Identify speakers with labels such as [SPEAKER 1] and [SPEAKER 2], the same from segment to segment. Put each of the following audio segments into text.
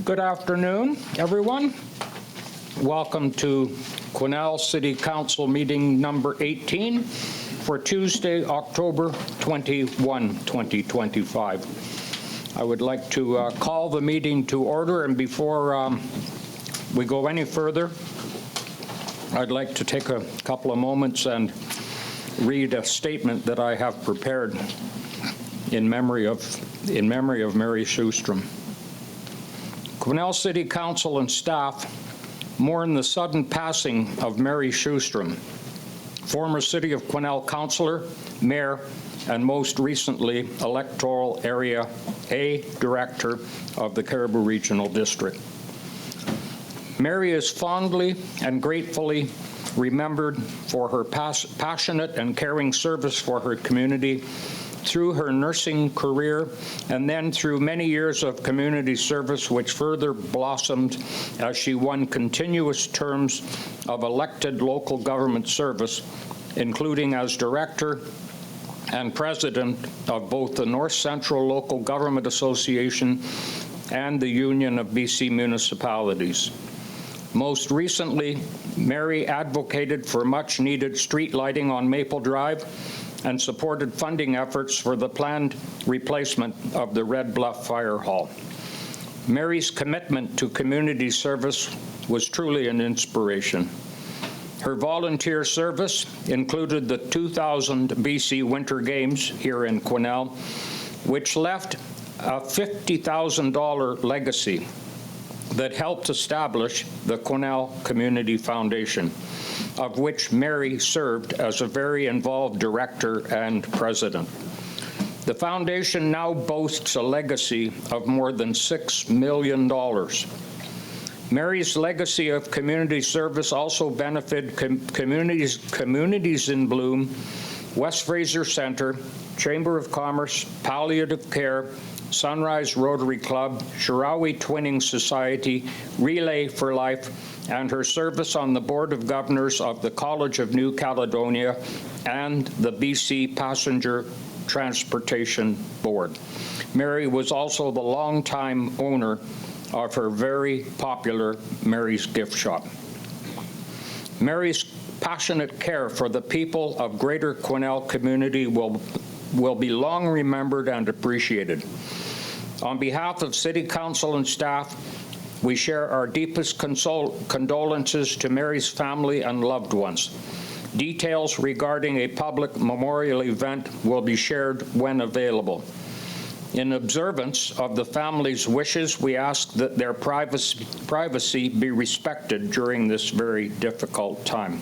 [SPEAKER 1] Good afternoon, everyone. Welcome to Quesnel City Council meeting number 18 for Tuesday, October 21, 2025. I would like to call the meeting to order, and before we go any further, I'd like to take a couple of moments and read a statement that I have prepared in memory of Mary Sjostrom. Quesnel City Council and staff mourn the sudden passing of Mary Sjostrom, former City of Quesnel Councillor, Mayor, and most recently Electoral Area A Director of the Cariboo Regional District. Mary is fondly and gratefully remembered for her passionate and caring service for her community through her nursing career, and then through many years of community service, which further blossomed as she won continuous terms of elected local government service, including as director and president of both the North Central Local Government Association and the Union of BC Municipalities. Most recently, Mary advocated for much-needed street lighting on Maple Drive and supported funding efforts for the planned replacement of the Red Bluff Fire Hall. Mary's commitment to community service was truly an inspiration. Her volunteer service included the 2000 BC Winter Games here in Quesnel, which left a $50,000 legacy that helped establish the Quesnel Community Foundation, of which Mary served as a very involved director and president. The foundation now boasts a legacy of more than $6 million. Mary's legacy of community service also benefited communities in Bloom, West Fraser Centre, Chamber of Commerce, Palliative Care, Sunrise Rotary Club, Shirawi Twinning Society, Relay for Life, and her service on the Board of Governors of the College of New Caledonia and the BC Passenger Transportation Board. Mary was also the longtime owner of her very popular Mary's Gift Shop. Mary's passionate care for the people of Greater Quesnel community will be long remembered and appreciated. On behalf of City Council and staff, we share our deepest condolences to Mary's family and loved ones. Details regarding a public memorial event will be shared when available. In observance of the family's wishes, we ask that their privacy be respected during this very difficult time.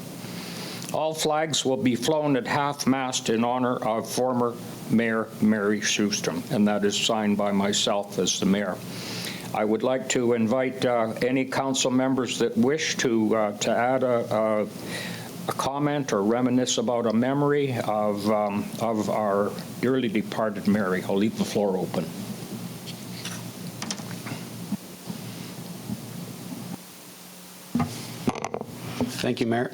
[SPEAKER 1] All flags will be flown at half-mast in honor of former Mayor Mary Sjostrom, and that is signed by myself as the mayor. I would like to invite any council members that wish to add a comment or reminisce about a memory of our dearly departed Mary. I'll leave the floor open.
[SPEAKER 2] Thank you, Mayor.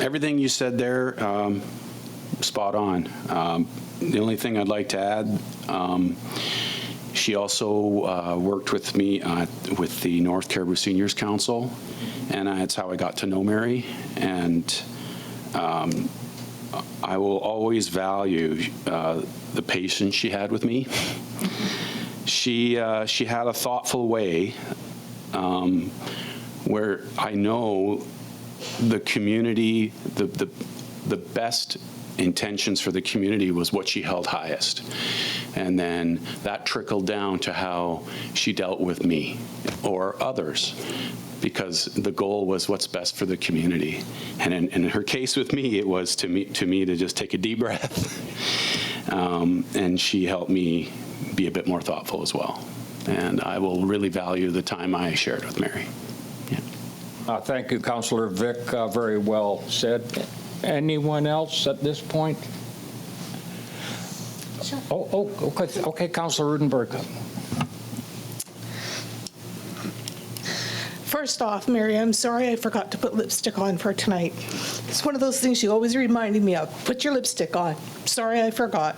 [SPEAKER 2] Everything you said there, spot on. The only thing I'd like to add, she also worked with me with the North Cariboo Seniors Council, and that's how I got to know Mary. And I will always value the patience she had with me. She had a thoughtful way where I know the community, the best intentions for the community was what she held highest. And then that trickled down to how she dealt with me or others, because the goal was what's best for the community. And in her case with me, it was to me to just take a deep breath. And she helped me be a bit more thoughtful as well. And I will really value the time I shared with Mary. Yeah.
[SPEAKER 1] Thank you, Councillor Vic. Very well said. Anyone else at this point?
[SPEAKER 3] Sure.
[SPEAKER 1] Okay, Councillor Roodenburg.
[SPEAKER 3] First off, Mary, I'm sorry I forgot to put lipstick on for tonight. It's one of those things you always reminded me of. Put your lipstick on. Sorry I forgot.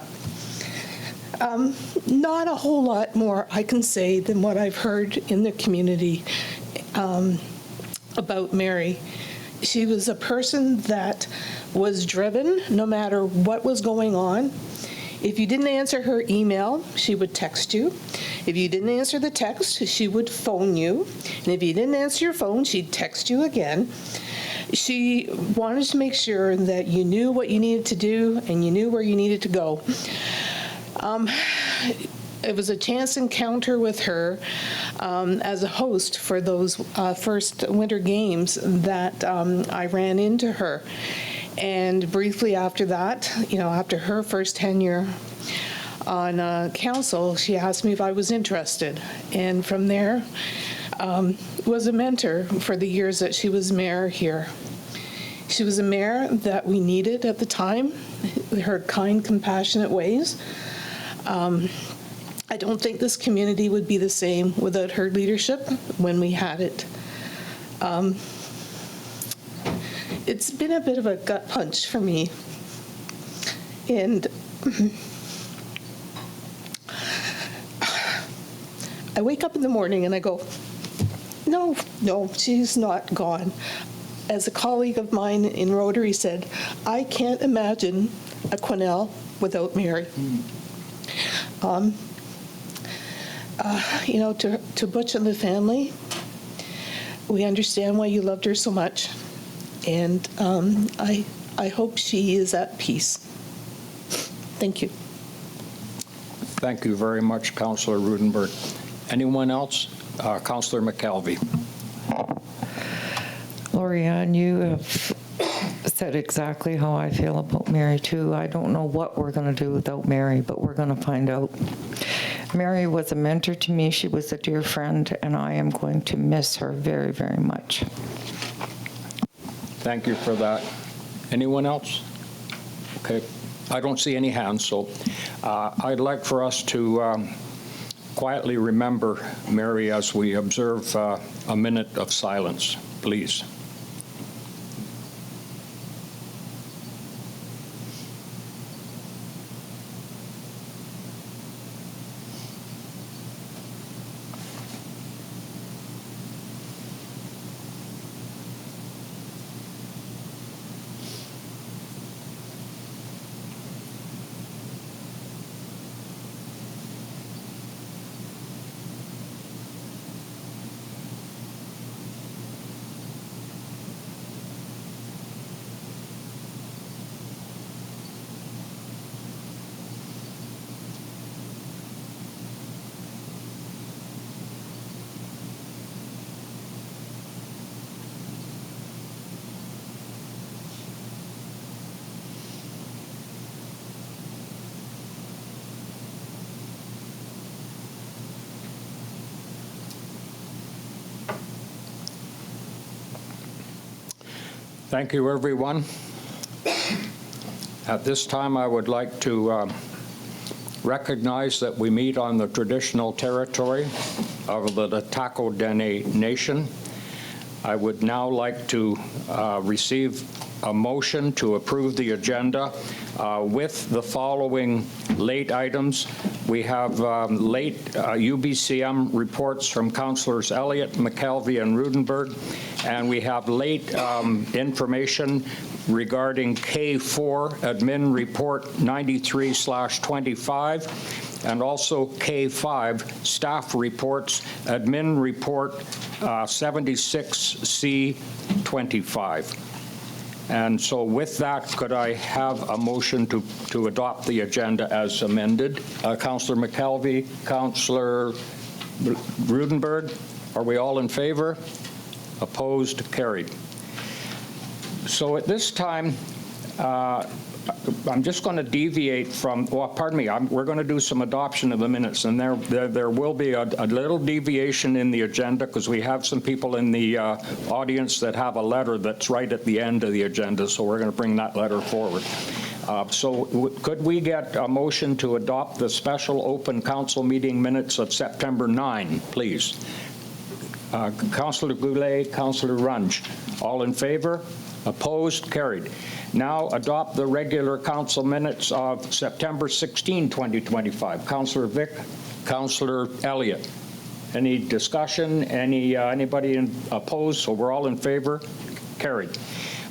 [SPEAKER 3] Not a whole lot more I can say than what I've heard in the community about Mary. She was a person that was driven no matter what was going on. If you didn't answer her email, she would text you. If you didn't answer the text, she would phone you. And if you didn't answer your phone, she'd text you again. She wanted to make sure that you knew what you needed to do and you knew where you needed to go. It was a chance encounter with her as a host for those first Winter Games that I ran into her. And briefly after that, after her first tenure on council, she asked me if I was interested. And from there, was a mentor for the years that she was mayor here. She was a mayor that we needed at the time, her kind, compassionate ways. I don't think this community would be the same without her leadership when we had it. It's been a bit of a gut punch for me. And I wake up in the morning and I go, no, she's not gone. As a colleague of mine in Rotary said, I can't imagine a Quesnel without Mary. To Butch and the family, we understand why you loved her so much. And I hope she is at peace. Thank you.
[SPEAKER 1] Thank you very much, Councillor Roodenburg. Anyone else? Councillor McKelvie.
[SPEAKER 4] Lorianne, you have said exactly how I feel about Mary, too. I don't know what we're going to do without Mary, but we're going to find out. Mary was a mentor to me. She was a dear friend, and I am going to miss her very, very much.
[SPEAKER 1] Thank you for that. Anyone else? Okay. I don't see any hands, so I'd like for us to quietly remember Mary as we observe a minute of silence, please. Thank you, everyone. At this time, I would like to recognize that we meet on the traditional territory of the LHTAKO DENE Nation. I would now like to receive a motion to approve the agenda with the following late items. We have late UBCM reports from Councillors Elliott, McKelvie, and Roodenburg, and we have late information regarding K4 Admin Report 93/25, and also K5 Staff Reports Admin Report 76C25. And so with that, could I have a motion to adopt the agenda as amended? Councillor McKelvie, Councillor Roodenburg, are we all in favor? Opposed? Carried. So at this time, I'm just going to deviate from, well, pardon me, we're going to do some adoption of the minutes, and there will be a little deviation in the agenda because we have some people in the audience that have a letter that's right at the end of the agenda, so we're going to bring that letter forward. So could we get a motion to adopt the special open council meeting minutes of September 9, please? Councillor Goulet, Councillor Runge. All in favor? Opposed? Carried. Now adopt the regular council minutes of September 16, 2025. Councillor Vic, Councillor Elliott. Any discussion? Anybody opposed? So we're all in favor? Carried.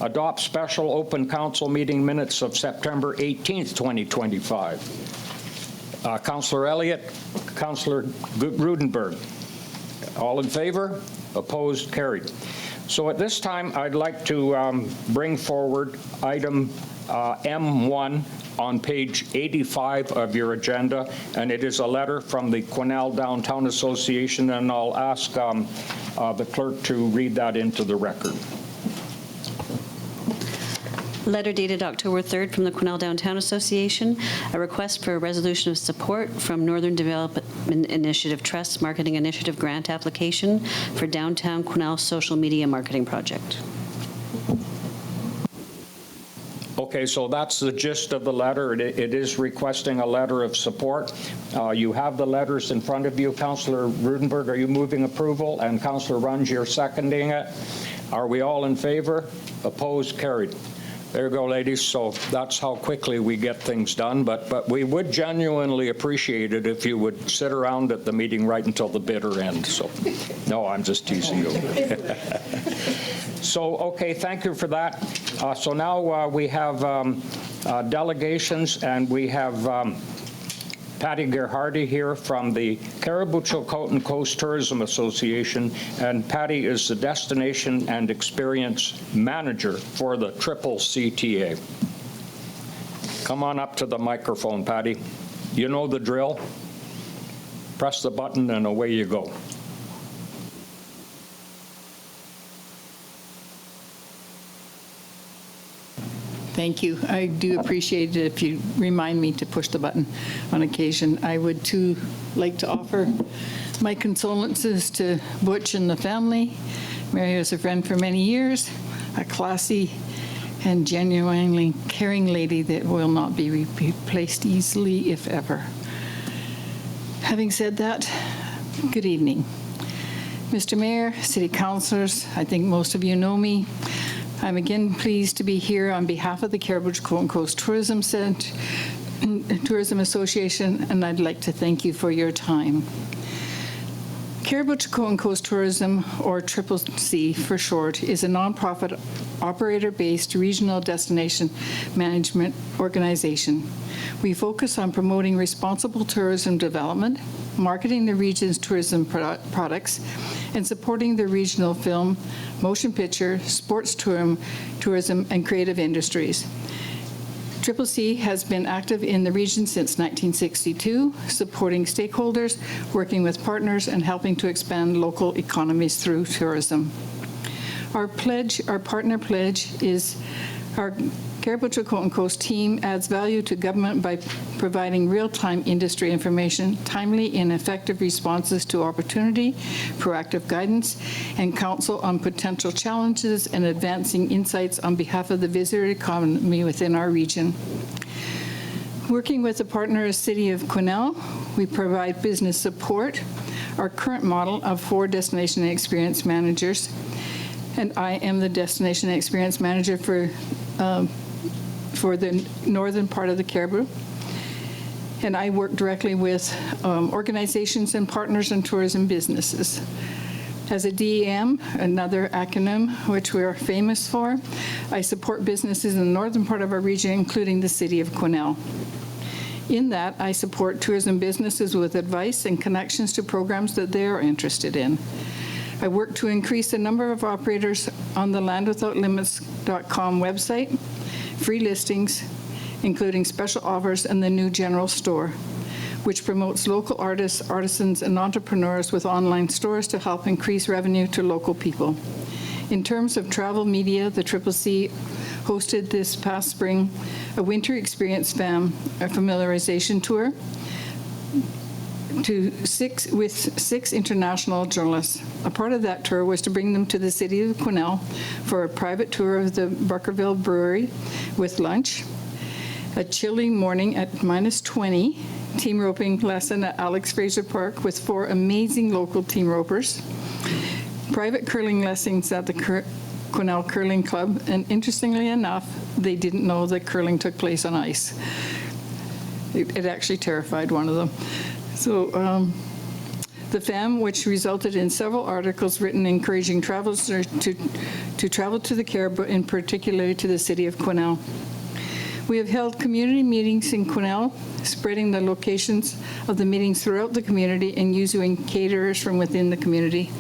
[SPEAKER 1] Adopt special open council meeting minutes of September 18th, 2025. Councillor Elliott, Councillor Roodenburg. All in favor? Opposed? Carried. So at this time, I'd like to bring forward item M1 on page 85 of your agenda, and it is a letter from the Quesnel Downtown Association, and I'll ask the clerk to read that into the record.
[SPEAKER 5] Letter dated October 3rd from the Quesnel Downtown Association, a request for a resolution of support from Northern Development Initiative Trust Marketing Initiative grant application for Downtown Quesnel Social Media Marketing Project.
[SPEAKER 1] Okay, so that's the gist of the letter. It is requesting a letter of support. You have the letters in front of you. Councillor Roodenburg, are you moving approval? And Councillor Runge, you're seconding it. Are we all in favor? Opposed? Carried. There you go, ladies. So that's how quickly we get things done. But we would genuinely appreciate it if you would sit around at the meeting right until the bitter end. So, no, I'm just teasing you. So, okay, thank you for that. So now we have delegations, and we have Patti Gerhardi here from the Cariboo-Chilcotin Coast Tourism Association, and Patti is the Destination and Experience Manager for the CCCTA. Come on up to the microphone, Patti. You know the drill. Press the button and away you go.
[SPEAKER 6] Thank you. I do appreciate it if you remind me to push the button on occasion. I would too like to offer my condolences to Butch and the family. Mary was a friend for many years, a classy and genuinely caring lady that will not be replaced easily, if ever. Having said that, good evening. Mr. Mayor, City Councillors, I think most of you know me. I'm again pleased to be here on behalf of the Cariboo-Chilcotin Coast Tourism Association, and I'd like to thank you for your time. Cariboo-Chilcotin Coast Tourism, or CCC for short, is a nonprofit operator-based regional destination management organization. We focus on promoting responsible tourism development, marketing the region's tourism products, and supporting the regional film, motion picture, sports tourism, and creative industries. CCC has been active in the region since 1962, supporting stakeholders, working with partners, and helping to expand local economies through tourism. Our partner pledge is our Cariboo-Chilcotin Coast team adds value to government by providing real-time industry information, timely and effective responses to opportunity, proactive guidance, and counsel on potential challenges, and advancing insights on behalf of the visitor economy within our region. Working with a partner, City of Quesnel, we provide business support. Our current model of 4 destination experience managers, and I am the destination experience manager for the northern part of the Cariboo. And I work directly with organizations and partners in tourism businesses. As a DEM, another acronym which we are famous for, I support businesses in the northern part of our region, including the City of Quesnel. In that, I support tourism businesses with advice and connections to programs that they are interested in. I work to increase the number of operators on the landwithoutlimits.com website, free listings, including special offers, and the new general store, which promotes local artists, artisans, and entrepreneurs with online stores to help increase revenue to local people. In terms of travel media, the CCC hosted this past spring a winter experience familiarization tour with 6 international journalists. A part of that tour was to bring them to the City of Quesnel for a private tour of the Barkerville Brewery with lunch, a chilly morning at -20, team roping lesson at Alex Fraser Park with 4 amazing local team ropers, private curling lessons at the Quesnel Curling Club, and interestingly enough, they didn't know that curling took place on ice. It actually terrified one of them. So the FAM, which resulted in several articles written encouraging travelers to travel to the Cariboo, in particular to the city of Quesnel. We have held community meetings in Quesnel, spreading the locations of the meetings throughout the community and using caterers from within the community.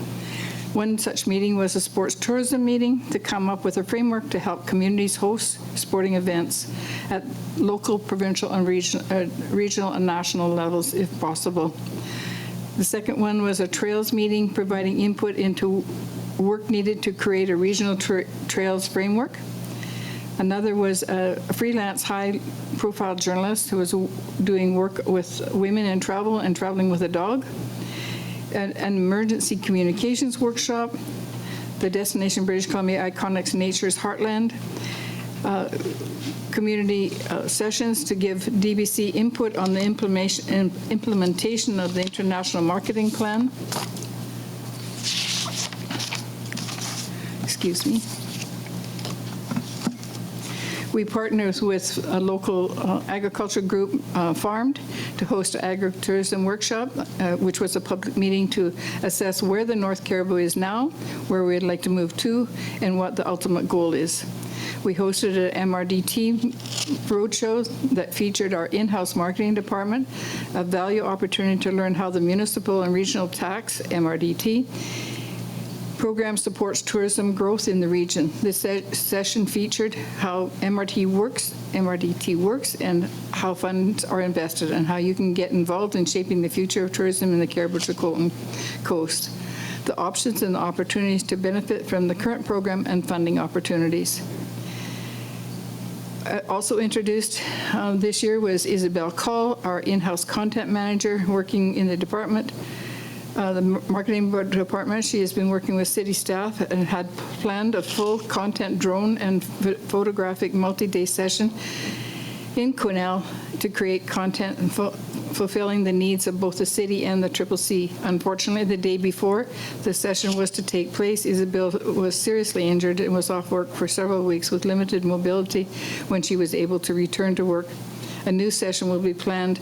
[SPEAKER 6] One such meeting was a sports tourism meeting to come up with a framework to help communities host sporting events at local, provincial, and regional and national levels if possible. The second one was a trails meeting providing input into work needed to create a regional trails framework. Another was a freelance high-profile journalist who was doing work with women in travel and traveling with a dog. An emergency communications workshop, the Destination British Columbia Iconics Nature's Heartland, community sessions to give DBC input on the implementation of the International Marketing Plan. Excuse me. We partnered with a local agriculture group, Farmed, to host an agritourism workshop, which was a public meeting to assess where the North Cariboo is now, where we'd like to move to, and what the ultimate goal is. We hosted an MRDT roadshow that featured our in-house marketing department, a value opportunity to learn how the municipal and regional tax, MRDT, program supports tourism growth in the region. This session featured how MRDT works, and how funds are invested, and how you can get involved in shaping the future of tourism in the Cariboo-Chilcotin coast, the options and the opportunities to benefit from the current program and funding opportunities. Also introduced this year was Isabel Call, our in-house content manager working in the department. The marketing department, she has been working with city staff and had planned a full content drone and photographic multi-day session in Quesnel to create content and fulfilling the needs of both the city and the CCC. Unfortunately, the day before the session was to take place, Isabel was seriously injured and was off work for several weeks with limited mobility when she was able to return to work. A new session will be planned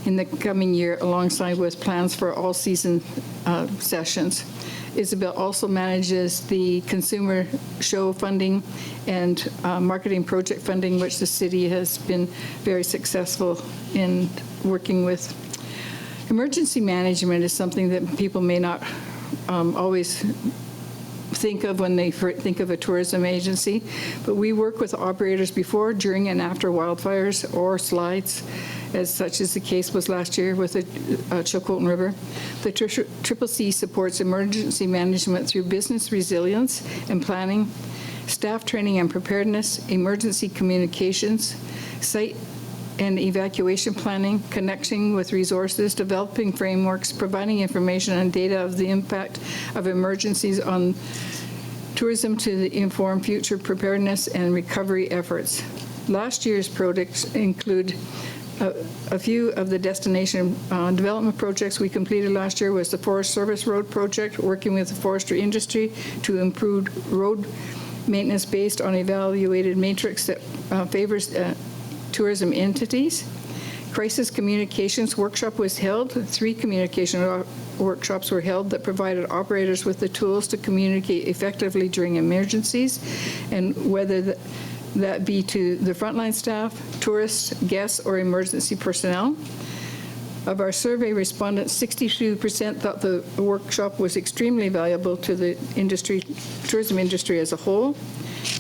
[SPEAKER 6] in the coming year, alongside with plans for all season sessions. Isabel also manages the consumer show funding and marketing project funding, which the city has been very successful in working with. Emergency management is something that people may not always think of when they think of a tourism agency, but we work with operators before, during, and after wildfires or slides, as such as the case was last year with the Chilcotin River. The CCC supports emergency management through business resilience and planning, staff training and preparedness, emergency communications, site and evacuation planning, connecting with resources, developing frameworks, providing information and data of the impact of emergencies on tourism to inform future preparedness and recovery efforts. Last year's projects include a few of the destination development projects we completed last year was the Forest Service Road project, working with the forestry industry to improve road maintenance based on evaluated matrix that favors tourism entities. Crisis communications workshop was held. 3 communication workshops were held that provided operators with the tools to communicate effectively during emergencies, and whether that be to the frontline staff, tourists, guests, or emergency personnel. Of our survey respondents, 62% thought the workshop was extremely valuable to the tourism industry as a whole.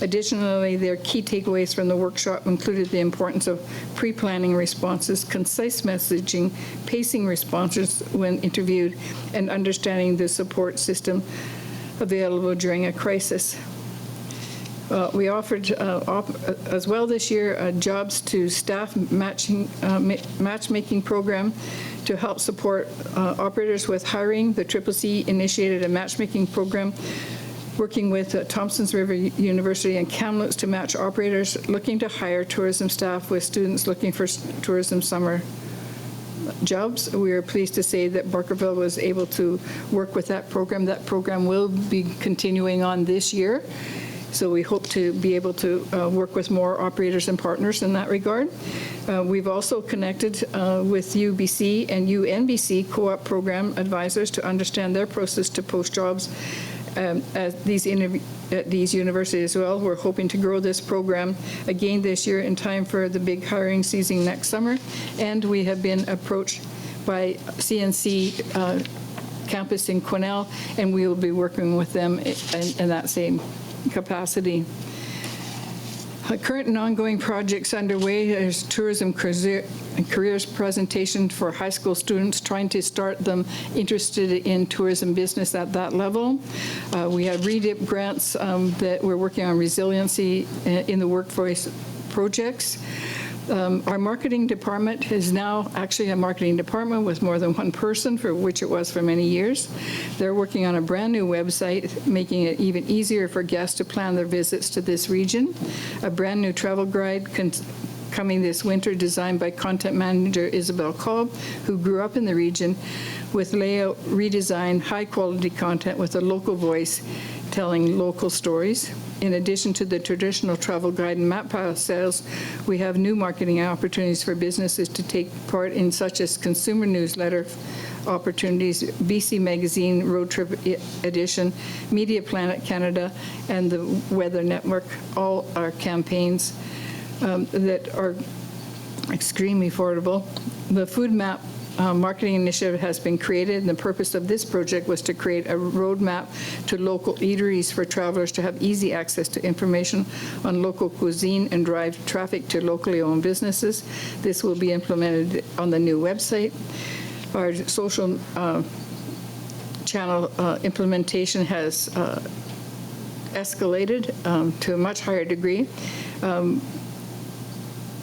[SPEAKER 6] Additionally, their key takeaways from the workshop included the importance of pre-planning responses, concise messaging, pacing responses when interviewed, and understanding the support system available during a crisis. We offered as well this year a jobs to staff matchmaking program to help support operators with hiring. The CCC initiated a matchmaking program working with Thompsons River University and Kamloops to match operators looking to hire tourism staff with students looking for tourism summer jobs. We are pleased to say that Barkerville was able to work with that program. That program will be continuing on this year. So we hope to be able to work with more operators and partners in that regard. We've also connected with UBC and UNBC co-op program advisors to understand their process to post jobs at these universities as well. We're hoping to grow this program again this year in time for the big hiring season next summer. And we have been approached by CNC campus in Quesnel, and we will be working with them in that same capacity. Current and ongoing projects underway is tourism careers presentation for high school students, trying to start them interested in tourism business at that level. We have REDIP grants that we're working on resiliency in the workforce projects. Our marketing department is now actually a marketing department with more than one person, for which it was for many years. They're working on a brand new website, making it even easier for guests to plan their visits to this region. A brand new travel guide coming this winter, designed by content manager Isabel Cobb, who grew up in the region, with layout redesign, high quality content with a local voice telling local stories. In addition to the traditional travel guide and map sales, we have new marketing opportunities for businesses to take part in, such as consumer newsletter opportunities, BC Magazine Road Trip Edition, Media Planet Canada, and the Weather Network. All are campaigns that are extremely affordable. The Food Map marketing initiative has been created, and the purpose of this project was to create a roadmap to local eateries for travelers to have easy access to information on local cuisine and drive traffic to locally owned businesses. This will be implemented on the new website. Our social channel implementation has escalated to a much higher degree.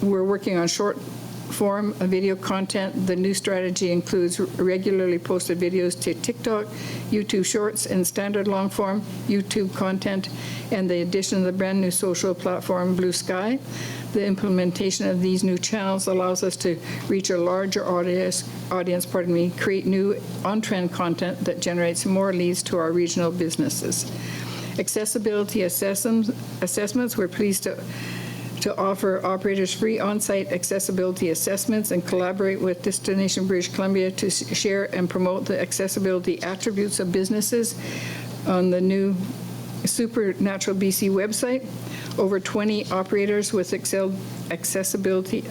[SPEAKER 6] We're working on short form video content. The new strategy includes regularly posted videos to TikTok, YouTube Shorts, and standard long form YouTube content, and the addition of the brand new social platform Blue Sky. The implementation of these new channels allows us to reach a larger audience, create new on-trend content that generates more leads to our regional businesses. Accessibility assessments, we're pleased to offer operators free on-site accessibility assessments and collaborate with Destination British Columbia to share and promote the accessibility attributes of businesses on the new Supernatural BC website. Over 20 operators with accessibility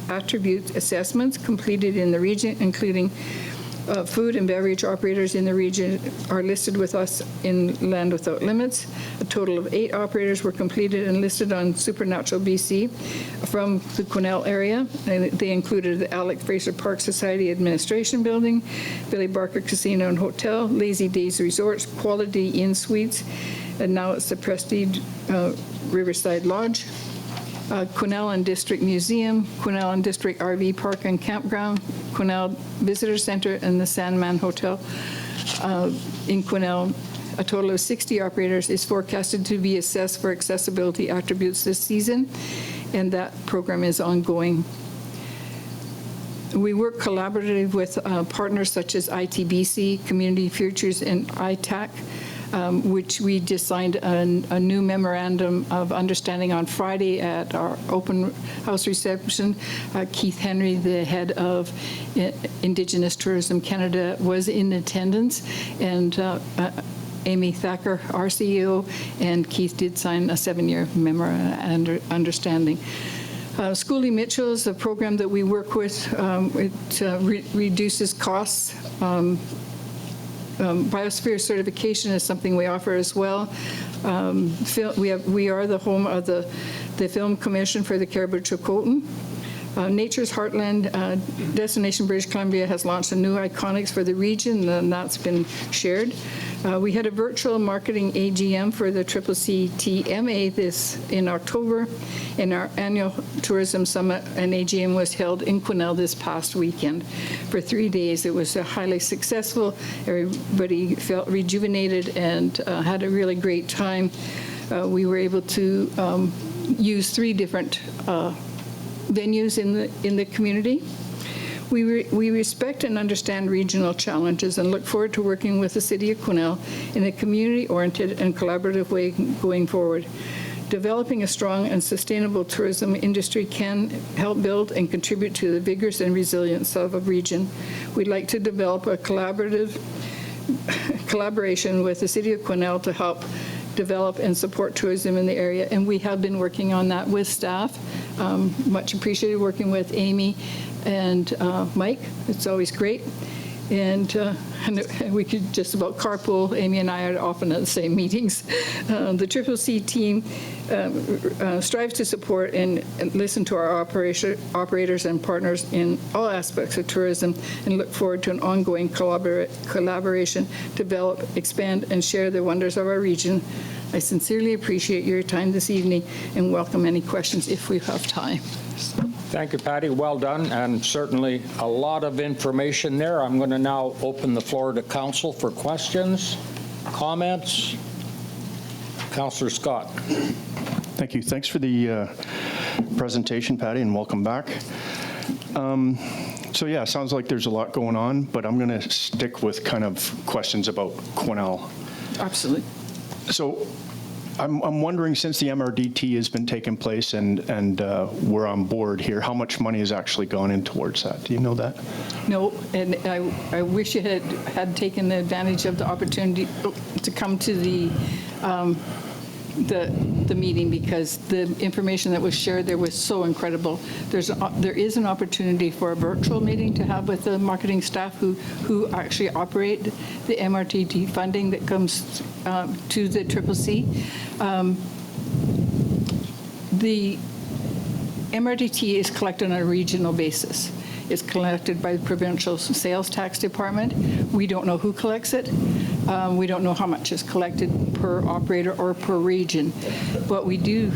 [SPEAKER 6] attribute assessments completed in the region, including food and beverage operators in the region are listed with us in Land Without Limits. A total of 8 operators were completed and listed on Supernatural BC from the Quesnel area. They included the Alec Fraser Park Society Administration Building, Billy Barker Casino and Hotel, Lazy Days Resorts, Quality Inn Suites, and now it's the Prestige Riverside Lodge, Quesnel and District Museum, Quesnel and District RV Park and Campground, Quesnel Visitor Center, and the Sandman Hotel in Quesnel. A total of 60 operators is forecasted to be assessed for accessibility attributes this season, and that program is ongoing. We work collaboratively with partners such as ITBC, Community Futures, and ITAC, which we just signed a new memorandum of understanding on Friday at our open house reception. Keith Henry, the head of Indigenous Tourism Canada, was in attendance, and Amy Thacker, our CEO, and Keith did sign a 7-year memorandum understanding. Schoolie Mitchell is a program that we work with. It reduces costs. Biosphere certification is something we offer as well. We are the home of the Film Commission for the Cariboo-Chilcotin. Nature's Heartland Destination British Columbia has launched a new iconics for the region, and that's been shared. We had a virtual marketing AGM for the CCTMA in October, and our annual tourism summit and AGM was held in Quesnel this past weekend for 3 days. It was highly successful. Everybody felt rejuvenated and had a really great time. We were able to use 3 different venues in the community. We respect and understand regional challenges and look forward to working with the City of Quesnel in a community-oriented and collaborative way going forward. Developing a strong and sustainable tourism industry can help build and contribute to the vigorous and resilience of a region. We'd like to develop a collaboration with the City of Quesnel to help develop and support tourism in the area, and we have been working on that with staff. Much appreciated working with Amy and Mike. It's always great. And we could just about carpool. Amy and I are often at the same meetings. The CCC team strives to support and listen to our operators and partners in all aspects of tourism and look forward to an ongoing collaboration, develop, expand, and share the wonders of our region. I sincerely appreciate your time this evening and welcome any questions if we have time.
[SPEAKER 1] Thank you, Patti. Well done, and certainly a lot of information there. I'm going to now open the floor to council for questions, comments. Councillor Scott.
[SPEAKER 7] Thank you. Thanks for the presentation, Patti, and welcome back. So yeah, it sounds like there's a lot going on, but I'm going to stick with kind of questions about Quesnel.
[SPEAKER 6] Absolutely.
[SPEAKER 7] So I'm wondering, since the MRDT has been taking place and we're on board here, how much money has actually gone in towards that? Do you know that?
[SPEAKER 6] No, and I wish you had taken advantage of the opportunity to come to the meeting, because the information that was shared there was so incredible. There is an opportunity for a virtual meeting to have with the marketing staff who actually operate the MRDT funding that comes to the CCC. The MRDT is collected on a regional basis. It's collected by the provincial sales tax department. We don't know who collects it. We don't know how much is collected per operator or per region, but we do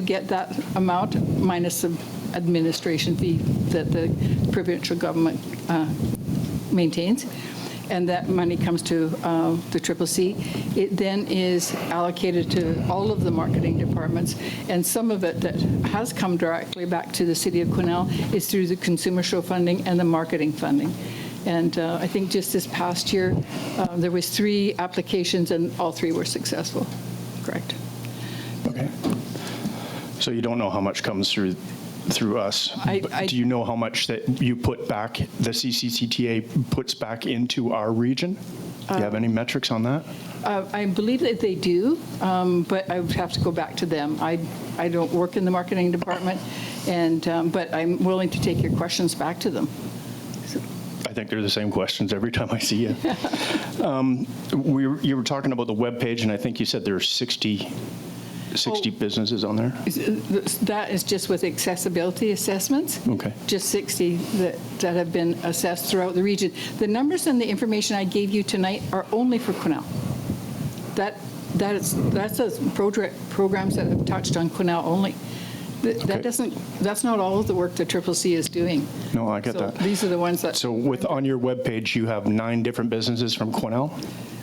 [SPEAKER 6] get that amount minus the administration fee that the provincial government maintains, and that money comes to the CCC. It then is allocated to all of the marketing departments, and some of it that has come directly back to the City of Quesnel is through the consumer show funding and the marketing funding. And I think just this past year, there was 3 applications, and all 3 were successful. Correct.
[SPEAKER 7] Okay. So you don't know how much comes through us. But do you know how much that you put back, the CCCTA puts back into our region? Do you have any metrics on that?
[SPEAKER 6] I believe that they do, but I would have to go back to them. I don't work in the marketing department, and but I'm willing to take your questions back to them.
[SPEAKER 7] I think they're the same questions every time I see you. You were talking about the web page, and I think you said there are 60 businesses on there?
[SPEAKER 6] That is just with accessibility assessments.
[SPEAKER 7] Okay. Just
[SPEAKER 6] 60 that have been assessed throughout the region. The numbers and the information I gave you tonight are only for Quesnel. That's those programs that have touched on Quesnel only. That's not all of the work the CCC is doing.
[SPEAKER 7] No, I get that.
[SPEAKER 6] These are the ones that.
[SPEAKER 7] So on your webpage, you have 9 different businesses from Quesnel?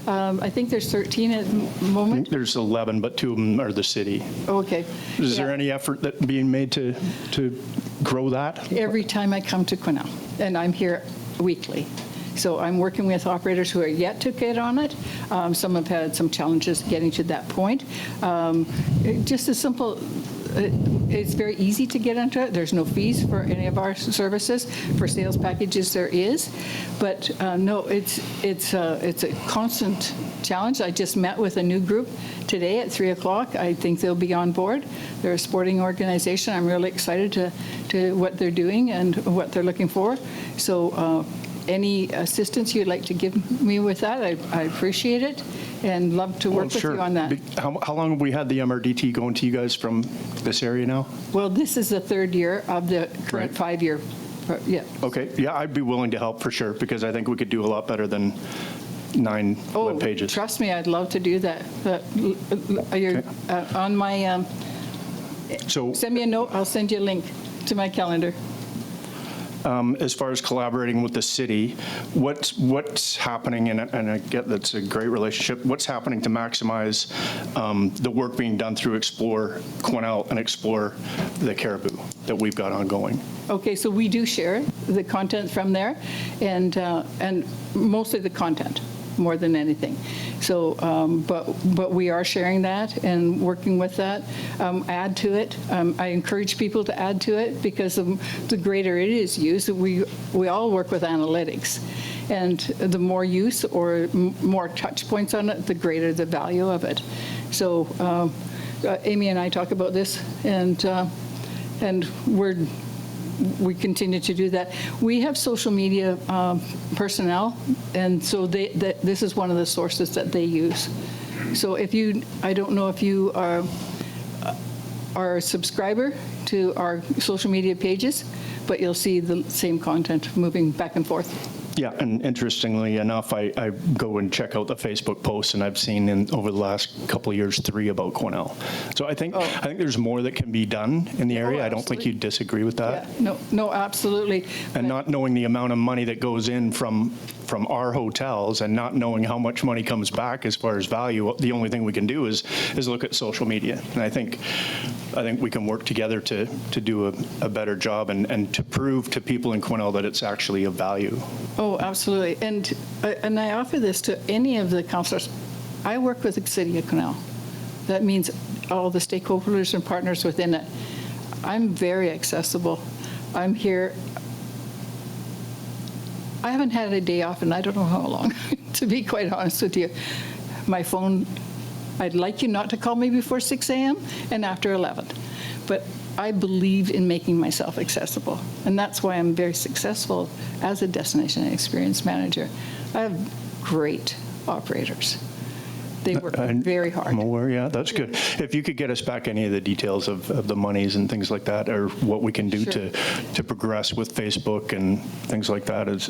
[SPEAKER 6] I think there's 13 at the moment.
[SPEAKER 7] There's 11, but 2 of them are the city.
[SPEAKER 6] Oh, okay.
[SPEAKER 7] Is there any effort that being made to grow that?
[SPEAKER 6] Every time I come to Quesnel, and I'm here weekly. So I'm working with operators who are yet to get on it. Some have had some challenges getting to that point. Just a simple, it's very easy to get into it. There's no fees for any of our services. For sales packages, there is. But no, it's a constant challenge. I just met with a new group today at 3 o'clock. I think they'll be on board. They're a sporting organization. I'm really excited to what they're doing and what they're looking for. So any assistance you'd like to give me with that, I appreciate it and love to work with you on that.
[SPEAKER 7] How long have we had the MRDT going to you guys from this area now?
[SPEAKER 6] Well, this is the 3rd year of the current 5-year. Yeah. Okay.
[SPEAKER 7] Yeah, I'd be willing to help for sure, because I think we could do a lot better than 9 web pages.
[SPEAKER 6] Trust me, I'd love to do that. You're on my.
[SPEAKER 7] So
[SPEAKER 6] send me a note. I'll send you a link to my calendar.
[SPEAKER 7] as far as collaborating with the city, what's happening, and I get that's a great relationship, what's happening to maximize the work being done through Explore Quesnel and Explore the Cariboo that we've got ongoing?
[SPEAKER 6] Okay, so we do share the content from there, and mostly the content more than anything. So, but we are sharing that and working with that. Add to it. I encourage people to add to it, because the greater it is used, we all work with analytics, and the more use or more touch points on it, the greater the value of it. So, Amy and I talk about this, and we continue to do that. We have social media personnel, and so this is one of the sources that they use. So I don't know if you are a subscriber to our social media pages, but you'll see the same content moving back and forth.
[SPEAKER 7] Yeah, and interestingly enough, I go and check out the Facebook posts, and I've seen over the last couple of years 3 about Quesnel. So I think there's more that can be done in the area. I don't think you'd disagree with that.
[SPEAKER 6] Yeah, no, absolutely.
[SPEAKER 7] And not knowing the amount of money that goes in from our hotels, and not knowing how much money comes back as far as value, the only thing we can do is look at social media. And I think we can work together to do a better job and to prove to people in Quesnel that it's actually of value.
[SPEAKER 6] Oh, absolutely. And I offer this to any of the councillors. I work with the City of Quesnel. That means all the stakeholders and partners within it. I'm very accessible. I'm here. I haven't had a day off in I don't know how long, to be quite honest with you. My phone, I'd like you not to call me before 6 a.m. and after 11. But I believe in making myself accessible, and that's why I'm very successful as a destination experience manager. I have great operators. They work very hard.
[SPEAKER 7] I'm aware, yeah, that's good. If you could get us back any of the details of the monies and things like that, or what we can do to progress with Facebook and things like that,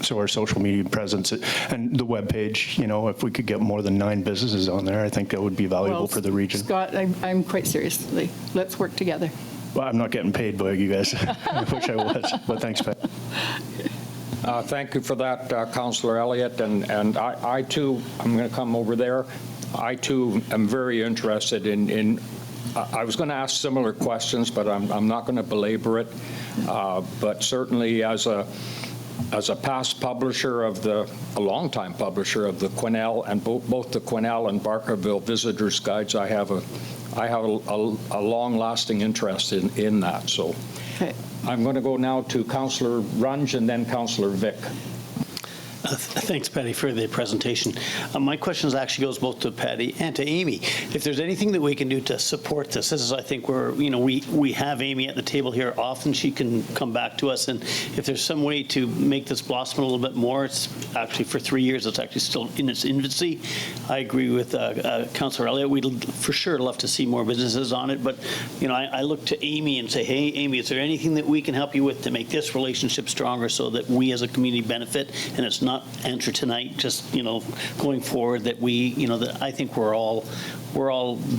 [SPEAKER 7] so our social media presence and the webpage, if we could get more than 9 businesses on there, I think that would be valuable for the region.
[SPEAKER 6] Scott, I'm quite seriously. Let's work together.
[SPEAKER 7] Well, I'm not getting paid by you guys. I wish I was, but thanks, Pat.
[SPEAKER 1] Thank you for that, Councillor Elliott. And I too, I'm going to come over there. I too am very interested in I was going to ask similar questions, but I'm not going to belabor it. But certainly as a past publisher a longtime publisher of the Quesnel and both the Quesnel and Barkerville Visitors Guides, I have a long-lasting interest in that. So
[SPEAKER 6] Okay.
[SPEAKER 1] I'm going to go now to Councillor Runge and then Councillor Vic.
[SPEAKER 8] Thanks, Patti, for the presentation. My question actually goes both to Patti and to Amy. If there's anything that we can do to support this, this is, I think, where we have Amy at the table here. Often she can come back to us, and if there's some way to make this blossom a little bit more, it's actually for 3 years. It's actually still in its infancy. I agree with Councillor Elliott. We'd for sure love to see more businesses on it, but I look to Amy and say, hey, Amy, is there anything that we can help you with to make this relationship stronger so that we as a community benefit, and it's not answer tonight, just going forward, that that I think we're all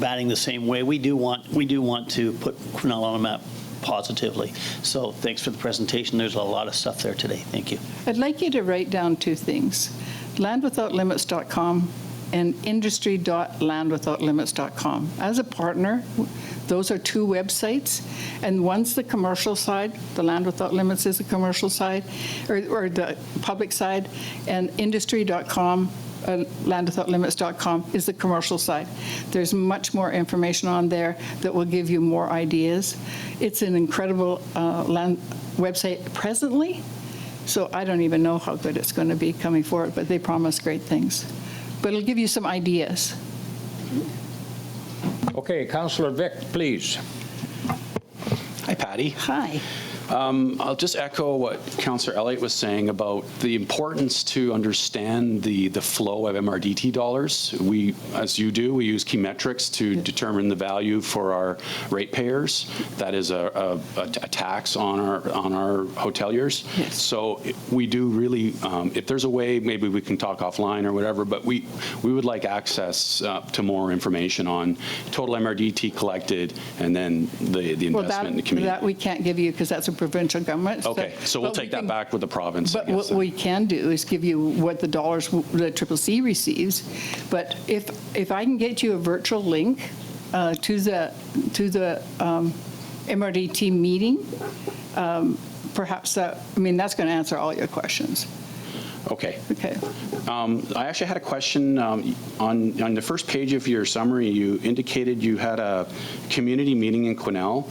[SPEAKER 8] batting the same way. We do want to put Quesnel on a map positively. So thanks for the presentation. There's a lot of stuff there today. Thank you.
[SPEAKER 6] I'd like you to write down 2 things: landwithoutlimits.com and industry.landwithoutlimits.com. As a partner, those are 2 websites, and one's the commercial side. The Land Without Limits is the commercial side, or the public side, and industry.com, landwithoutlimits.com is the commercial side. There's much more information on there that will give you more ideas. It's an incredible land website presently, so I don't even know how good it's going to be coming forward, but they promise great things. But it'll give you some ideas.
[SPEAKER 1] Okay, Councillor Vic, please.
[SPEAKER 2] Hi, Patti.
[SPEAKER 6] Hi.
[SPEAKER 2] I'll just echo what Councillor Elliott was saying about the importance to understand the flow of MRDT dollars. We, as you do, we use key metrics to determine the value for our ratepayers. That is a tax on our hoteliers.
[SPEAKER 6] Yes.
[SPEAKER 2] So we do really, if there's a way, maybe we can talk offline or whatever, but we would like access to more information on total MRDT collected and then the investment in the community.
[SPEAKER 6] That we can't give you because that's a provincial government.
[SPEAKER 2] Okay, so we'll
[SPEAKER 6] but we
[SPEAKER 2] take that
[SPEAKER 6] can-
[SPEAKER 2] back with the province. I
[SPEAKER 6] But
[SPEAKER 2] guess,
[SPEAKER 6] what
[SPEAKER 2] then.
[SPEAKER 6] we can do is give you what the dollars the CCC receives. But if I can get you a virtual link to the MRDT meeting, perhaps that's going to answer all your questions.
[SPEAKER 2] Okay.
[SPEAKER 6] Okay.
[SPEAKER 2] I actually had a question. On the first page of your summary, you indicated you had a community meeting in Quesnel.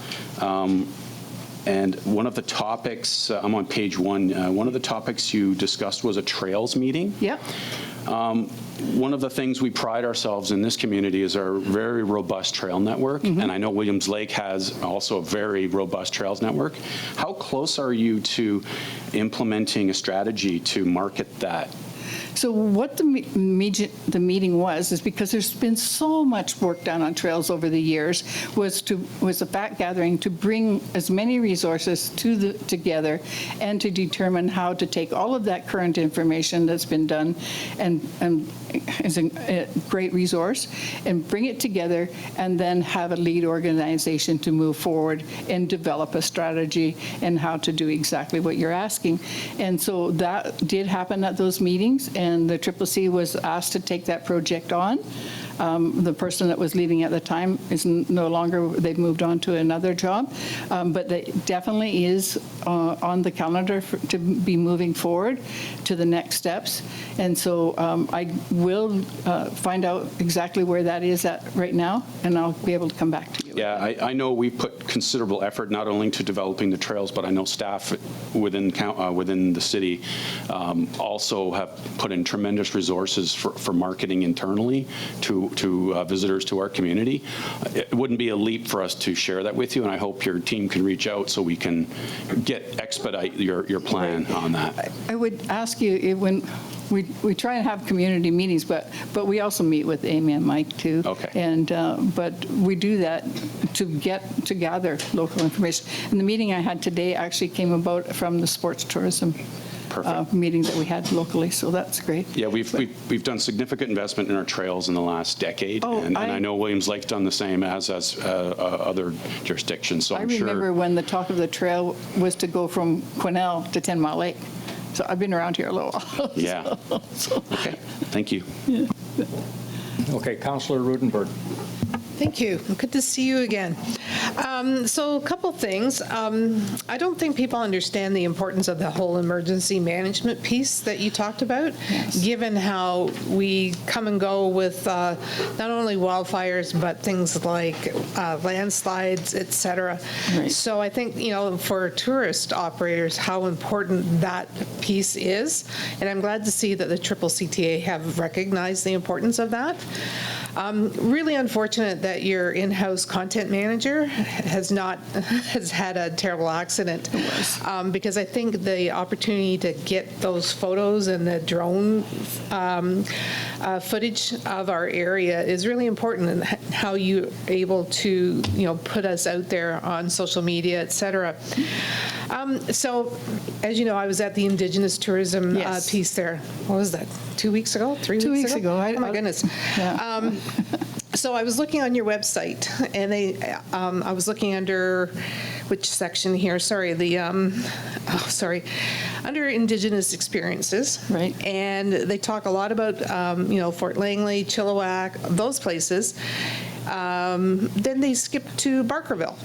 [SPEAKER 2] And one of the topics, I'm on page 1, one of the topics you discussed was a trails meeting.
[SPEAKER 6] Yep.
[SPEAKER 2] One of the things we pride ourselves in this community is our very robust trail network, and I know Williams Lake has also a very robust trails network. How close are you to implementing a strategy to market that?
[SPEAKER 6] So what the meeting was, is because there's been so much work done on trails over the years, was a fact gathering to bring as many resources together and to determine how to take all of that current information that's been done and is a great resource, and bring it together and then have a lead organization to move forward and develop a strategy and how to do exactly what you're asking. And so that did happen at those meetings, and the CCC was asked to take that project on. The person that was leading at the time is no longer, they've moved on to another job, but it definitely is on the calendar to be moving forward to the next steps. And so I will find out exactly where that is at right now, and I'll be able to come back to you.
[SPEAKER 2] Yeah, I know we put considerable effort not only to developing the trails, but I know staff within the city also have put in tremendous resources for marketing internally to visitors to our community. It wouldn't be a leap for us to share that with you, and I hope your team can reach out so we can expedite your plan on that.
[SPEAKER 6] I would ask you, when we try and have community meetings, but we also meet with Amy and Mike too.
[SPEAKER 2] Okay.
[SPEAKER 6] And but we do that to gather local information. And the meeting I had today actually came about from the sports tourism meeting that we had locally, so that's great.
[SPEAKER 2] Yeah, we've done significant investment in our trails in the last decade, and I know Williams Lake's done the same as other jurisdictions. So I'm sure.
[SPEAKER 6] I remember when the talk of the trail was to go from Quesnel to 10 Mile Lake. So I've been around here a little while.
[SPEAKER 2] Yeah. Okay. Thank you.
[SPEAKER 6] Yeah.
[SPEAKER 1] Okay, Councillor Roodenburg.
[SPEAKER 3] Thank you. Good to see you again. So a couple things. I don't think people understand the importance of the whole emergency management piece that you talked about, given how we come and go with not only wildfires, but things like landslides, et cetera.
[SPEAKER 6] Right.
[SPEAKER 3] So I think, for tourist operators, how important that piece is. And I'm glad to see that the CCCTA have recognized the importance of that. Really unfortunate that your in-house content manager has had a terrible accident. Because I think the opportunity to get those photos and the drone footage of our area is really important, and how you're able to put us out there on social media, et cetera. So, as you know, I was at the Indigenous tourism piece there. What was that? 2 weeks ago? 3 weeks ago?
[SPEAKER 6] 2 weeks ago.
[SPEAKER 3] Oh my goodness.
[SPEAKER 6] Yeah.
[SPEAKER 3] So I was looking on your website, and I was looking under which section here? Sorry, under Indigenous experiences.
[SPEAKER 6] Right.
[SPEAKER 3] And they talk a lot about Fort Langley, Chilliwack, those places. Then they skip to Barkerville.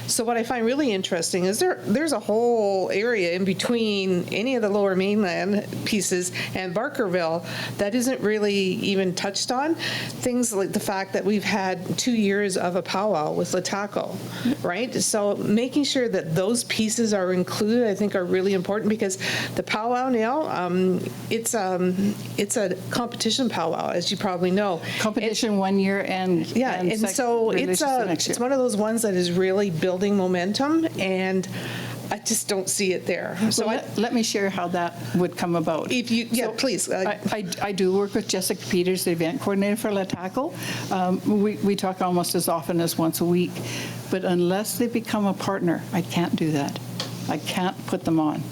[SPEAKER 3] So what I find really interesting is there's a whole area in between any of the Lower Mainland pieces and Barkerville that isn't really even touched on. Things like the fact that we've had 2 years of a powwow with LHTAKO, right? So making sure that those pieces are included, I think, are really important, because the powwow now, it's a competition powwow, as you probably know.
[SPEAKER 6] Competition 1 year and
[SPEAKER 3] so it's one of those ones that is really building momentum, and I just don't see it there. So
[SPEAKER 6] let me share how that would come about.
[SPEAKER 3] If you, please.
[SPEAKER 6] I do work with Jessica Peters, the event coordinator for LHTAKO. We talk almost as often as once a week, but unless they become a partner, I can't do that. I can't put them on.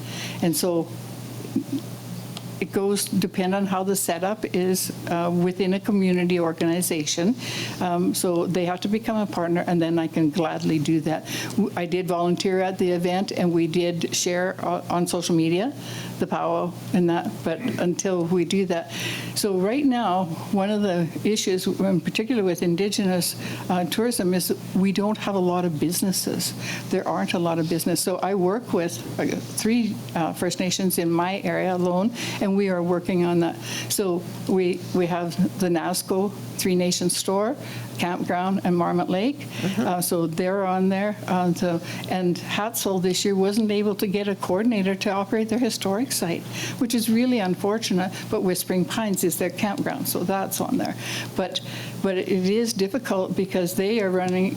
[SPEAKER 6] And so it goes depend on how the setup is within a community organization. So they have to become a partner, and then I can gladly do that. I did volunteer at the event, and we did share on social media the powwow and that, but until we do that. So right now, one of the issues, in particular with Indigenous tourism, is we don't have a lot of businesses. There aren't a lot of business. So I work with 3 First Nations in my area alone, and we are working on that. So we have the NASCO 3 Nations store, campground, and Marmot Lake. So they're on there. And Hatzel this year wasn't able to get a coordinator to operate their historic site, which is really unfortunate, but Whispering Pines is their campground, so that's on there. But it is difficult because they are running,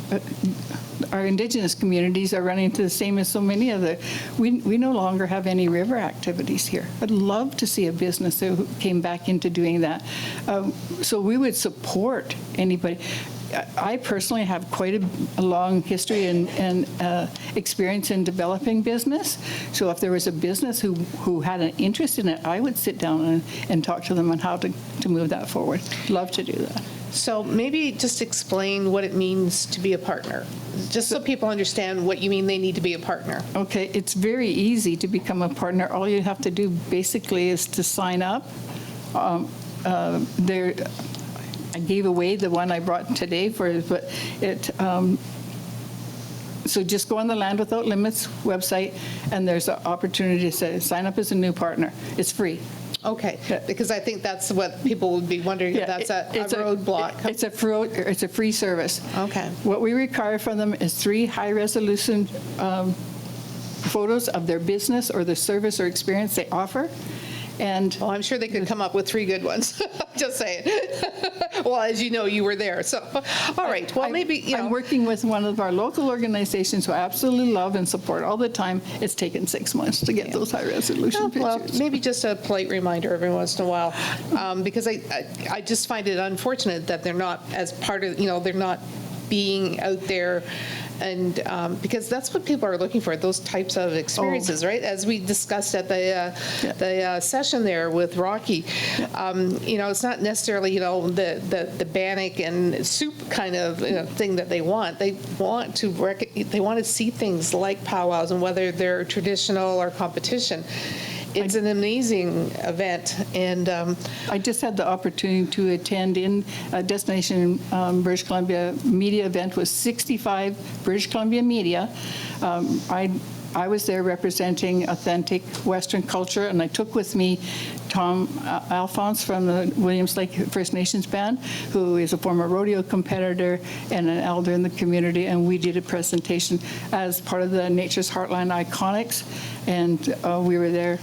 [SPEAKER 6] our Indigenous communities are running into the same as so many other. We no longer have any river activities here. I'd love to see a business who came back into doing that. So we would support anybody. I personally have quite a long history and experience in developing business. So if there was a business who had an interest in it, I would sit down and talk to them on how to move that forward. Love to do that.
[SPEAKER 3] So maybe just explain what it means to be a partner, just so people understand what you mean they need to be a partner.
[SPEAKER 6] Okay, it's very easy to become a partner. All you have to do basically is to sign up. I gave away the one I brought today but it. So just go on the Land Without Limits website, and there's an opportunity to say, sign up as a new partner. It's free.
[SPEAKER 3] Okay, because I think that's what people would be wondering, if that's a roadblock.
[SPEAKER 6] It's a free service.
[SPEAKER 3] Okay.
[SPEAKER 6] What we require from them is 3 high-resolution photos of their business or the service or experience they offer. And
[SPEAKER 3] Well, I'm sure they could come up with 3 good ones. Just saying. Well, as you know, you were there. So, all right. Well, maybe,
[SPEAKER 6] I'm working with one of our local organizations who I absolutely love and support all the time. It's taken 6 months to get those high-resolution pictures.
[SPEAKER 3] well, maybe just a polite reminder every once in a while, because I just find it unfortunate that they're not as part of, they're not being out there. And because that's what people are looking for, those types of experiences, right? As we discussed at the session there with Rocky, it's not necessarily, the bannock and soup kind of thing that they want. They want to see things like powwows, and whether they're traditional or competition. It's an amazing event, and
[SPEAKER 6] I just had the opportunity to attend in a Destination British Columbia media event with 65 British Columbia media. I was there representing authentic Western culture, and I took with me Tom Alphonse from the Williams Lake First Nations Band, who is a former rodeo competitor and an elder in the community, and we did a presentation as part of the Nature's Heartland Iconics, and we were there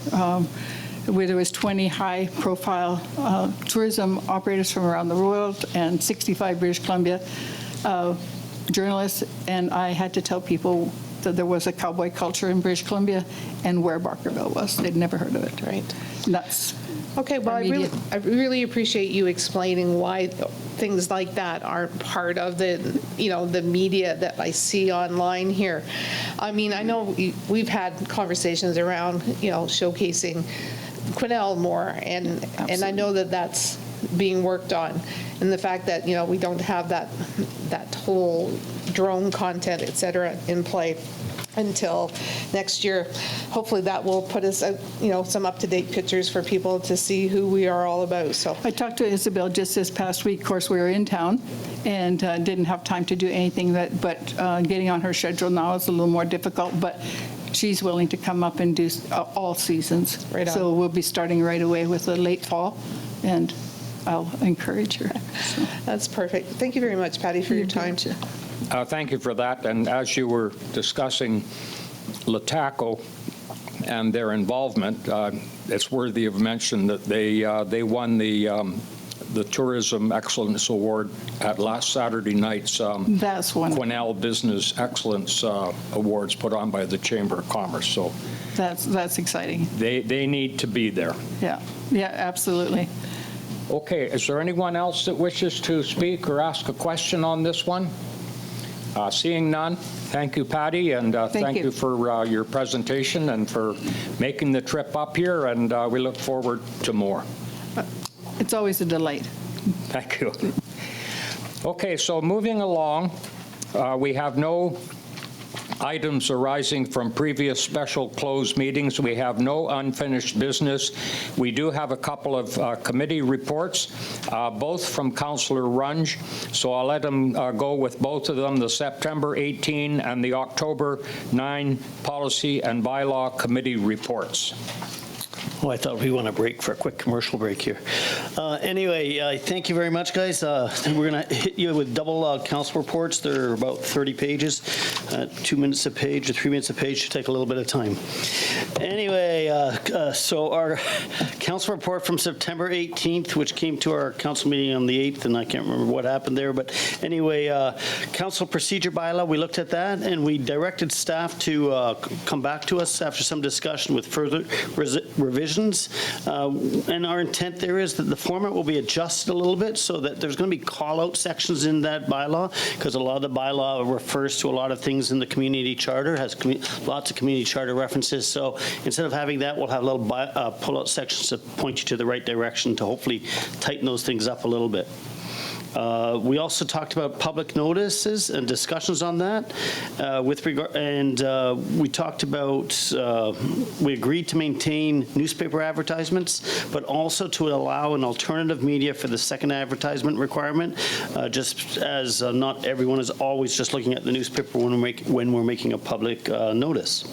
[SPEAKER 6] where there was 20 high-profile tourism operators from around the world and 65 British Columbia journalists, and I had to tell people that there was a cowboy culture in British Columbia and where Barkerville was. They'd never heard of it.
[SPEAKER 3] right.
[SPEAKER 6] That's
[SPEAKER 3] Okay, well, I really appreciate you explaining why things like that aren't part of the media that I see online here. I mean, I know we've had conversations around, showcasing Quesnel more, and I know that that's being worked on, and the fact that, we don't have that whole drone content, et cetera, in play until next year. Hopefully that will put us out, some up-to-date pictures for people to see who we are all about. So
[SPEAKER 6] I talked to Isabel just this past week. Of course, we were in town and didn't have time to do anything, but getting on her schedule now is a little more difficult, but she's willing to come up and do all seasons.
[SPEAKER 3] Right on.
[SPEAKER 6] So we'll be starting right away with the late fall, and I'll encourage her. So.
[SPEAKER 3] that's perfect. Thank you very much, Patti, for your time.
[SPEAKER 1] Thank you for that. And as you were discussing LHTAKO and their involvement, it's worthy of mention that they won the Tourism Excellence Award at last Saturday night's
[SPEAKER 6] That's wonderful.
[SPEAKER 1] Quesnel Business Excellence Awards put on by the Chamber of Commerce. So
[SPEAKER 6] That's exciting.
[SPEAKER 1] they need to be there.
[SPEAKER 6] Yeah, absolutely.
[SPEAKER 1] Okay, is there anyone else that wishes to speak or ask a question on this one? Seeing none, thank you, Patti, and thank
[SPEAKER 6] you.
[SPEAKER 1] you for your presentation and for making the trip up here, and we look forward to more.
[SPEAKER 6] It's always a delight.
[SPEAKER 1] Thank you. Okay, so moving along, we have no items arising from previous special closed meetings. We have no unfinished business. We do have a couple of committee reports, both from Councillor Runge, so I'll let him go with both of them, the September 18 and the October 9 Policy and Bylaw Committee reports.
[SPEAKER 8] Oh, I thought we want to break for a quick commercial break here. Anyway, thank you very much, guys. We're going to hit you with double council reports. They're about 30 pages, 2 minutes a page or 3 minutes a page. Should take a little bit of time. Anyway, so our council report from September 18th, which came to our council meeting on the 8th, and I can't remember what happened there, but anyway, council procedure bylaw, we looked at that, and we directed staff to come back to us after some discussion with further revisions. And our intent there is that the format will be adjusted a little bit so that there's going to be call-out sections in that bylaw, because a lot of the bylaw refers to a lot of things in the community charter, has lots of community charter references. So instead of having that, we'll have little pull-out sections to point you to the right direction to hopefully tighten those things up a little bit. We also talked about public notices and discussions on that with regard, and we talked about, we agreed to maintain newspaper advertisements, but also to allow an alternative media for the second advertisement requirement, just as not everyone is always just looking at the newspaper when we're making a public notice.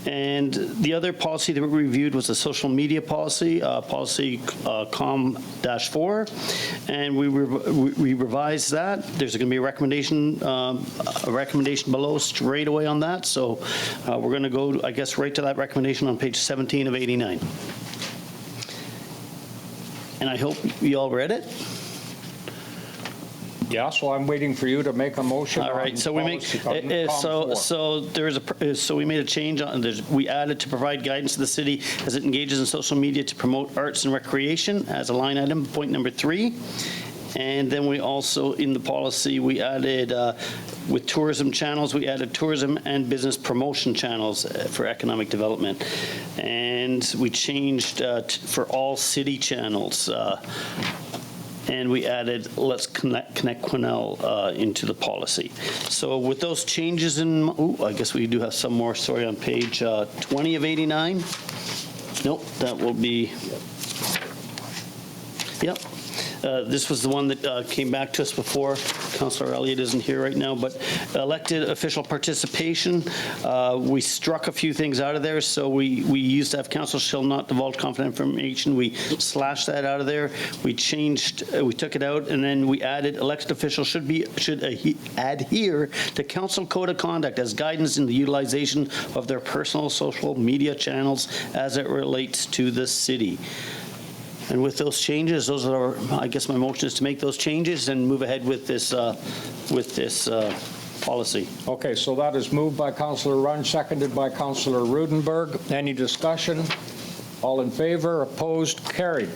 [SPEAKER 8] And the other policy that we reviewed was the social media policy, policy COM-4, and we revised that. There's going to be a recommendation below straight away on that. So we're going to go, I guess, right to that recommendation on page 17 of 89. And I hope you all read it.
[SPEAKER 1] Yeah, so I'm waiting for you to make a motion.
[SPEAKER 8] All right, so we make so we made a change on we added to provide guidance to the city as it engages in social media to promote arts and recreation as a line item, point number 3. And then we also, in the policy, we added, with tourism channels, we added tourism and business promotion channels for economic development. And we changed for all city channels. And we added Let's Connect Quesnel into the policy. So with those changes in, I guess we do have some more, sorry, on page 20 of 89. Nope, that will be, yep. This was the one that came back to us before. Councillor Elliott isn't here right now, but elected official participation, we struck a few things out of there. So we used to have council shall not divulge confidential information. We slashed that out of there. We changed, we took it out, and then we added elected officials should adhere to council code of conduct as guidance in the utilization of their personal social media channels as it relates to the city. And with those changes, those are, I guess my motion is to make those changes and move ahead with this policy.
[SPEAKER 1] Okay, so that is moved by Councillor Runge, seconded by Councillor Roodenburg. Any discussion? All in favor? Opposed? Carried.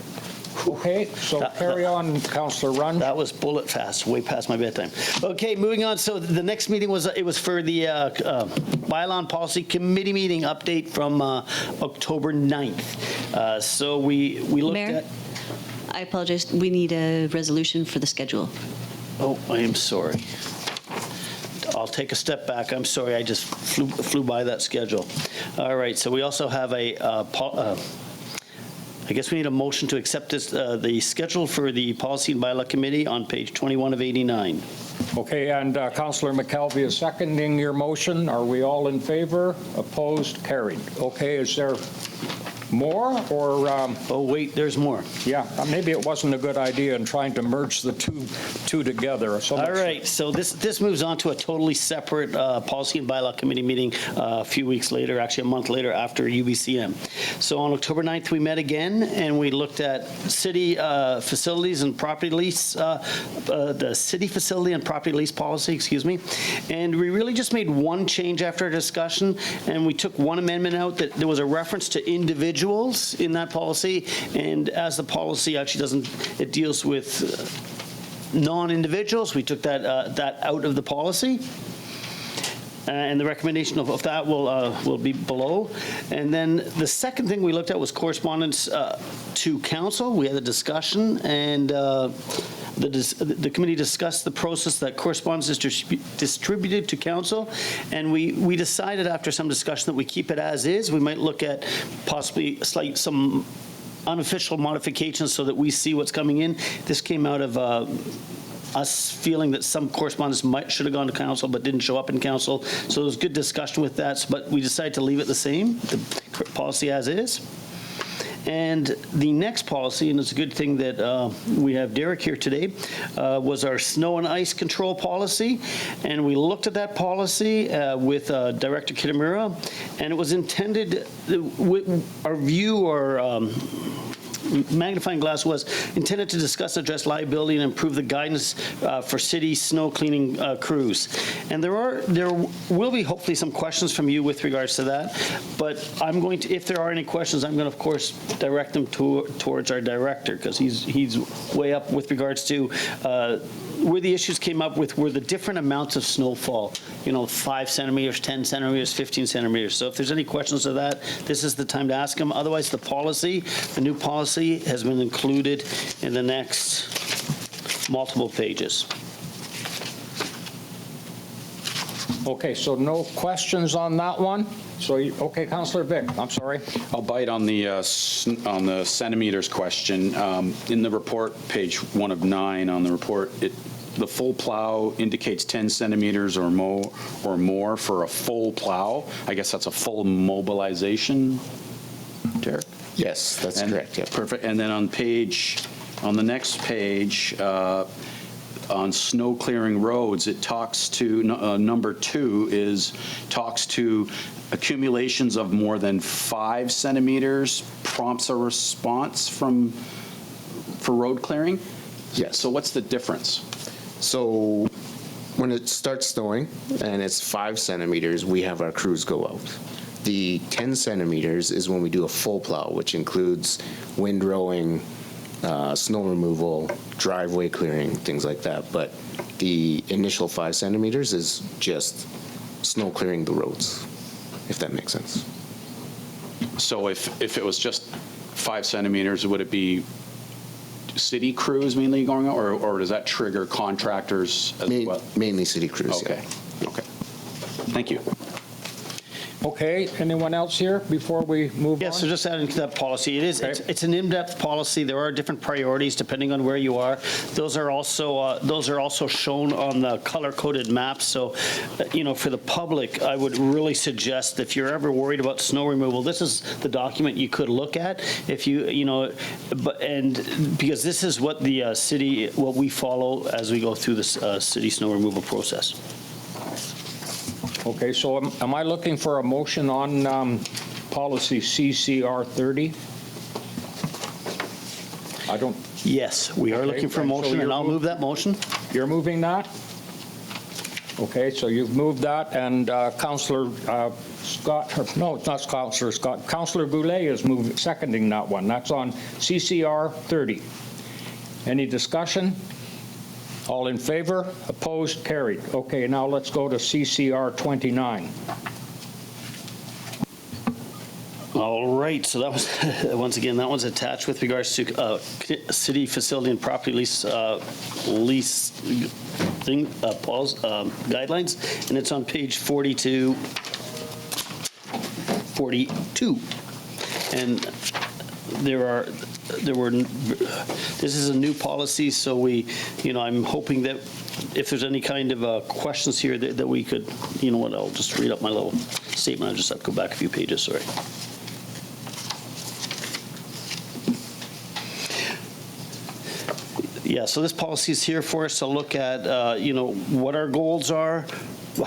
[SPEAKER 1] Okay, so carry on, Councillor Runge.
[SPEAKER 8] That was bullet fast, way past my bedtime. Okay, moving on. So the next meeting was for the Bylaw and Policy Committee meeting update from October 9th. So we looked
[SPEAKER 5] Mayor?
[SPEAKER 8] at.
[SPEAKER 5] I apologize. We need a resolution for the schedule.
[SPEAKER 8] Oh, I am sorry. I'll take a step back. I'm sorry. I just flew by that schedule. All right. So we also have I guess we need a motion to accept this, the schedule for the Policy and Bylaw Committee on page 21 of 89.
[SPEAKER 1] Okay, and Councillor McKelvie is seconding your motion. Are we all in favor? Opposed? Carried. Okay, is there more or?
[SPEAKER 8] Oh, wait, there's more.
[SPEAKER 1] Yeah, maybe it wasn't a good idea in trying to merge the two together. So
[SPEAKER 8] all right, so this moves on to a totally separate Policy and Bylaw Committee meeting a few weeks later, actually a month later after UBCM. So on October 9th, we met again and we looked at city facilities and property lease, the city facility and property lease policy, excuse me. And we really just made one change after a discussion, and we took one amendment out that there was a reference to individuals in that policy, and as the policy actually doesn't, it deals with non-individuals. We took that out of the policy. And the recommendation of that will be below. And then the second thing we looked at was correspondence to council. We had a discussion, and the committee discussed the process that correspondence is distributed to council, and we decided after some discussion that we keep it as is. We might look at possibly some unofficial modifications so that we see what's coming in. This came out of us feeling that some correspondence should have gone to council but didn't show up in council. So there was good discussion with that, but we decided to leave it the same, the policy as is. And the next policy, and it's a good thing that we have Derek here today, was our snow and ice control policy. And we looked at that policy with Director Kitamura, and it was intended, our view or magnifying glass was intended to discuss, address liability, and improve the guidance for city snow cleaning crews. And there will be hopefully some questions from you with regards to that. But I'm going to, if there are any questions, I'm going to of course direct them towards our director, because he's way up with regards to where the issues came up with were the different amounts of snowfall. 5 centimeters, 10 centimeters, 15 centimeters. So if there's any questions of that, this is the time to ask them. Otherwise, the new policy has been included in the next multiple pages.
[SPEAKER 1] Okay, so no questions on that one? So, okay, Councillor Vic, I'm sorry.
[SPEAKER 2] I'll bite on the centimeters question. In the report, page 1 of 9 on the report, the full plow indicates 10 centimeters or more for a full plow. I guess that's a full mobilization, Derek?
[SPEAKER 9] Yes, that's correct. Yeah.
[SPEAKER 2] Perfect. And then on the next page, on snow clearing roads, it talks to, number 2 talks to accumulations of more than 5 centimeters prompts a response for road clearing?
[SPEAKER 9] Yes.
[SPEAKER 2] So what's the difference?
[SPEAKER 9] So when it starts snowing and it's 5 centimeters, we have our crews go out. The 10 centimeters is when we do a full plow, which includes windrowing, snow removal, driveway clearing, things like that. But the initial 5 centimeters is just snow clearing the roads, if that makes sense.
[SPEAKER 2] So if it was just 5 centimeters, would it be city crews mainly going out, or does that trigger contractors as well?
[SPEAKER 9] Mainly city crews.
[SPEAKER 2] Okay.
[SPEAKER 9] Yeah.
[SPEAKER 2] Okay. Thank you.
[SPEAKER 1] Okay, anyone else here before we move on?
[SPEAKER 8] Yes, so just adding to that policy, it's an in-depth policy. There are different priorities depending on where you are. Those are also shown on the color-coded maps. So, for the public, I would really suggest if you're ever worried about snow removal, this is the document you could look at. If because this is what the what we follow as we go through this city snow removal process.
[SPEAKER 1] Okay, so am I looking for a motion on policy CCR 30? I don't.
[SPEAKER 8] Yes, we are looking for a motion, and I'll move that motion.
[SPEAKER 1] You're moving that? Okay, so you've moved that, and Councillor Scott, no, it's not Councillor Scott, Councillor Goulet is seconding that one. That's on CCR 30. Any discussion? All in favor? Opposed? Carried. Okay, now let's go to CCR 29.
[SPEAKER 8] All right, so that was, once again, that one's attached with regards to city facility and property lease thing, Paul's guidelines, and it's on page 42. And this is a new policy, so I'm hoping that if there's any kind of questions here that we could, I'll just read up my little statement. I'll just have to go back a few pages, sorry. Yeah, so this policy is here for us to look at, what our goals are,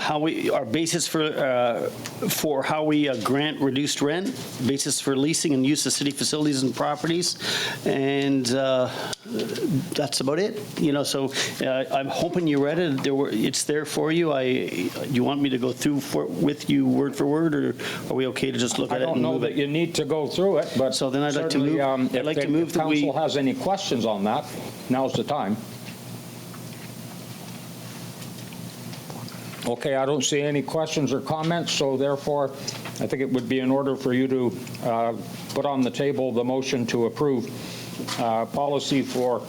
[SPEAKER 8] our basis for how we grant reduced rent, basis for leasing and use of city facilities and properties, and that's about it. So I'm hoping you read it. It's there for you. You want me to go through with you word for word, or are we okay to just look at it and move it?
[SPEAKER 1] I don't know that you need to go through it, but
[SPEAKER 8] so then I'd like to move.
[SPEAKER 1] If council has any questions on that, now's the time. Okay, I don't see any questions or comments, so therefore, I think it would be in order for you to put on the table the motion to approve policy for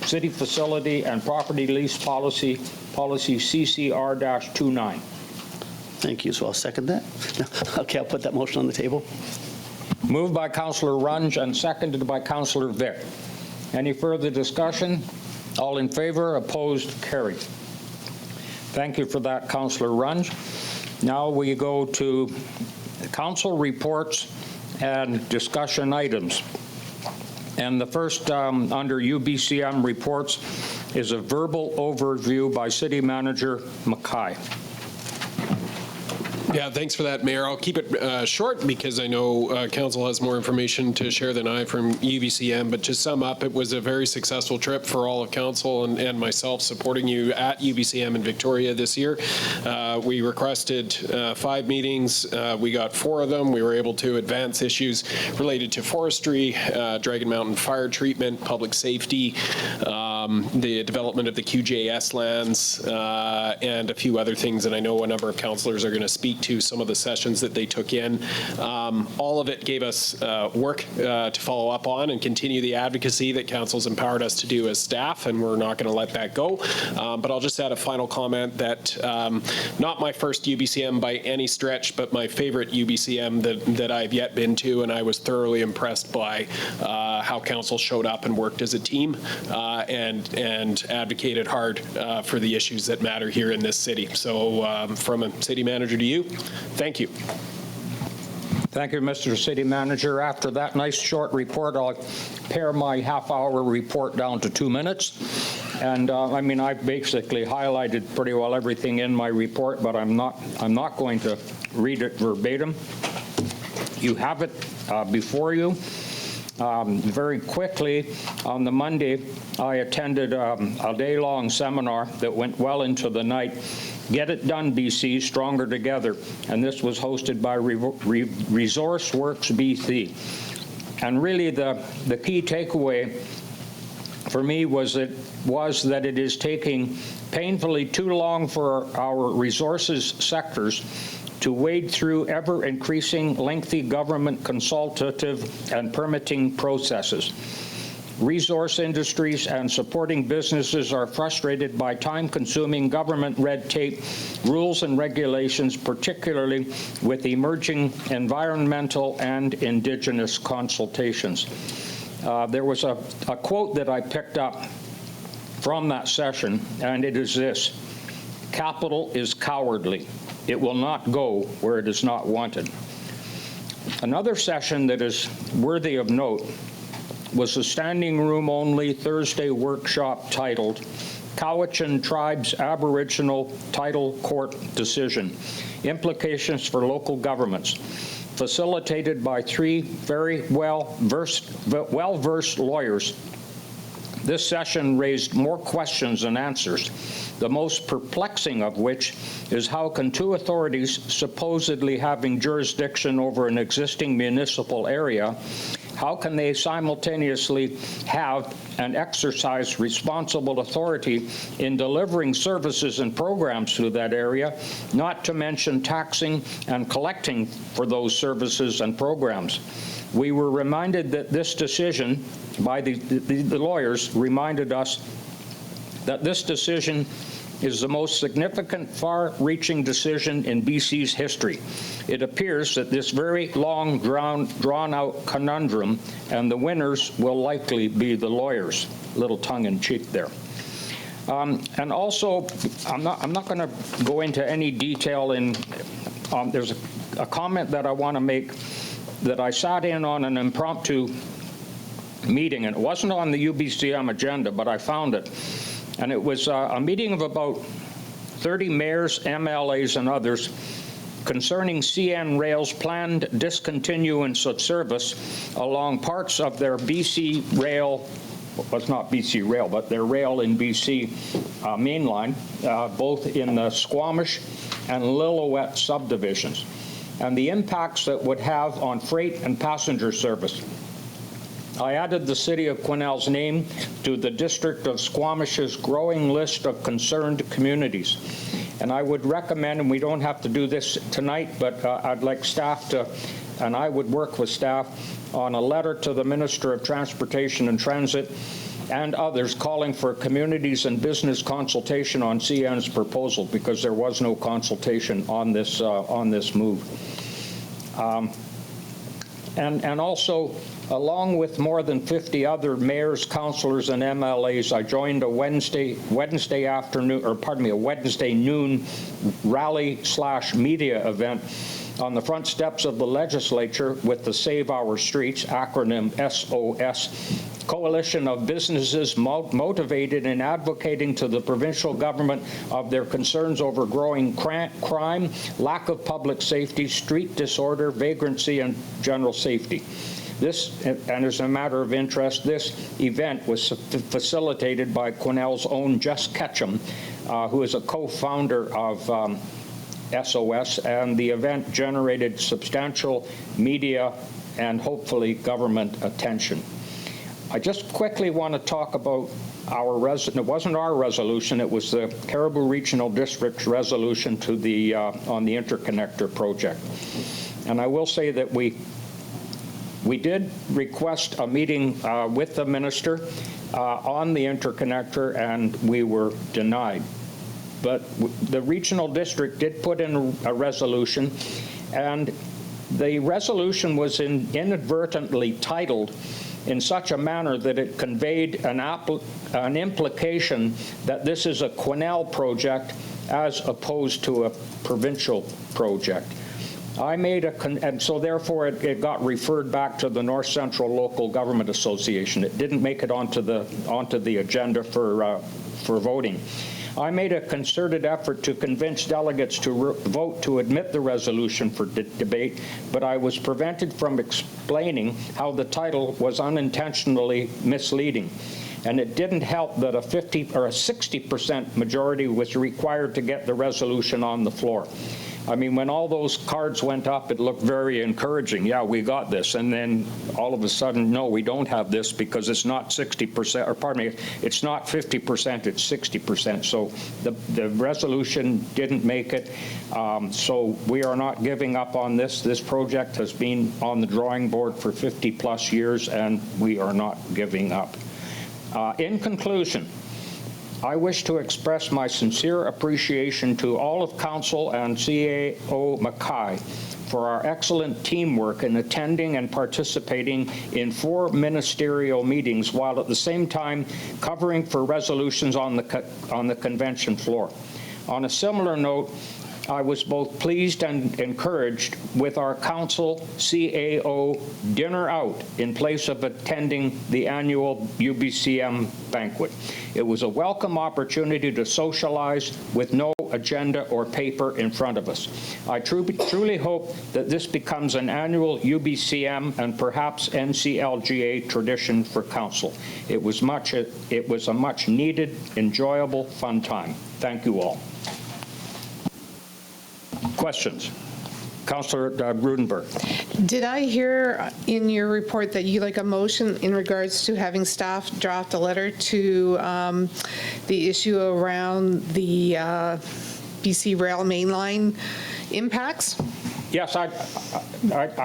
[SPEAKER 1] city facility and property lease policy CCR-29.
[SPEAKER 8] Thank you. So I'll second that. Okay, I'll put that motion on the table.
[SPEAKER 1] Moved by Councillor Runge and seconded by Councillor Vic. Any further discussion? All in favor? Opposed? Carried. Thank you for that, Councillor Runge. Now we go to council reports and discussion items. And the first under UBCM reports is a verbal overview by City Manager McKay.
[SPEAKER 10] Yeah, thanks for that, Mayor. I'll keep it short because I know Council has more information to share than I from UBCM, but to sum up, it was a very successful trip for all of Council and myself supporting you at UBCM in Victoria this year. We requested 5 meetings. We got 4 of them. We were able to advance issues related to forestry, Dragon Mountain fire treatment, public safety, the development of the QJS lands, and a few other things that I know a number of councillors are going to speak to some of the sessions that they took in. All of it gave us work to follow up on and continue the advocacy that Council's empowered us to do as staff, and we're not going to let that go. But I'll just add a final comment that not my first UBCM by any stretch, but my favorite UBCM that I've yet been to, and I was thoroughly impressed by how Council showed up and worked as a team and advocated hard for the issues that matter here in this city. So from a city manager to you, thank you.
[SPEAKER 1] Thank you, Mr. City Manager. After that nice short report, I'll pare my half-hour report down to 2 minutes. And I mean, I've basically highlighted pretty well everything in my report, but I'm not going to read it verbatim. You have it before you. Very quickly, on the Monday, I attended a day-long seminar that went well into the night. Get It Done, BC, Stronger Together. And this was hosted by Resource Works BC. And really the key takeaway for me was that it is taking painfully too long for our resources sectors to wade through ever-increasing lengthy government consultative and permitting processes. Resource industries and supporting businesses are frustrated by time-consuming government red tape, rules and regulations, particularly with emerging environmental and Indigenous consultations. There was a quote that I picked up from that session, and it is this: "Capital is cowardly. It will not go where it is not wanted." Another session that is worthy of note was a standing room only Thursday workshop titled Cowichan Tribe's Aboriginal Title Court Decision, Implications for Local Governments, facilitated by 3 very well-versed lawyers. This session raised more questions than answers, the most perplexing of which is how can 2 authorities supposedly having jurisdiction over an existing municipal area, how can they simultaneously have and exercise responsible authority in delivering services and programs to that area, not to mention taxing and collecting for those services and programs? We were reminded that this decision by the lawyers reminded us that this decision is the most significant, far-reaching decision in BC's history. It appears that this very long, drawn-out conundrum, and the winners will likely be the lawyers. Little tongue-in-cheek there. And also, I'm not going to go into any detail in. There's a comment that I want to make that I sat in on an impromptu meeting, and it wasn't on the UBCM agenda, but I found it. And it was a meeting of about 30 mayors, MLAs, and others concerning CN Rail's planned discontinuance of service along parts of their BC Rail, well, it's not BC Rail, but their rail in BC mainline, both in the Squamish and Lillooet subdivisions, and the impacts that would have on freight and passenger service. I added the City of Quesnel's name to the District of Squamish's growing list of concerned communities. And I would recommend, and we don't have to do this tonight, but I'd like staff to, and I would work with staff on a letter to the Minister of Transportation and Transit and others calling for communities and business consultation on CN's proposal, because there was no consultation on this move. And also, along with more than 50 other mayors, councillors, and MLAs, I joined a Wednesday noon rally/media event on the front steps of the legislature with the Save Our Streets, acronym SOS, coalition of businesses motivated in advocating to the provincial government of their concerns over growing crime, lack of public safety, street disorder, vagrancy, and general safety. This, and as a matter of interest, this event was facilitated by Quesnel's own Jess Ketchum, who is a co-founder of SOS, and the event generated substantial media and hopefully government attention. I just quickly want to talk about it wasn't our resolution, it was the Cariboo Regional District's resolution to the on the interconnector project. And I will say that we did request a meeting with the minister on the interconnector, and we were denied. But the regional district did put in a resolution, and the resolution was inadvertently titled in such a manner that it conveyed an implication that this is a Quesnel project as opposed to a provincial project. And so therefore it got referred back to the North Central Local Government Association. It didn't make it onto the agenda for voting. I made a concerted effort to convince delegates to vote to admit the resolution for debate, but I was prevented from explaining how the title was unintentionally misleading. And it didn't help that a 50 or a 60% majority was required to get the resolution on the floor. I mean, when all those cards went up, it looked very encouraging. Yeah, we got this. And then all of a sudden, no, we don't have this because it's not 60%, or pardon me, it's not 50%, it's 60%. So the resolution didn't make it. So we are not giving up on this. This project has been on the drawing board for 50 plus years, and we are not giving up. In conclusion, I wish to express my sincere appreciation to all of Council and CAO Mackay for our excellent teamwork in attending and participating in 4 ministerial meetings, while at the same time covering for resolutions on the convention floor. On a similar note, I was both pleased and encouraged with our Council CAO dinner out in place of attending the annual UBCM banquet. It was a welcome opportunity to socialize with no agenda or paper in front of us. I truly hope that this becomes an annual UBCM and perhaps NCLGA tradition for Council. It was a much needed, enjoyable, fun time. Thank you all. Questions? Councillor Roodenburg.
[SPEAKER 3] Did I hear in your report that you like a motion in regards to having staff draft a letter to the issue around the BC Rail mainline impacts?
[SPEAKER 1] Yes, I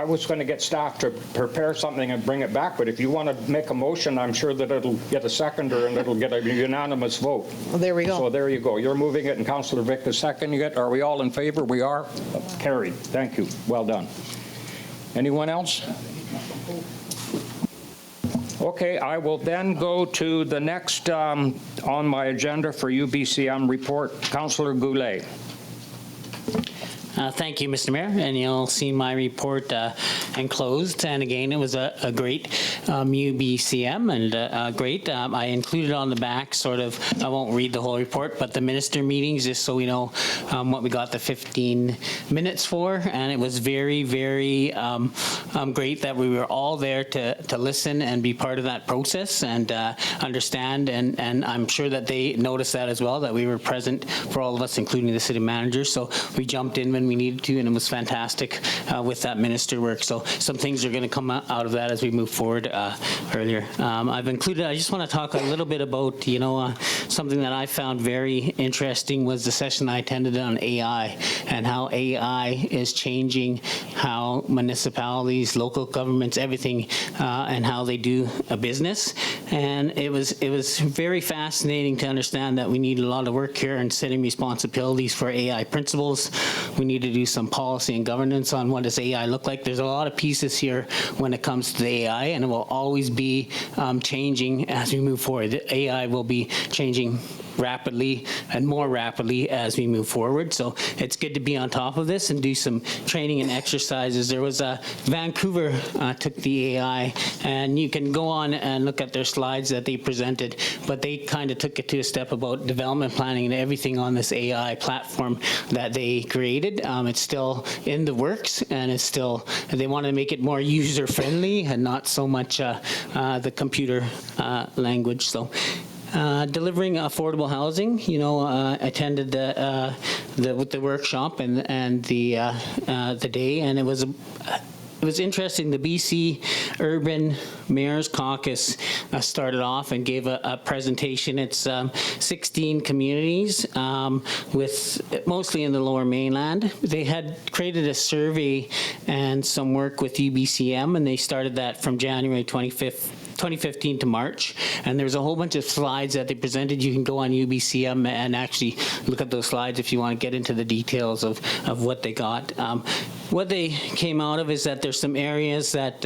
[SPEAKER 1] was going to get staff to prepare something and bring it back, but if you want to make a motion, I'm sure that it'll get a seconder and it'll get a unanimous vote.
[SPEAKER 3] Well, there we go.
[SPEAKER 1] So there you go. You're moving it and Councillor Vick is seconding it. Are we all in favor? We are. Carried. Thank you. Well done. Anyone else? Okay, I will then go to the next on my agenda for UBCM report, Councillor Goulet.
[SPEAKER 11] Thank you, Mr. Mayor, and you'll see my report enclosed. And again, it was a great UBCM and great. I included on the back sort of, I won't read the whole report, but the minister meetings, just so we know what we got the 15 minutes for. And it was very, very great that we were all there to listen and be part of that process and understand. And I'm sure that they noticed that as well, that we were present for all of us, including the city manager. So we jumped in when when we needed to, and it was fantastic with that minister work. So some things are going to come out of that as we move forward earlier. I've included, I just want to talk a little bit about, something that I found very interesting was the session I attended on AI and how AI is changing how municipalities, local governments, everything, and how they do a business. And it was very fascinating to understand that we need a lot of work here in setting responsibilities for AI principles. We need to do some policy and governance on what does AI look like. There's a lot of pieces here when it comes to the AI, and it will always be changing as we move forward. The AI will be changing rapidly and more rapidly as we move forward. So it's good to be on top of this and do some training and exercises. There was Vancouver took the AI, and you can go on and look at their slides that they presented, but they kind of took it to a step about development planning and everything on this AI platform that they created. It's still in the works, and it's still, they want to make it more user friendly and not so much the computer language. So delivering affordable housing, attended the workshop and the day, and it was interesting. The BC Urban Mayor's Caucus started off and gave a presentation. It's 16 communities with mostly in the Lower Mainland. They had created a survey and some work with UBCM, and they started that from January 2015 to March, and there's a whole bunch of slides that they presented. You can go on UBCM and actually look at those slides if you want to get into the details of what they got. What they came out of is that there's some areas that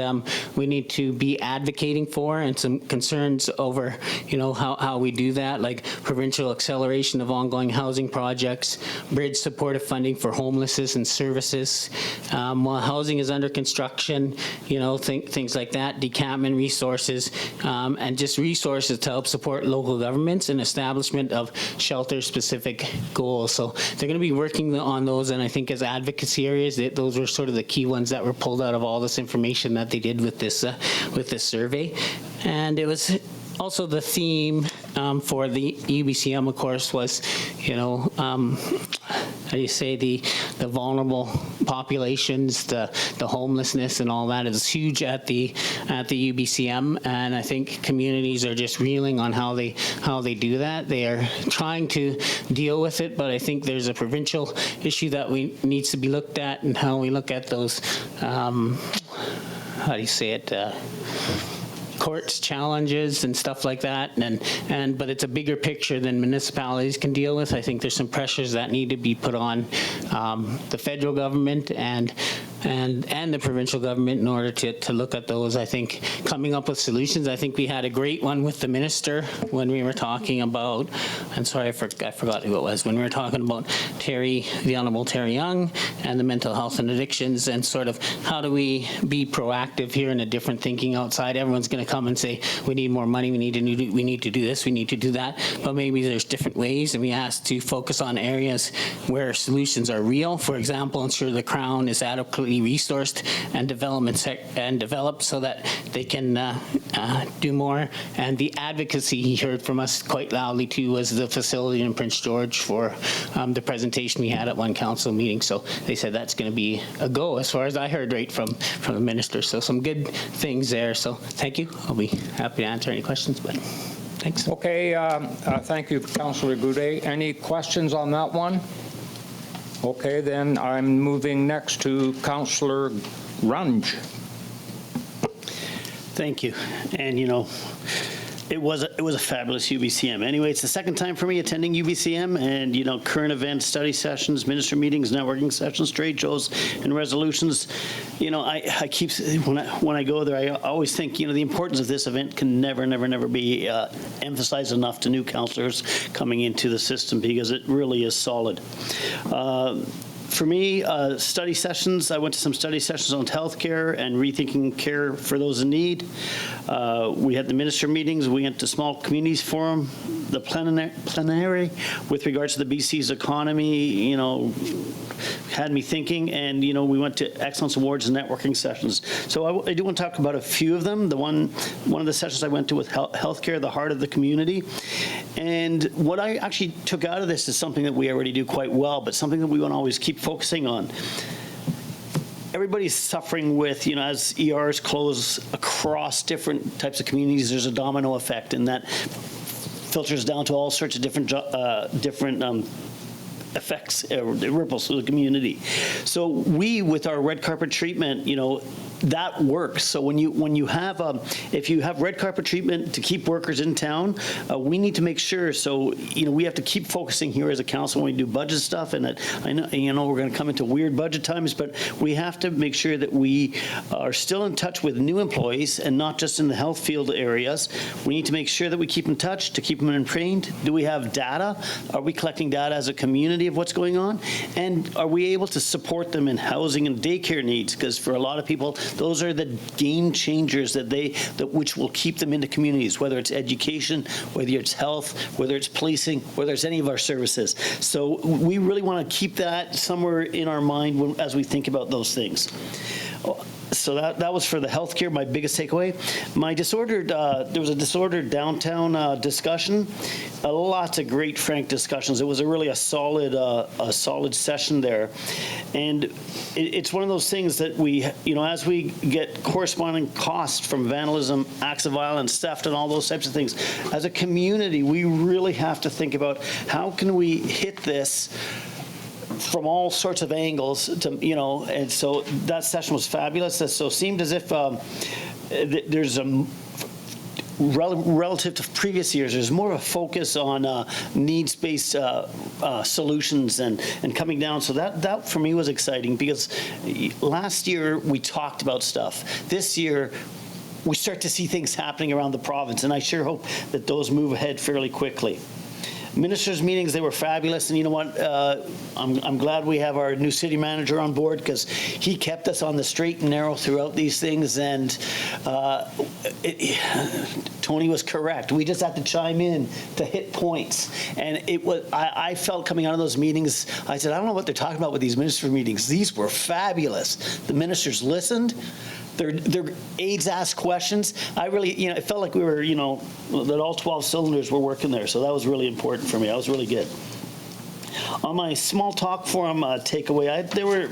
[SPEAKER 11] we need to be advocating for, and some concerns over, how we do that, like provincial acceleration of ongoing housing projects, bridge supportive funding for homelessness and services, while housing is under construction, things like that, decampment resources, and just resources to help support local governments and establishment of shelter-specific goals. So they're going to be working on those, and I think as advocacy areas, those were sort of the key ones that were pulled out of all this information that they did with this survey. And it was also the theme for the UBCM, of course, was, how do you say, the vulnerable populations, the homelessness and all that is huge at the UBCM, and I think communities are just reeling on how they do that. They are trying to deal with it, but I think there's a provincial issue that needs to be looked at, and how we look at those, how do you say it, courts challenges and stuff like that, but it's a bigger picture than municipalities can deal with. I think there's some pressures that need to be put on the federal government and the provincial government in order to look at those. I think coming up with solutions. I think we had a great one with the minister when we were talking about, I'm sorry, I forgot who it was, when we were talking about the Honourable Terry Young and the mental health and addictions, and sort of how do we be proactive here in a different thinking outside. Everyone's going to come and say, we need more money, we need to do this, we need to do that, but maybe there's different ways, and we ask to focus on areas where solutions are real. For example, ensure the Crown is adequately resourced and developed so that they can do more. And the advocacy he heard from us quite loudly too was the facility in Prince George for the presentation we had at one council meeting. So they said that's going to be a go as far as I heard right from the minister. So some good things there. So thank you. I'll be happy to answer any questions, but thanks.
[SPEAKER 1] Okay, thank you, Councillor Goudet. Any questions on that one? Okay, then I'm moving next to Councillor Runge.
[SPEAKER 8] Thank you. And it was a fabulous UBCM. Anyway, it's the second time for me attending UBCM, and current events, study sessions, minister meetings, networking sessions, trade shows, and resolutions. I keep, when I go there, I always think the importance of this event can never be emphasized enough to new councillors coming into the system, because it really is solid. For me, study sessions, I went to some study sessions on healthcare and rethinking care for those in need. We had the minister meetings. We went to Small Communities Forum, the plenary with regards to the BC's economy, had me thinking. And, we went to Excellence Awards and networking sessions. So I do want to talk about a few of them. One of the sessions I went to with healthcare, the heart of the community. And what I actually took out of this is something that we already do quite well, but something that we want to always keep focusing on. Everybody's suffering with, as ERs close across different types of communities, there's a domino effect, and that filters down to all sorts of different effects, ripples through the community. So we, with our red carpet treatment, that works. So when you have, if you have red carpet treatment to keep workers in town, we need to make sure. So we have to keep focusing here as a council when we do budget stuff. And I know we're going to come into weird budget times, but we have to make sure that we are still in touch with new employees and not just in the health field areas. We need to make sure that we keep in touch to keep them trained. Do we have data? Are we collecting data as a community of what's going on? And are we able to support them in housing and daycare needs? Because for a lot of people, those are the game changers which will keep them into communities, whether it's education, whether it's health, whether it's policing, whether it's any of our services. So we really want to keep that somewhere in our mind as we think about those things. So that was for the healthcare, my biggest takeaway. My there was a disordered downtown discussion. Lots of great, frank discussions. It was a solid session there. And it's one of those things that we, as we get corresponding costs from vandalism, acts of violence, theft, and all those types of things, as a community, we really have to think about how can we hit this from all sorts of angles, and so that session was fabulous. So it seemed as if there's a relative to previous years, there's more of a focus on needs-based solutions and coming down. So that for me was exciting, because last year we talked about stuff. This year we start to see things happening around the province, and I sure hope that those move ahead fairly quickly. Ministers' meetings, they were fabulous, and you know what? I'm glad we have our new city manager on board, because he kept us on the straight and narrow throughout these things, and Tony was correct. We just had to chime in to hit points, and it was. I felt coming out of those meetings, I said, I don't know what they're talking about with these minister meetings. These were fabulous. The ministers listened. Their aides asked questions. I really, it felt like we were, that all 12 cylinders were working there. So that was really important for me. That was really good. On my small talk forum takeaway, there were,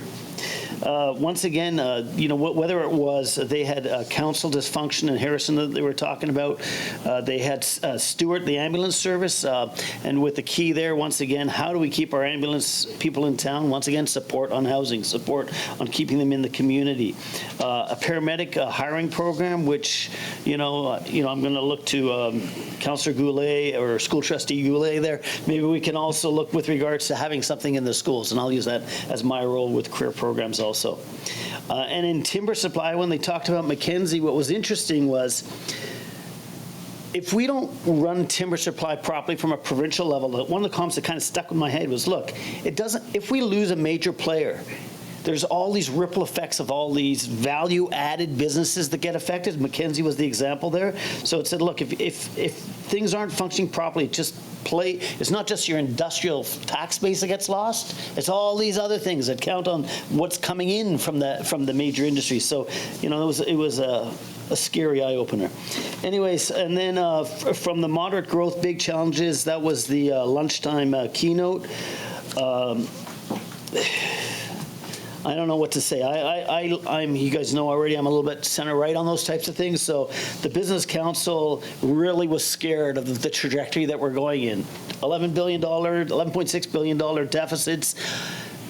[SPEAKER 8] once again, whether it was they had council dysfunction in Harrison that they were talking about, they had Stewart, the ambulance service, and with the key there, once again, how do we keep our ambulance people in town? Once again, support on housing, support on keeping them in the community. A paramedic hiring program, which, I'm going to look to Councillor Goulet or School Trustee Goulet there. Maybe we can also look with regards to having something in the schools, and I'll use that as my role with career programs also. And in timber supply, when they talked about McKelvie, what was interesting was, if we don't run timber supply properly from a provincial level, one of the comments that kind of stuck in my head was, look, if we lose a major player, there's all these ripple effects of all these value-added businesses that get affected. McKelvie was the example there. So it said, look, if things aren't functioning properly, it's not just your industrial tax base that gets lost. It's all these other things that count on what's coming in from the major industries. So, it was a scary eye-opener. Anyways, and then from the moderate growth, big challenges, that was the lunchtime keynote. I don't know what to say. You guys know already, I'm a little bit center-right on those types of things. So the Business Council really was scared of the trajectory that we're going in. $11.6 billion deficits.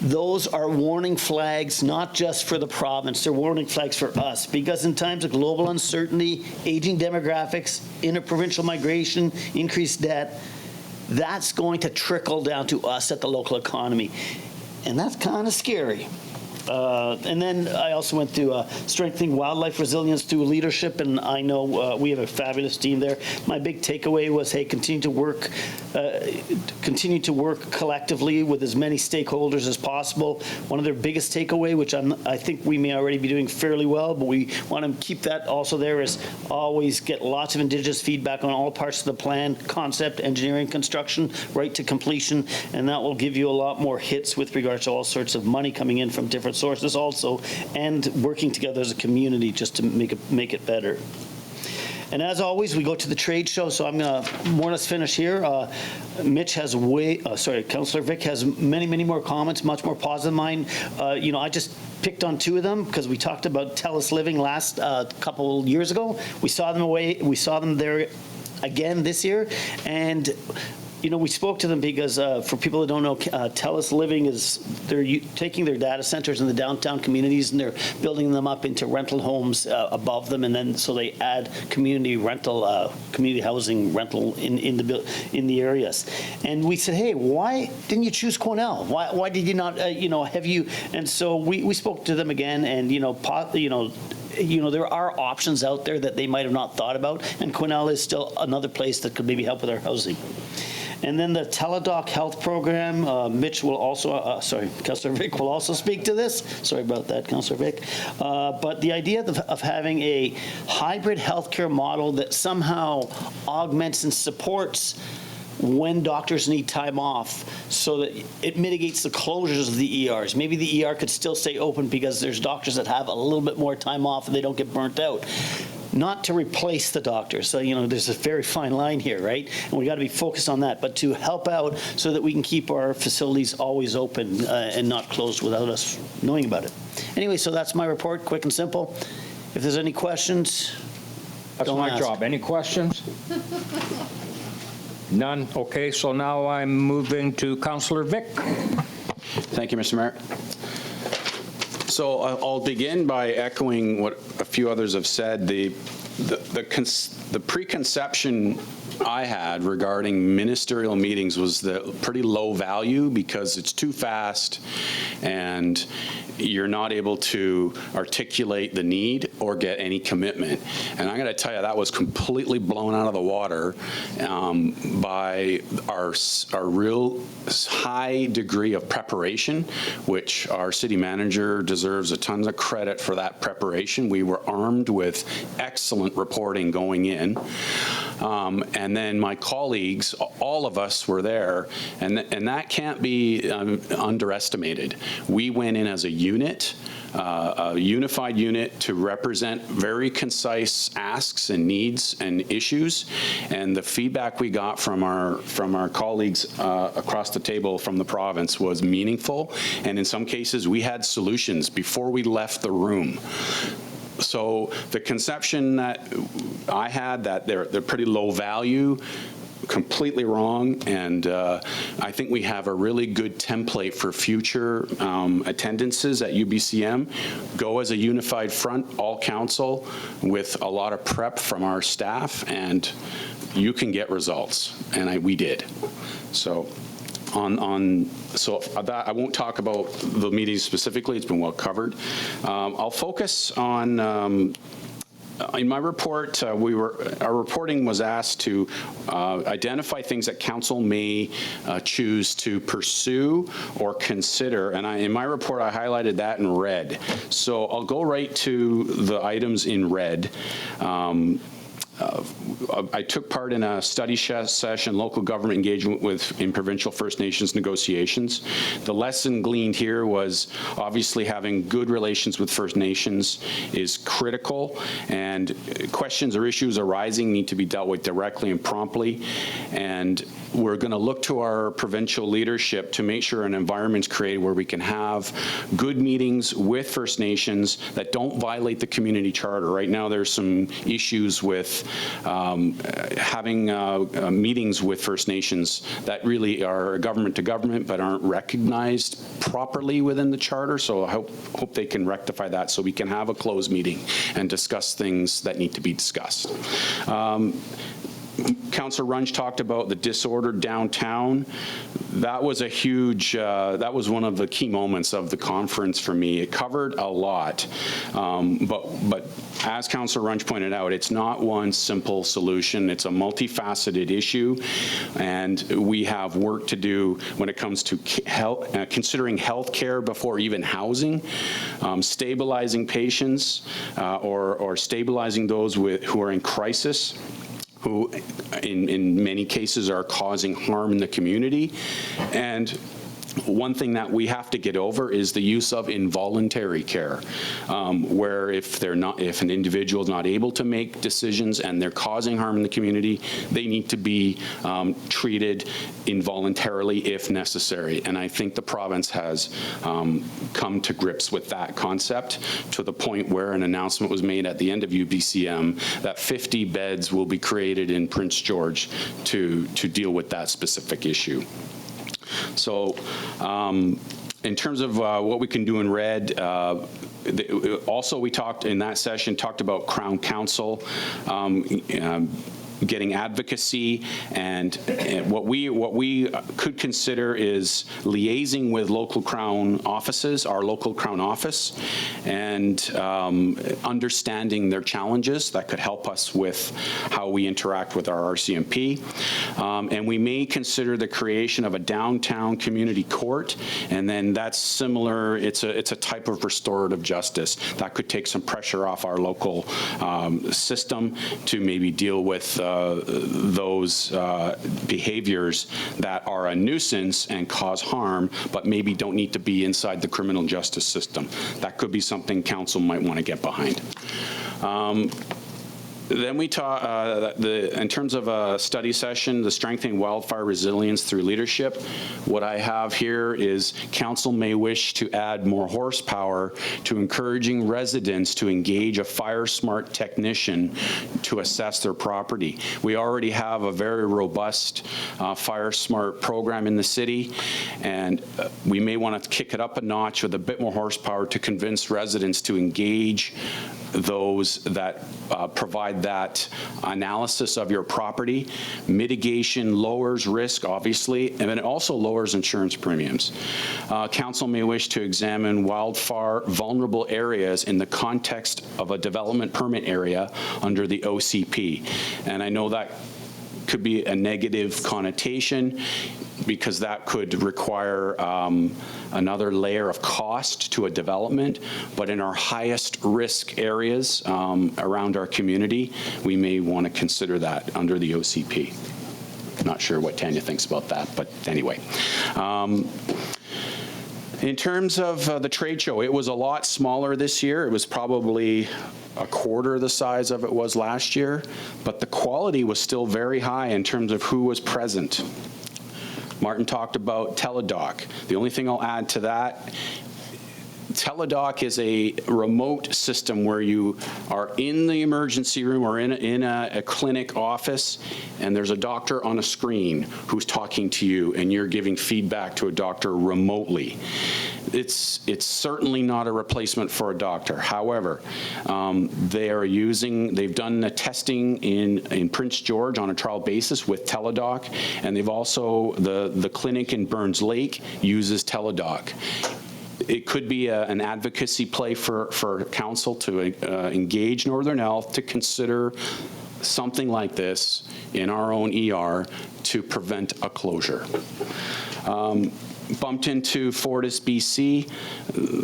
[SPEAKER 8] Those are warning flags, not just for the province. They're warning flags for us, because in times of global uncertainty, aging demographics, interprovincial migration, increased debt, that's going to trickle down to us at the local economy. And that's kind of scary. And then I also went through strengthening wildlife resilience through leadership, and I know we have a fabulous team there. My big takeaway was, hey, continue to work collectively with as many stakeholders as possible. One of their biggest takeaway, which I think we may already be doing fairly well, but we want to keep that also there, is always get lots of Indigenous feedback on all parts of the plan, concept, engineering, construction, right to completion, and that will give you a lot more hits with regards to all sorts of money coming in from different sources also, and working together as a community just to make it better. And as always, we go to the trade show, so I'm going to more or less finish here. Mitch has Councillor Vic has many, many more comments, much more positive than mine. I just picked on two of them because we talked about TELUS Living last couple years ago. We saw them there again this year, and we spoke to them because for people that don't know, TELUS Living they're taking their data centers in the downtown communities and they're building them up into rental homes above them, and then so they add community housing rental in the areas. And we said, hey, why didn't you choose Cornell? Why did you not have you? And so we spoke to them again, and there are options out there that they might have not thought about, and Cornell is still another place that could maybe help with our housing. And then the Teledoc Health Program, Mitch will also, Councillor Vic will also speak to this. Sorry about that, Councillor Vic. But the idea of having a hybrid healthcare model that somehow augments and supports when doctors need time off so that it mitigates the closures of the ERs. Maybe the ER could still stay open because there's doctors that have a little bit more time off and they don't get burnt out. Not to replace the doctors. So, there's a very fine line here, right? And we got to be focused on that, but to help out so that we can keep our facilities always open and not closed without us knowing about it. Anyway, so that's my report, quick and simple. If there's any questions,
[SPEAKER 1] that's my job. Any questions? None? Okay, so now I'm moving to Councillor Vic.
[SPEAKER 2] Thank you, Mr. Mayor. So I'll begin by echoing what a few others have said. The preconception I had regarding ministerial meetings was pretty low value because it's too fast and you're not able to articulate the need or get any commitment. And I'm going to tell you, that was completely blown out of the water by our real high degree of preparation, which our city manager deserves a ton of credit for that preparation. We were armed with excellent reporting going in. And then my colleagues, all of us were there, and that can't be underestimated. We went in as a unit, a unified unit to represent very concise asks and needs and issues, and the feedback we got from our colleagues across the table from the province was meaningful, and in some cases we had solutions before we left the room. So the conception that I had that they're pretty low value, completely wrong, and I think we have a really good template for future attendances at UBCM. Go as a unified front, all council, with a lot of prep from our staff, and you can get results, and we did. So that I won't talk about the meetings specifically. It's been well covered. I'll focus on. In my report, our reporting was asked to identify things that council may choose to pursue or consider, and in my report I highlighted that in red. So I'll go right to the items in red. I took part in a study session, local government engagement in provincial First Nations negotiations. The lesson gleaned here was obviously having good relations with First Nations is critical, and questions or issues arising need to be dealt with directly and promptly. And we're going to look to our provincial leadership to make sure an environment's created where we can have good meetings with First Nations that don't violate the community charter. Right now there's some issues with having meetings with First Nations that really are government to government but aren't recognized properly within the charter. So I hope they can rectify that so we can have a closed meeting and discuss things that need to be discussed. Councillor Runge talked about the disordered downtown. That was a huge, that was one of the key moments of the conference for me. It covered a lot, but as Councillor Runge pointed out, it's not one simple solution. It's a multifaceted issue, and we have work to do when it comes to considering health care before even housing, stabilizing patients, or stabilizing those who are in crisis, who in many cases are causing harm in the community. And one thing that we have to get over is the use of involuntary care, where if an individual is not able to make decisions and they're causing harm in the community, they need to be treated involuntarily if necessary. And I think the province has come to grips with that concept to the point where an announcement was made at the end of UBCM that 50 beds will be created in Prince George to deal with that specific issue. So in terms of what we can do in red, also we talked in that session, talked about Crown Council, getting advocacy, and what we could consider is liaising with local Crown offices, our local Crown office, and understanding their challenges that could help us with how we interact with our RCMP. And we may consider the creation of a downtown community court, and then that's similar, it's a type of restorative justice that could take some pressure off our local system to maybe deal with those behaviors that are a nuisance and cause harm, but maybe don't need to be inside the criminal justice system. That could be something council might want to get behind. Then we talk, in terms of a study session, the strengthening wildfire resilience through leadership. What I have here is council may wish to add more horsepower to encouraging residents to engage a fire smart technician to assess their property. We already have a very robust fire smart program in the city, and we may want to kick it up a notch with a bit more horsepower to convince residents to engage those that provide that analysis of your property. Mitigation lowers risk, obviously, and it also lowers insurance premiums. Council may wish to examine wildfire vulnerable areas in the context of a development permit area under the OCP. And I know that could be a negative connotation, because that could require another layer of cost to a development. But in our highest risk areas around our community, we may want to consider that under the OCP. Not sure what Tanya thinks about that, but anyway. In terms of the trade show, it was a lot smaller this year. It was probably a quarter the size of it was last year, but the quality was still very high in terms of who was present. Martin talked about Teledoc. The only thing I'll add to that, Teledoc is a remote system where you are in the emergency room or in a clinic office, and there's a doctor on a screen who's talking to you, and you're giving feedback to a doctor remotely. It's certainly not a replacement for a doctor. However, they've done the testing in Prince George on a trial basis with Teledoc, and they've also, the clinic in Burns Lake uses Teledoc. It could be an advocacy play for council to engage Northern Health to consider something like this in our own ER to prevent a closure. Bumped into Fortis BC.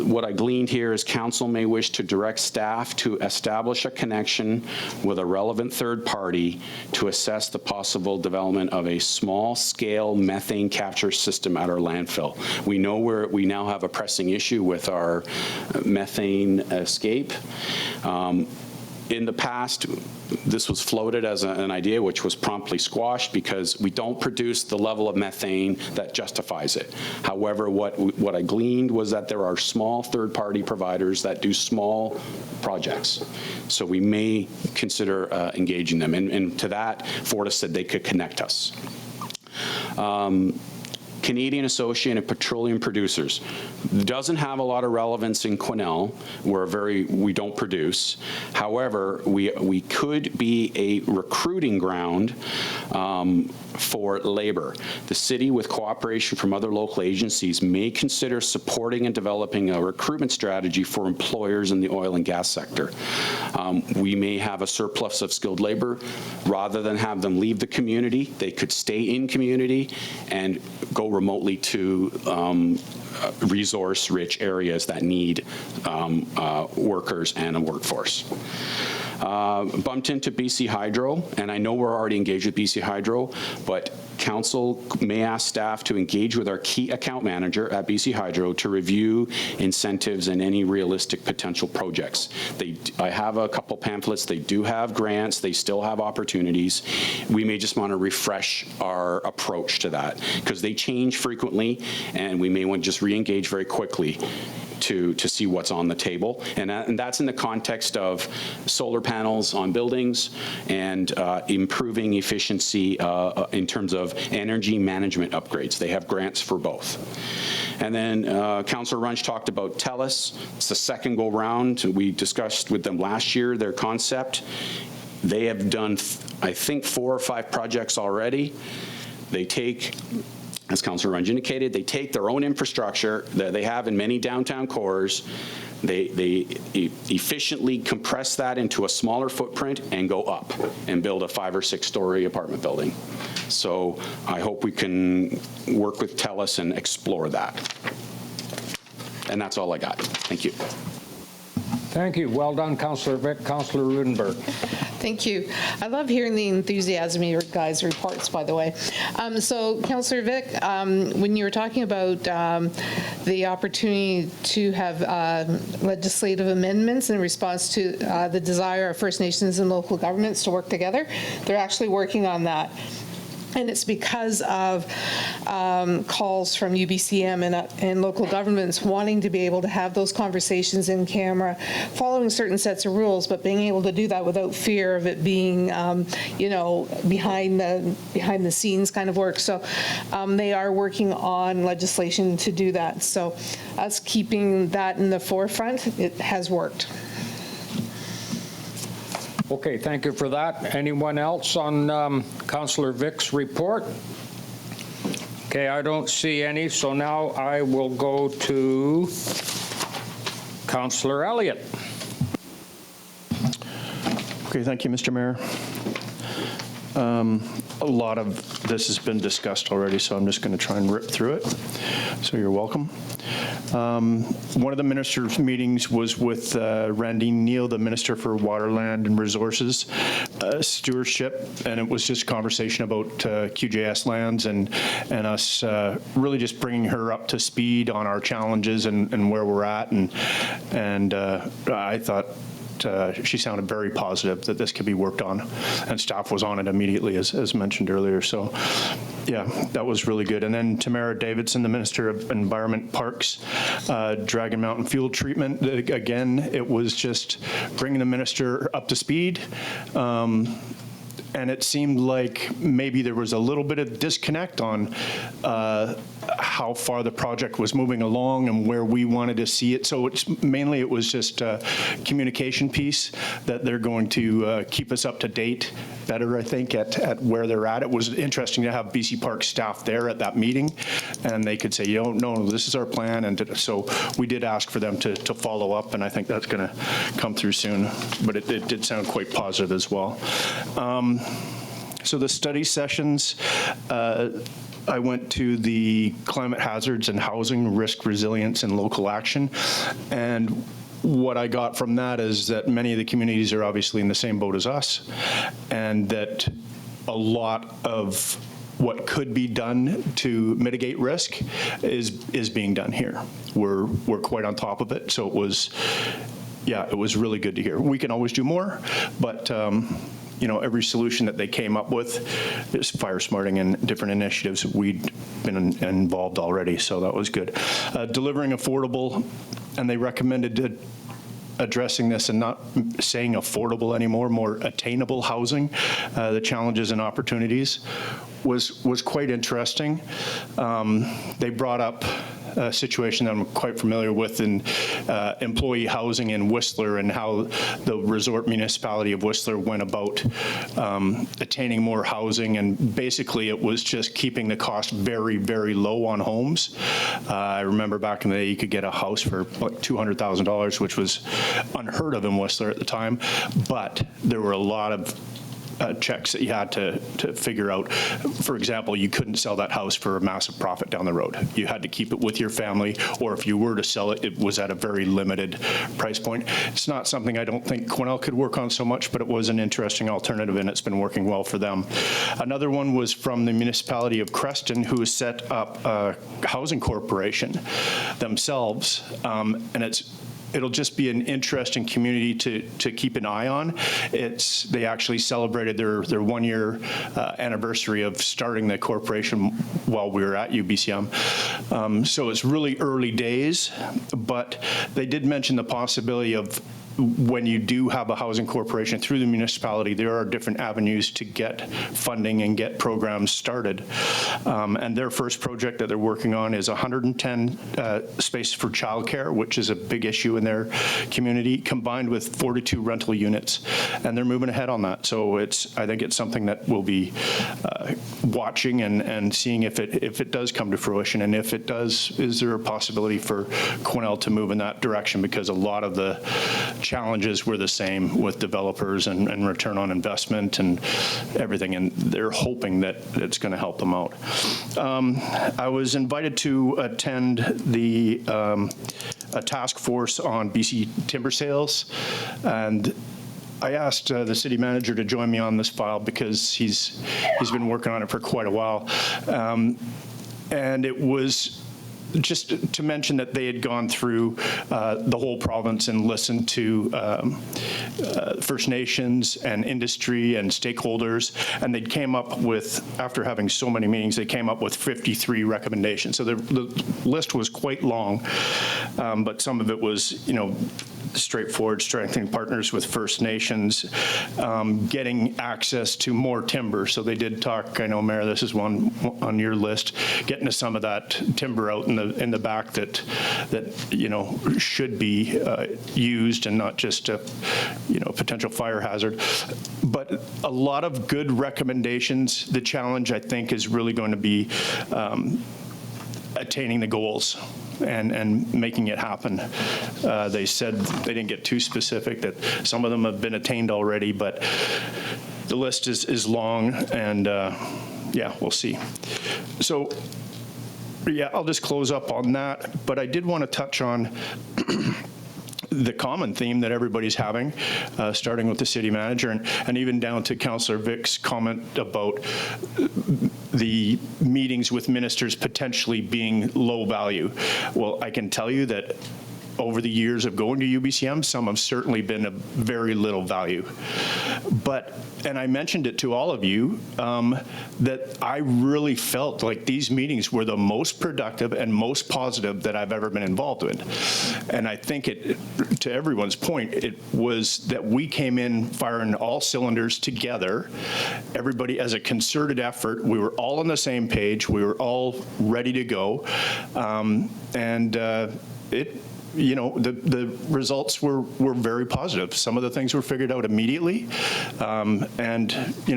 [SPEAKER 2] What I gleaned here is council may wish to direct staff to establish a connection with a relevant third party to assess the possible development of a small-scale methane capture system at our landfill. We know we now have a pressing issue with our methane escape. In the past, this was floated as an idea which was promptly squashed because we don't produce the level of methane that justifies it. However, what I gleaned was that there are small third-party providers that do small projects. So we may consider engaging them. And to that, Fortis said they could connect us. Canadian Association of Petroleum Producers. Doesn't have a lot of relevance in Quesnel. We don't produce. However, we could be a recruiting ground for labor. The city, with cooperation from other local agencies, may consider supporting and developing a recruitment strategy for employers in the oil and gas sector. We may have a surplus of skilled labor. Rather than have them leave the community, they could stay in community and go remotely to resource-rich areas that need workers and a workforce. Bumped into BC Hydro, and I know we're already engaged with BC Hydro, but council may ask staff to engage with our key account manager at BC Hydro to review incentives and any realistic potential projects. I have a couple pamphlets. They do have grants. They still have opportunities. We may just want to refresh our approach to that because they change frequently, and we may want to just re-engage very quickly to see what's on the table. And that's in the context of solar panels on buildings and improving efficiency in terms of energy management upgrades. They have grants for both. And then Councillor Runge talked about TELUS. It's the second go round. We discussed with them last year their concept. They have done, I think, 4 or 5 projects already. They take, as Councillor Runge indicated, they take their own infrastructure that they have in many downtown cores, they efficiently compress that into a smaller footprint and go up and build a 5 or 6 story apartment building. So I hope we can work with TELUS and explore that. And that's all I got. Thank you.
[SPEAKER 1] Thank you. Well done, Councillor Vic. Councillor Roodenburg.
[SPEAKER 3] Thank you. I love hearing the enthusiasm in your guys' reports, by the way. So, Councillor Vic, when you were talking about the opportunity to have legislative amendments in response to the desire of First Nations and local governments to work together, they're actually working on that. And it's because of calls from UBCM and local governments wanting to be able to have those conversations in camera, following certain sets of rules, but being able to do that without fear of it being, you know, behind the scenes kind of work. So they are working on legislation to do that. So us keeping that in the forefront, it has worked.
[SPEAKER 1] Okay, thank you for that. Anyone else on Councillor Vic's report? Okay, I don't see any, so now I will go to Councillor Elliott.
[SPEAKER 7] Okay, thank you, Mr. Mayor. A lot of this has been discussed already, so I'm just going to try and rip through it. So you're welcome. One of the ministers' meetings was with Randy Neal, the Minister for Waterland and Resources Stewardship, and it was just a conversation about QJS lands and us really just bringing her up to speed on our challenges and where we're at, and I thought she sounded very positive that this could be worked on, and staff was on it immediately, as mentioned earlier. So, yeah, that was really good. And then Tamara Davidson, the Minister of Environment, Parks, Dragon Mountain fuel treatment. Again, it was just bringing the minister up to speed. And it seemed like maybe there was a little bit of disconnect on how far the project was moving along and where we wanted to see it. So mainly it was just a communication piece that they're going to keep us up to date better, I think, at where they're at. It was interesting to have BC Park staff there at that meeting, and they could say, no, this is our plan. And so we did ask for them to follow up, and I think that's going to come through soon. But it did sound quite positive as well. So the study sessions, I went to the climate hazards and housing, risk resilience, and local action. And what I got from that is that many of the communities are obviously in the same boat as us, and that a lot of what could be done to mitigate risk is being done here. We're quite on top of it. So it was really good to hear. We can always do more, but every solution that they came up with is fire smarting and different initiatives. We'd been involved already, so that was good. Delivering affordable, and they recommended addressing this and not saying affordable anymore, more attainable housing, the challenges and opportunities. was quite interesting. They brought up a situation that I'm quite familiar with in employee housing in Whistler, and how the resort municipality of Whistler went about attaining more housing, and basically it was just keeping the cost very, very low on homes. I remember back in the day you could get a house for like $200,000, which was unheard of in Whistler at the time, but there were a lot of checks that you had to figure out. For example, you couldn't sell that house for a massive profit down the road. You had to keep it with your family, or if you were to sell it, it was at a very limited price point. It's not something I don't think Quesnel could work on so much, but it was an interesting alternative, and it's been working well for them. Another one was from the municipality of Creston, who has set up a housing corporation themselves, and it'll just be an interesting community to keep an eye on. They actually celebrated their 1-year anniversary of starting the corporation while we were at UBCM. So it's really early days, but they did mention the possibility of, when you do have a housing corporation through the municipality, there are different avenues to get funding and get programs started. And their first project that they're working on is 110 spaces for childcare, which is a big issue in their community, combined with 42 rental units. And they're moving ahead on that. So I think it's something that we'll be watching and seeing if it does come to fruition. And if it does, is there a possibility for Quesnel to move in that direction? Because a lot of the challenges were the same with developers and return on investment and everything, and they're hoping that it's going to help them out. I was invited to attend a task force on BC timber sales, and I asked the city manager to join me on this file because he's been working on it for quite a while, and it was just to mention that they had gone through the whole province and listened to First Nations and industry and stakeholders, and they came up with, after having so many meetings, they came up with 53 recommendations. So the list was quite long, but some of it was, straightforward: strengthening partners with First Nations, getting access to more timber. So they did talk, I know, Mayor, this is one on your list, getting to some of that timber out in the back that should be used and not just a potential fire hazard. But a lot of good recommendations. The challenge, I think, is really going to be attaining the goals and making it happen. They said they didn't get too specific, that some of them have been attained already, but the list is long, and we'll see. So I'll just close up on that, but I did want to touch on the common theme that everybody's having, starting with the city manager and even down to Councillor Vic's comment about the meetings with ministers potentially being low value. Well, I can tell you that over the years of going to UBCM, some have certainly been of very little value. And I mentioned it to all of you, that I really felt like these meetings were the most productive and most positive that I've ever been involved in. And I think to everyone's point, it was that we came in firing all cylinders together, everybody as a concerted effort. We were all on the same page. We were all ready to go. The results were very positive. Some of the things were figured out immediately, and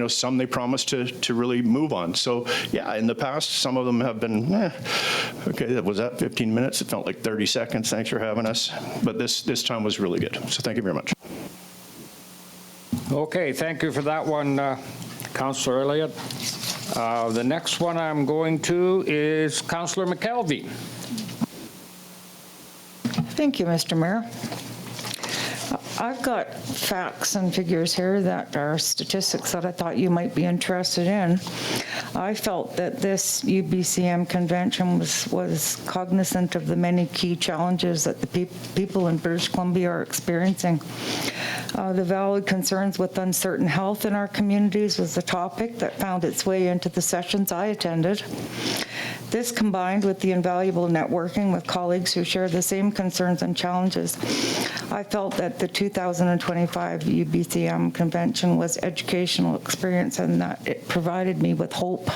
[SPEAKER 7] some they promised to really move on. So in the past, some of them have been, okay, was that 15 minutes? It felt like 30 seconds. Thanks for having us. But this time was really good. So thank you very much.
[SPEAKER 1] Okay, thank you for that one, Councillor Elliott. The next one I'm going to is Councillor McKelvie.
[SPEAKER 4] Thank you, Mr. Mayor. I've got facts and figures here that are statistics that I thought you might be interested in. I felt that this UBCM convention was cognizant of the many key challenges that the people in British Columbia are experiencing. The valid concerns with uncertain health in our communities was the topic that found its way into the sessions I attended. This, combined with the invaluable networking with colleagues who share the same concerns and challenges, I felt that the 2025 UBCM convention was educational experience and that it provided me with hope.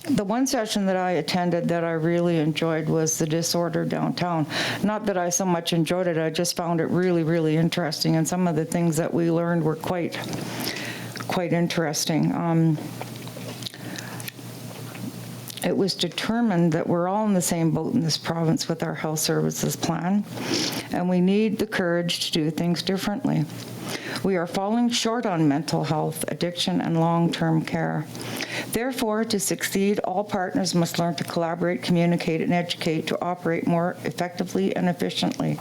[SPEAKER 4] The one session that I attended that I really enjoyed was the disorder downtown. Not that I so much enjoyed it, I just found it really, really interesting, and some of the things that we learned were quite interesting. It was determined that we're all in the same boat in this province with our health services plan, and we need the courage to do things differently. We are falling short on mental health, addiction, and long-term care. Therefore, to succeed, all partners must learn to collaborate, communicate, and educate to operate more effectively and efficiently.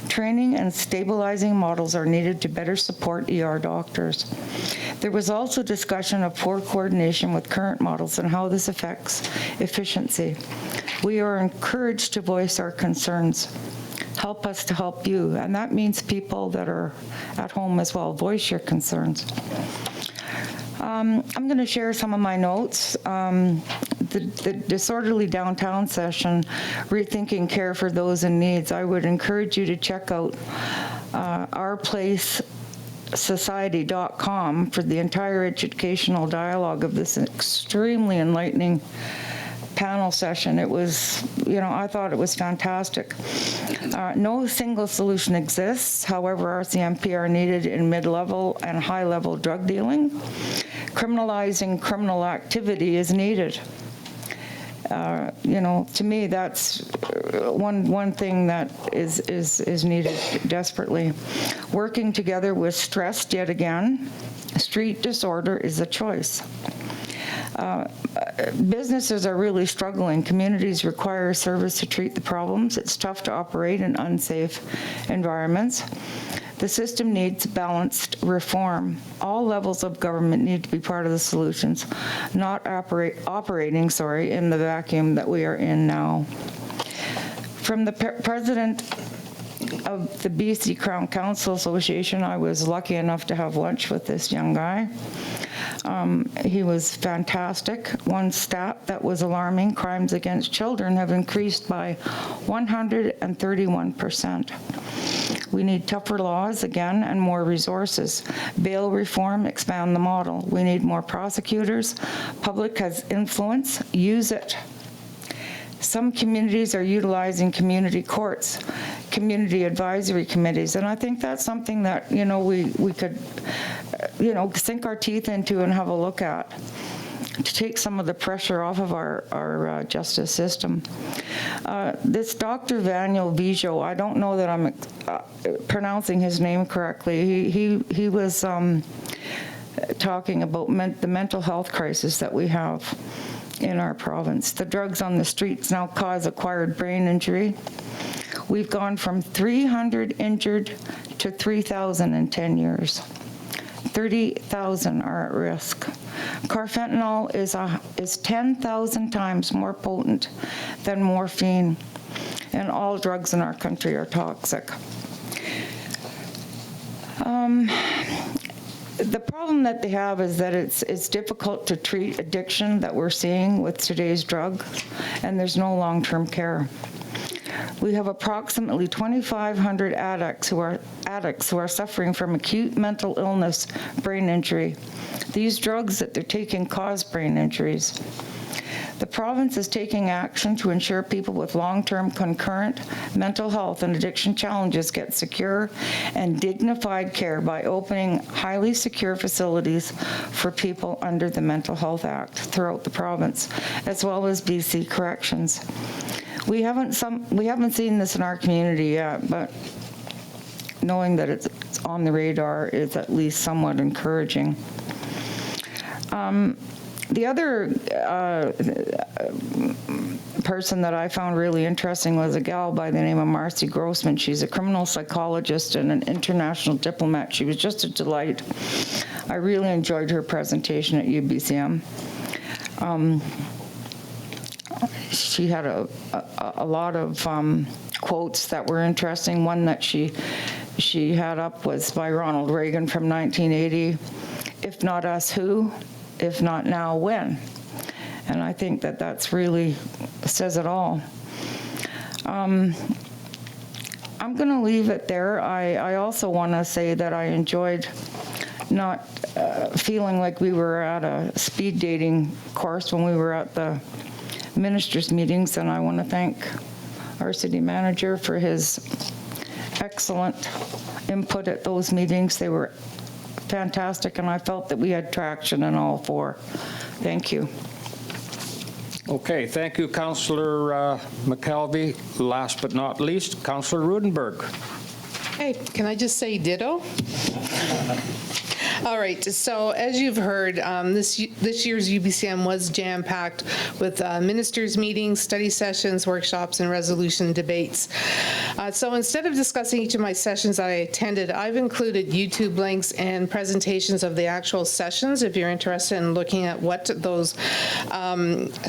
[SPEAKER 4] Training and stabilizing models are needed to better support ER doctors. There was also discussion of poor coordination with current models and how this affects efficiency. We are encouraged to voice our concerns. Help us to help you, and that means people that are at home as well. Voice your concerns. I'm going to share some of my notes. The disorderly downtown session, Rethinking Care for Those in Needs. I would encourage you to check out ourplacesociety.com for the entire educational dialogue of this extremely enlightening panel session. It was, I thought it was fantastic. No single solution exists. However, RCMP are needed in mid-level and high-level drug dealing. Criminalizing criminal activity is needed. To me, that's one thing that is needed desperately. Working together with stress, yet again, street disorder is a choice. Businesses are really struggling. Communities require service to treat the problems. It's tough to operate in unsafe environments. The system needs balanced reform. All levels of government need to be part of the solutions, not operating in the vacuum that we are in now. From the president of the BC Crown Council Association, I was lucky enough to have lunch with this young guy. He was fantastic. One stat that was alarming, crimes against children have increased by 131%. We need tougher laws, again, and more resources. Bail reform, expand the model. We need more prosecutors. Public has influence, use it. Some communities are utilizing community courts, community advisory committees, and I think that's something that, we could, sink our teeth into and have a look at to take some of the pressure off of our justice system. This Dr. Vaniel Vijo, I don't know that I'm pronouncing his name correctly. He was talking about the mental health crisis that we have in our province. The drugs on the streets now cause acquired brain injury. We've gone from 300 injured to 3,000 in 10 years. 30,000 are at risk. Carfentanil is 10,000 times more potent than morphine, and all drugs in our country are toxic. The problem that they have is that it's difficult to treat addiction that we're seeing with today's drug, and there's no long-term care. We have approximately 2,500 addicts who are suffering from acute mental illness, brain injury. These drugs that they're taking cause brain injuries. The province is taking action to ensure people with long-term concurrent mental health and addiction challenges get secure and dignified care by opening highly secure facilities for people under the Mental Health Act throughout the province, as well as BC Corrections. We haven't seen this in our community yet, but knowing that it's on the radar is at least somewhat encouraging. The other person that I found really interesting was a gal by the name of Marcy Grossman. She's a criminal psychologist and an international diplomat. She was just a delight. I really enjoyed her presentation at UBCM. She had a lot of quotes that were interesting. One that she had up was by Ronald Reagan from 1980. If not us, who? If not now, when? And I think that that's really says it all. I'm going to leave it there. I also want to say that I enjoyed not feeling like we were at a speed dating course when we were at the ministers' meetings, and I want to thank our city manager for his excellent input at those meetings. They were fantastic, and I felt that we had traction in all four. Thank you.
[SPEAKER 1] Okay, thank you, Councillor McKelvie. Last but not least, Councillor Roodenburg.
[SPEAKER 3] Hey, can I just say ditto? All right, so as you've heard, this year's UBCM was jam-packed with ministers' meetings, study sessions, workshops, and resolution debates. So instead of discussing each of my sessions that I attended, I've included YouTube links and presentations of the actual sessions if you're interested in looking at what those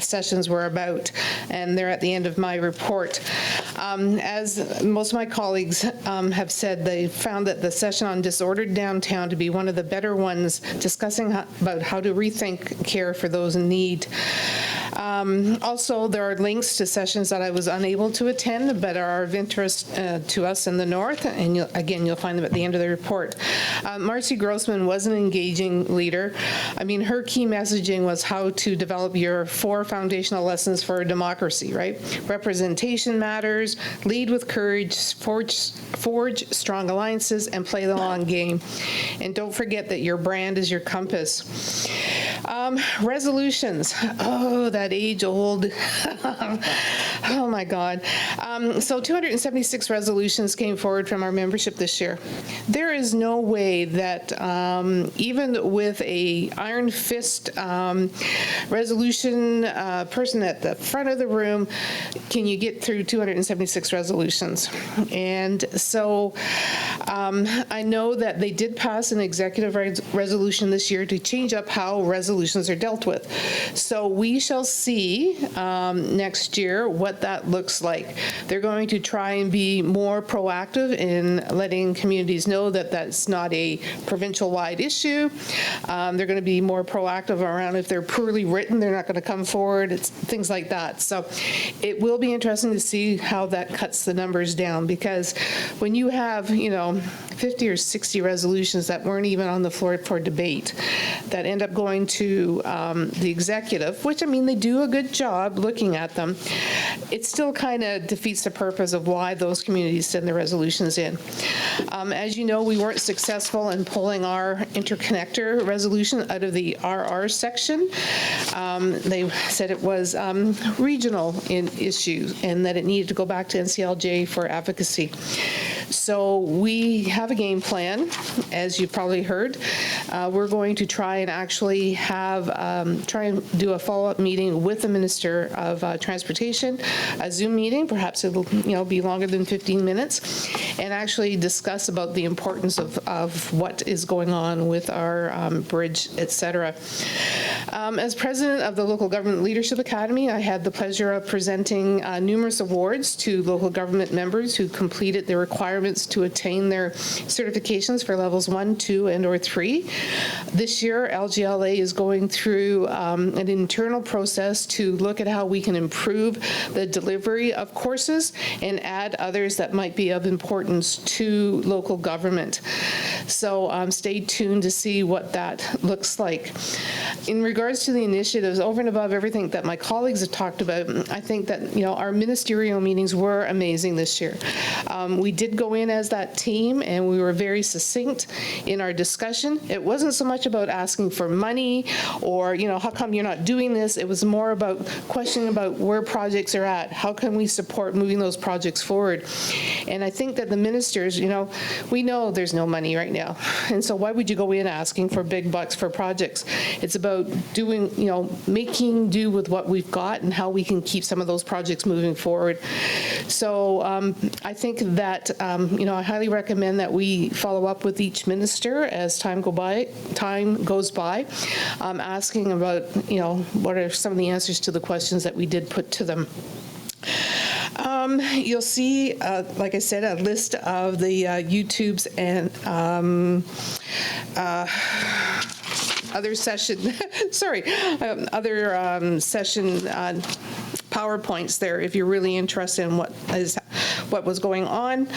[SPEAKER 3] sessions were about, and they're at the end of my report. As most of my colleagues have said, they found that the session on disordered downtown to be one of the better ones, discussing about how to rethink care for those in need. Also, there are links to sessions that I was unable to attend but are of interest to us in the North, and you'll find them at the end of the report. Marcy Grossman was an engaging leader. I mean, her key messaging was how to develop your 4 foundational lessons for democracy, right? Representation matters, lead with courage, forge strong alliances, and play the long game. And don't forget that your brand is your compass. Resolutions. Oh, that age-old. Oh, my God. So 276 resolutions came forward from our membership this year. There is no way that even with a iron fist resolution person at the front of the room, can you get through 276 resolutions. And so I know that they did pass an executive resolution this year to change up how resolutions are dealt with. So we shall see next year what that looks like. They're going to try and be more proactive in letting communities know that that's not a provincial-wide issue. They're going to be more proactive around if they're poorly written, they're not going to come forward. It's things like that. So it will be interesting to see how that cuts the numbers down, because when you have, 50 or 60 resolutions that weren't even on the floor for debate that end up going to the executive, which, I mean, they do a good job looking at them, it still kind of defeats the purpose of why those communities send their resolutions in. As you know, we weren't successful in pulling our interconnector resolution out of the RR section. They said it was regional in issue and that it needed to go back to NCLJ for advocacy. So we have a game plan, as you've probably heard. We're going to try and actually try and do a follow-up meeting with the Minister of Transportation, a Zoom meeting, perhaps it'll be longer than 15 minutes, and actually discuss about the importance of what is going on with our bridge, etc. As president of the Local Government Leadership Academy, I had the pleasure of presenting numerous awards to local government members who completed the requirements to attain their certifications for levels 1, 2, and or 3. This year, LGLA is going through an internal process to look at how we can improve the delivery of courses and add others that might be of importance to local government. So stay tuned to see what that looks like. In regards to the initiatives, over and above everything that my colleagues have talked about, I think that our ministerial meetings were amazing this year. We did go in as that team, and we were very succinct in our discussion. It wasn't so much about asking for money or, how come you're not doing this? It was more about questioning about where projects are at. How can we support moving those projects forward? And I think that the ministers, we know there's no money right now. And so why would you go in asking for big bucks for projects? It's about doing, making do with what we've got and how we can keep some of those projects moving forward. So I think that, I highly recommend that we follow up with each minister as time goes by, asking about, what are some of the answers to the questions that we did put to them. You'll see, like I said, a list of the YouTubes and other session, other session PowerPoints there if you're really interested in what was going on.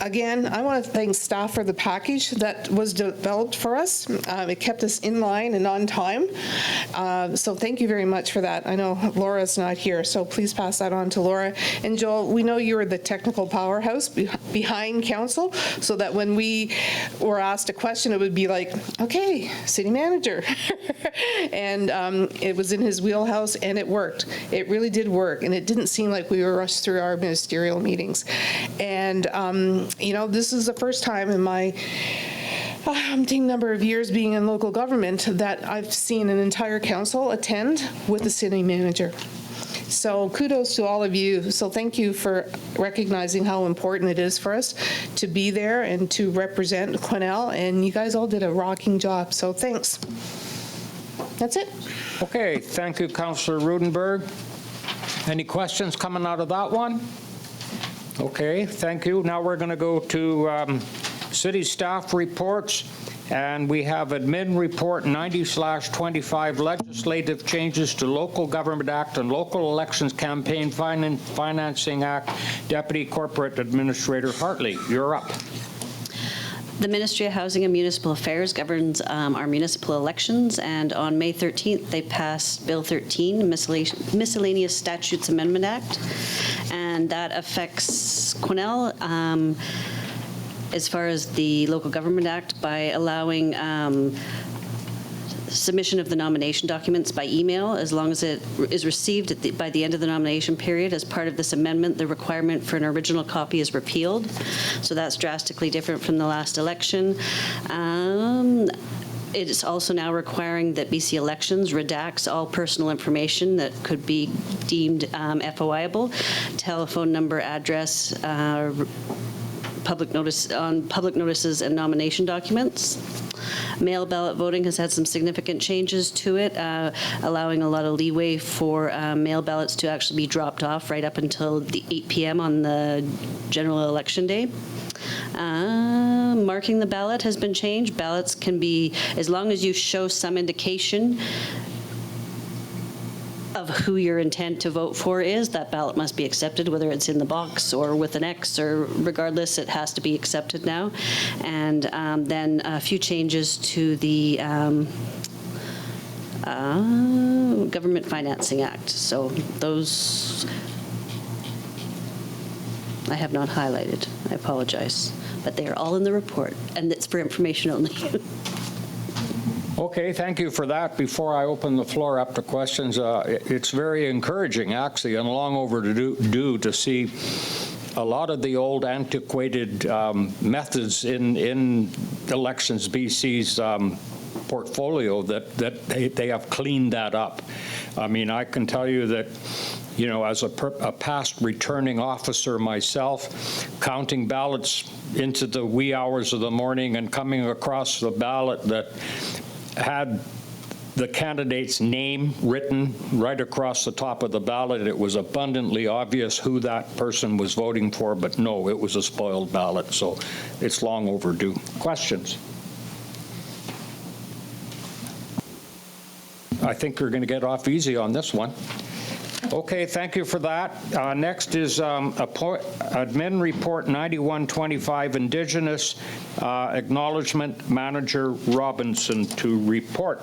[SPEAKER 3] Again, I want to thank staff for the package that was developed for us. It kept us in line and on time. So thank you very much for that. I know Laura's not here, so please pass that on to Laura. And Joel, we know you're the technical powerhouse behind council, so that when we were asked a question, it would be like, okay, city manager. And it was in his wheelhouse, and it worked. It really did work, and it didn't seem like we were rushed through our ministerial meetings. And, you know, this is the first time in my umpteen number of years being in local government that I've seen an entire council attend with the city manager. So kudos to all of you. So thank you for recognizing how important it is for us to be there and to represent Quesnel, and you guys all did a rocking job, so thanks. That's it.
[SPEAKER 1] Okay, thank you, Councillor Roodenburg. Any questions coming out of that one? Okay, thank you. Now we're going to go to city staff reports, and we have admin report 90/25 legislative changes to Local Government Act and Local Elections Campaign Financing Act. Deputy Corporate Administrator Hartley, you're up.
[SPEAKER 5] The Ministry of Housing and Municipal Affairs governs our municipal elections, and on May 13th, they passed Bill 13, Miscellaneous Statutes Amendment Act, and that affects Quesnel as far as the Local Government Act by allowing submission of the nomination documents by email as long as it is received by the end of the nomination period. As part of this amendment, the requirement for an original copy is repealed. So that's drastically different from the last election. It is also now requiring that BC Elections redacts all personal information that could be deemed FOIable, telephone number, address, public notices and nomination documents. Mail ballot voting has had some significant changes to it, allowing a lot of leeway for mail ballots to actually be dropped off right up until the 8 p.m. on the general election day. Marking the ballot has been changed. Ballots can be, as long as you show some indication of who your intent to vote for is, that ballot must be accepted, whether it's in the box or with an X, or regardless, it has to be accepted now. And then a few changes to the Government Financing Act. So those I have not highlighted. I apologize. But they are all in the report, and it's for information only.
[SPEAKER 1] Okay, thank you for that. Before I open the floor up to questions, it's very encouraging, actually, and long overdue to see a lot of the old antiquated methods in Elections BC's portfolio that they have cleaned that up. I mean, I can tell you that, you know, as a past returning officer myself, counting ballots into the wee hours of the morning and coming across the ballot that had the candidate's name written right across the top of the ballot. It was abundantly obvious who that person was voting for, but no, it was a spoiled ballot, so it's long overdue. Questions? I think you're going to get off easy on this one. Okay, thank you for that. Next is Admin Report 9125, Indigenous Acknowledgement Manager Robinson to report.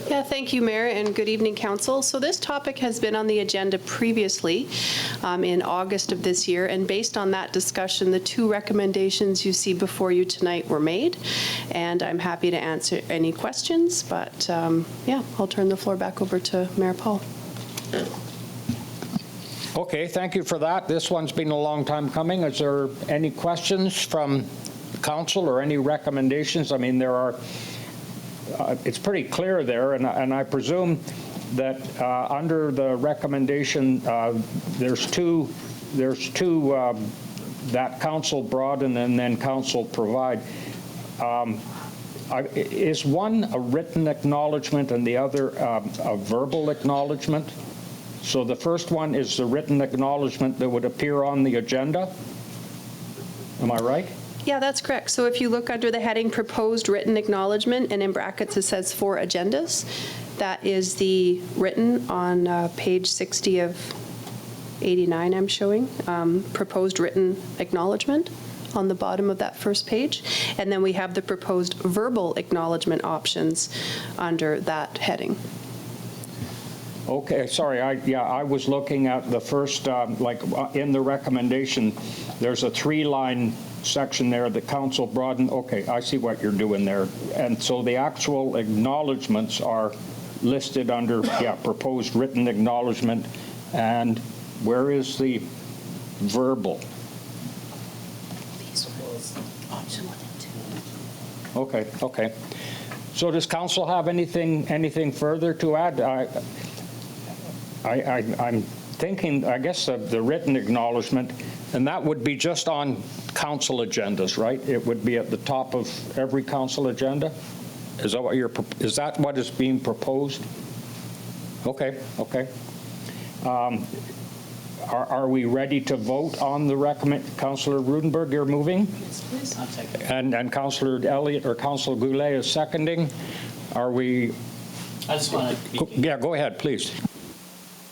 [SPEAKER 12] Yeah, thank you, Mayor, and good evening, Council. So this topic has been on the agenda previously in August of this year, and based on that discussion, the two recommendations you see before you tonight were made, and I'm happy to answer any questions, but yeah, I'll turn the floor back over to Mayor Paull.
[SPEAKER 1] Okay, thank you for that. This one's been a long time coming. Is there any questions from Council or any recommendations? I mean, there are, it's pretty clear there, and I presume that under the recommendation, there's two that Council broaden and then Council provide. Is one a written acknowledgement and the other a verbal acknowledgement? So the first one is the written acknowledgement that would appear on the agenda. Am I right?
[SPEAKER 12] Yeah, that's correct. So if you look under the heading Proposed Written Acknowledgement, and in brackets it says for agendas, that is the written on page 60 of 89 I'm showing, proposed written acknowledgement on the bottom of that first page. And then we have the proposed verbal acknowledgement options under that heading.
[SPEAKER 1] Okay, sorry, I was looking at the first, in the recommendation, there's a 3-line section there, the council broadened, okay, I see what you're doing there. And so the actual acknowledgements are listed under, proposed written acknowledgement, and where is the verbal? Okay. So does council have anything further to add? I'm thinking, I guess, of the written acknowledgement, and that would be just on council agendas, right? It would be at the top of every council agenda? Is that what is being proposed? Okay. Are we ready to vote on the recommend? Councillor Roodenburg, you're moving?
[SPEAKER 11] Yes, please. I'm second.
[SPEAKER 1] And Councillor Elliott or Councillor Goulet is seconding. Are we?
[SPEAKER 11] I just want to.
[SPEAKER 1] Yeah, go ahead, please.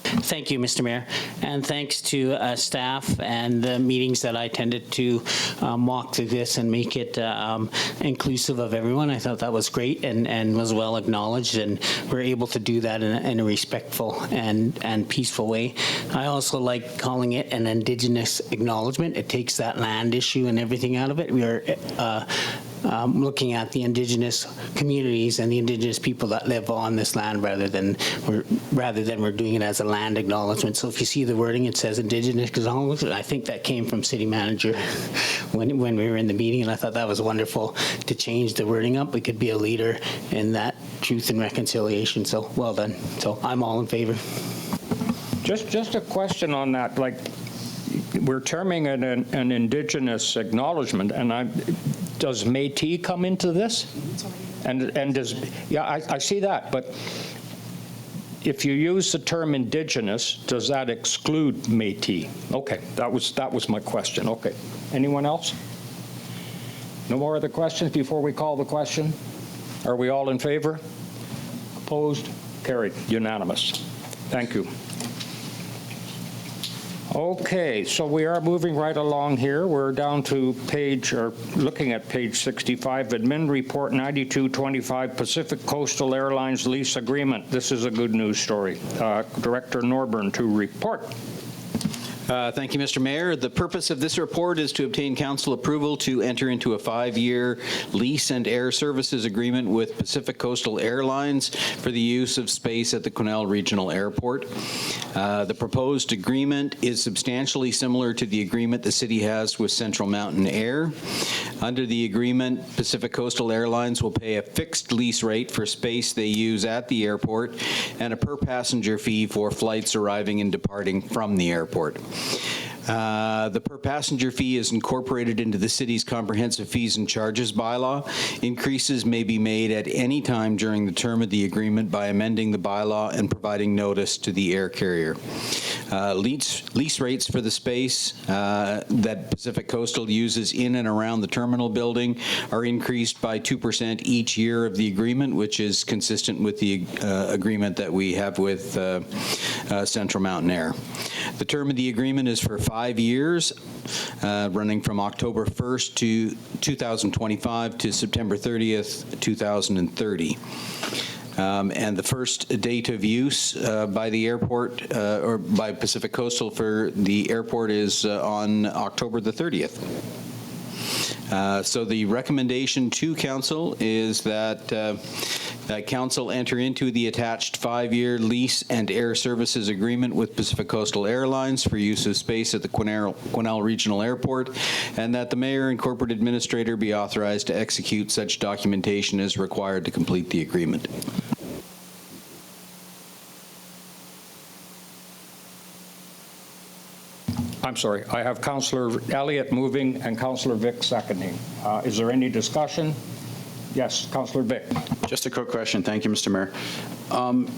[SPEAKER 11] Thank you, Mr. Mayor, and thanks to staff and the meetings that I attended to walk through this and make it inclusive of everyone. I thought that was great and was well acknowledged, and we're able to do that in a respectful and peaceful way. I also like calling it an Indigenous acknowledgement. It takes that land issue and everything out of it. We are looking at the Indigenous communities and the Indigenous people that live on this land rather than we're doing it as a land acknowledgement. So if you see the wording, it says Indigenous acknowledgement. I think that came from City Manager when we were in the meeting, and I thought that was wonderful to change the wording up. We could be a leader in that truth and reconciliation. So well done. So I'm all in favor.
[SPEAKER 1] Just a question on that. Like, we're terming it an Indigenous acknowledgement, and does Métis come into this? And does, I see that, but if you use the term Indigenous, does that exclude Métis? Okay, that was my question. Okay, anyone else? No more other questions before we call the question? Are we all in favor? Opposed? Carried. Unanimous. Thank you. Okay, so we are moving right along here. We're down to looking at page 65, Admin Report 9225, Pacific Coastal Airlines Lease Agreement. This is a good news story. Director Norburn to report.
[SPEAKER 13] Thank you, Mr. Mayor. The purpose of this report is to obtain council approval to enter into a 5-year lease and air services agreement with Pacific Coastal Airlines for the use of space at the Quesnel Regional Airport. The proposed agreement is substantially similar to the agreement the city has with Central Mountain Air. Under the agreement, Pacific Coastal Airlines will pay a fixed lease rate for space they use at the airport and a per passenger fee for flights arriving and departing from the airport. The per passenger fee is incorporated into the city's comprehensive fees and charges bylaw. Increases may be made at any time during the term of the agreement by amending the bylaw and providing notice to the air carrier. Lease rates for the space that Pacific Coastal uses in and around the terminal building are increased by 2% each year of the agreement, which is consistent with the agreement that we have with Central Mountain Air. The term of the agreement is for 5 years, running from October 1st to 2025 to September 30th, 2030. And the first date of use by the airport or by Pacific Coastal for the airport is on October the 30th. So the recommendation to council is that council enter into the attached 5-year lease and air services agreement with Pacific Coastal Airlines for use of space at the Quesnel Regional Airport, and that the mayor and corporate administrator be authorized to execute such documentation as required to complete the agreement.
[SPEAKER 1] I'm sorry, I have Councillor Elliott moving and Councillor Vic seconding. Is there any discussion? Yes, Councillor Vic.
[SPEAKER 2] Just a quick question. Thank you, Mr. Mayor.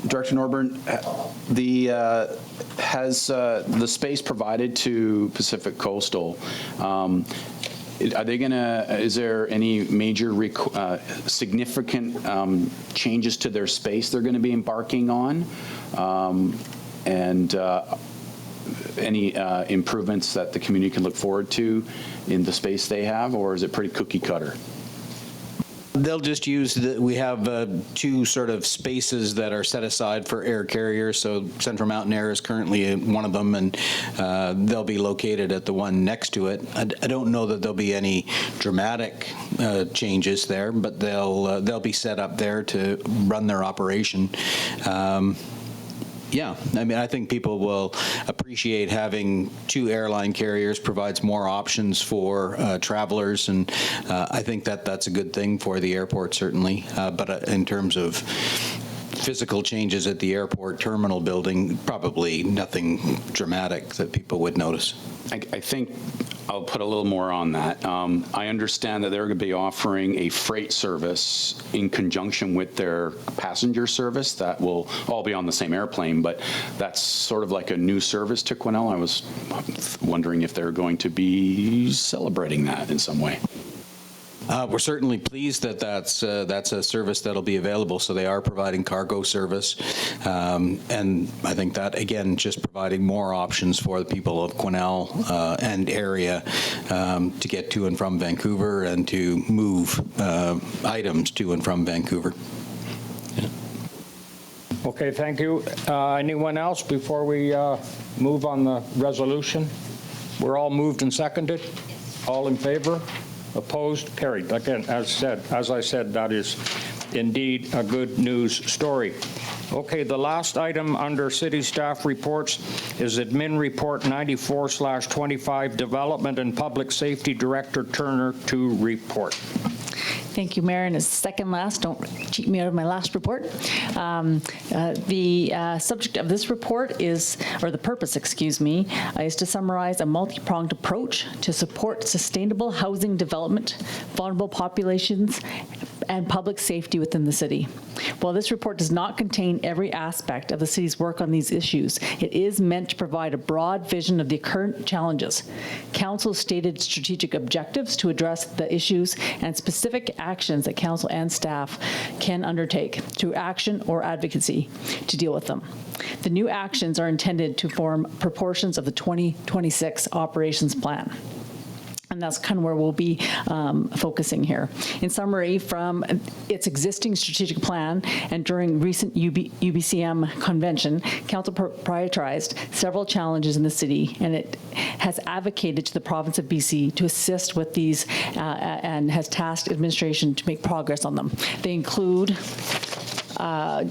[SPEAKER 2] Director Norburn, has the space provided to Pacific Coastal, are they going to, is there any major significant changes to their space they're going to be embarking on? any improvements that the community can look forward to in the space they have, or is it pretty cookie cutter?
[SPEAKER 13] They'll just use, we have two sort of spaces that are set aside for air carriers. So Central Mountain Air is currently one of them, and they'll be located at the one next to it. I don't know that there'll be any dramatic changes there, but they'll be set up there to run their operation. Yeah, I mean, I think people will appreciate having two airline carriers, provides more options for travelers, and I think that that's a good thing for the airport, certainly. But in terms of physical changes at the airport terminal building, probably nothing dramatic that people would notice.
[SPEAKER 2] I think I'll put a little more on that. I understand that they're going to be offering a freight service in conjunction with their passenger service that will all be on the same airplane, but that's sort of like a new service to Quesnel. I was wondering if they're going to be celebrating that in some way.
[SPEAKER 13] We're certainly pleased that that's a service that'll be available. So they are providing cargo service, and I think that again just providing more options for the people of Quesnel and area to get to and from Vancouver and to move items to and from Vancouver. Yeah.
[SPEAKER 1] Okay, thank you. Anyone else before we move on the resolution? We're all moved and seconded. All in favor? Opposed? Carried. Again, as I said, that is indeed a good news story. Okay, the last item under city staff reports is Admin Report 94/25, Development and Public Safety Director Turner to report.
[SPEAKER 14] Thank you, Mayor, and it's second last. Don't cheat me out of my last report. The subject of this report is, or the purpose, excuse me, is to summarize a multi-pronged approach to support sustainable housing development, vulnerable populations, and public safety within the city. While this report does not contain every aspect of the city's work on these issues, it is meant to provide a broad vision of the current challenges, Council's stated strategic objectives to address the issues, and specific actions that Council and staff can undertake through action or advocacy to deal with them. The new actions are intended to form proportions of the 2026 operations plan. And that's kind of where we'll be focusing here. In summary, from its existing strategic plan and during recent UBCM convention, Council prioritized several challenges in the city, and it has advocated to the province of BC to assist with these and has tasked administration to make progress on them. They include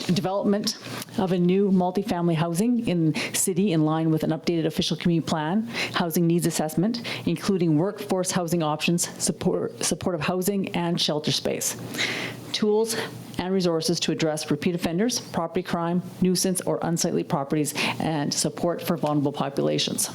[SPEAKER 14] development of a new multifamily housing in city in line with an updated official community plan, housing needs assessment, including workforce housing options, supportive housing, and shelter space. Tools and resources to address repeat offenders, property crime, nuisance or unsightly properties, and support for vulnerable populations.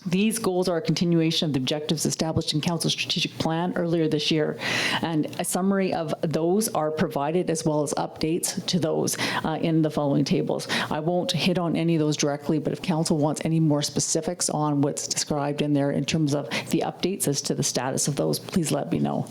[SPEAKER 14] These goals are a continuation of the objectives established in Council's strategic plan earlier this year, and a summary of those are provided as well as updates to those in the following tables. I won't hit on any of those directly, but if Council wants any more specifics on what's described in there in terms of the updates as to the status of those, please let me know.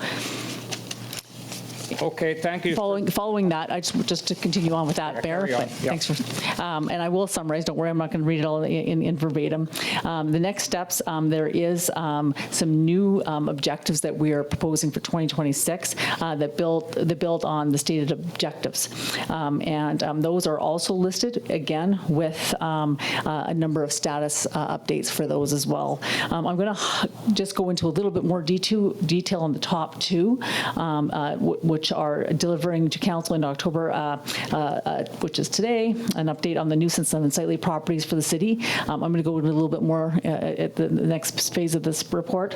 [SPEAKER 1] Okay, thank you.
[SPEAKER 14] Following that, I just to continue on with that, Bear. Thanks for, and I will summarize. Don't worry, I'm not going to read it all in verbatim. The next steps, there is some new objectives that we are proposing for 2026 that build on the stated objectives, and those are also listed again with a number of status updates for those as well. I'm going to just go into a little bit more detail on the top two, which are delivering to Council in October, which is today, an update on the nuisance and unsightly properties for the city. I'm going to go into a little bit more at the next phase of this report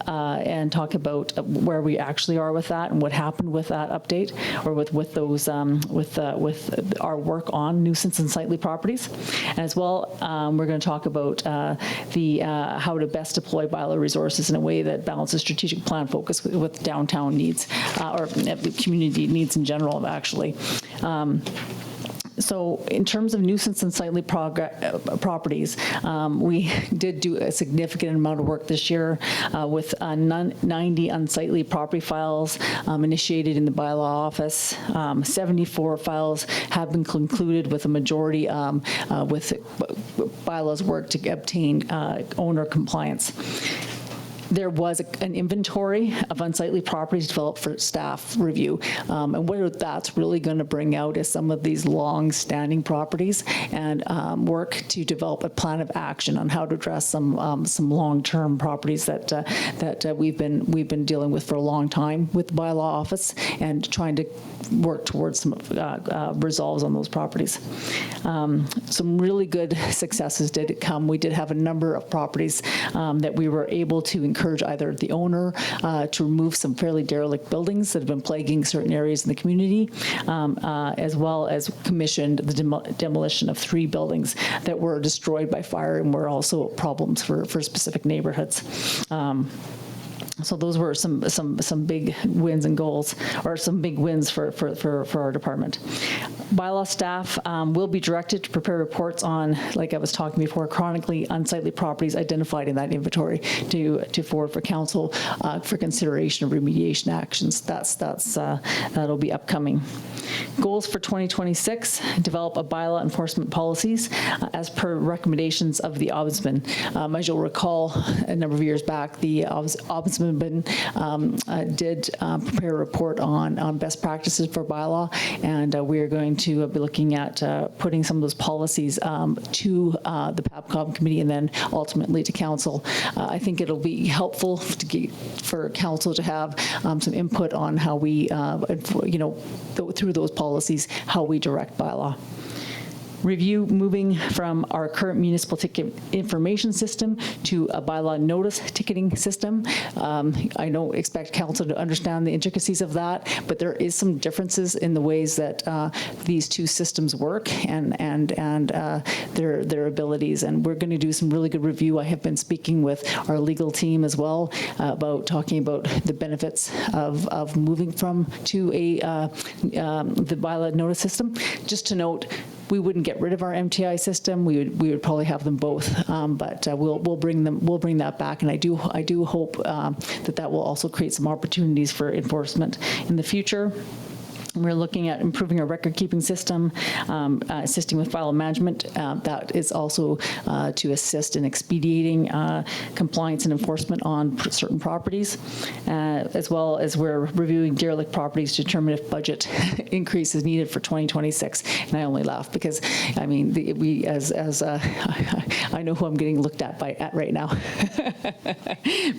[SPEAKER 14] and talk about where we actually are with that and what happened with that update, or with those with our work on nuisance and unsightly properties. And as well, we're going to talk about how to best deploy Bylaw resources in a way that balances strategic plan focus with downtown needs or community needs in general, actually. So in terms of nuisance and sightly properties, we did do a significant amount of work this year with 90 unsightly property files initiated in the bylaw office. 74 files have been concluded with a majority with bylaws work to obtain owner compliance. There was an inventory of unsightly properties developed for staff review. And what that's really going to bring out is some of these long-standing properties and work to develop a plan of action on how to address some long-term properties that we've been dealing with for a long time with the bylaw office and trying to work towards some resolves on those properties. Some really good successes did come. We did have a number of properties that we were able to encourage either the owner to remove some fairly derelict buildings that have been plaguing certain areas in the community, as well as commissioned the demolition of 3 buildings that were destroyed by fire and were also problems for specific neighborhoods. So those were some big wins and goals, or some big wins for our department. Bylaw staff will be directed to prepare reports on, like I was talking before, chronically unsightly properties identified in that inventory to forward for council for consideration of remediation actions. That'll be upcoming. Goals for 2026: develop a bylaw enforcement policies as per recommendations of the Ombudsman. As you'll recall, a number of years back, the Ombudsman did prepare a report on best practices for bylaw, and we are going to be looking at putting some of those policies to the PAPCOM committee and then ultimately to council. I think it'll be helpful for council to have some input on how we, through those policies, how we direct bylaw. Review moving from our current municipal ticket information system to a bylaw notice ticketing system. I don't expect council to understand the intricacies of that, but there is some differences in the ways that these two systems work and their abilities. And we're going to do some really good review. I have been speaking with our legal team as well about talking about the benefits of moving to the bylaw notice system. Just to note, we wouldn't get rid of our MTI system. We would probably have them both, but we'll bring that back, and I do hope that will also create some opportunities for enforcement in the future. We're looking at improving our record-keeping system, assisting with file management. That is also to assist in expediting compliance and enforcement on certain properties, as well as we're reviewing derelict properties to determine if budget increase is needed for 2026. And I only laugh because, I mean, I know who I'm getting looked at right now.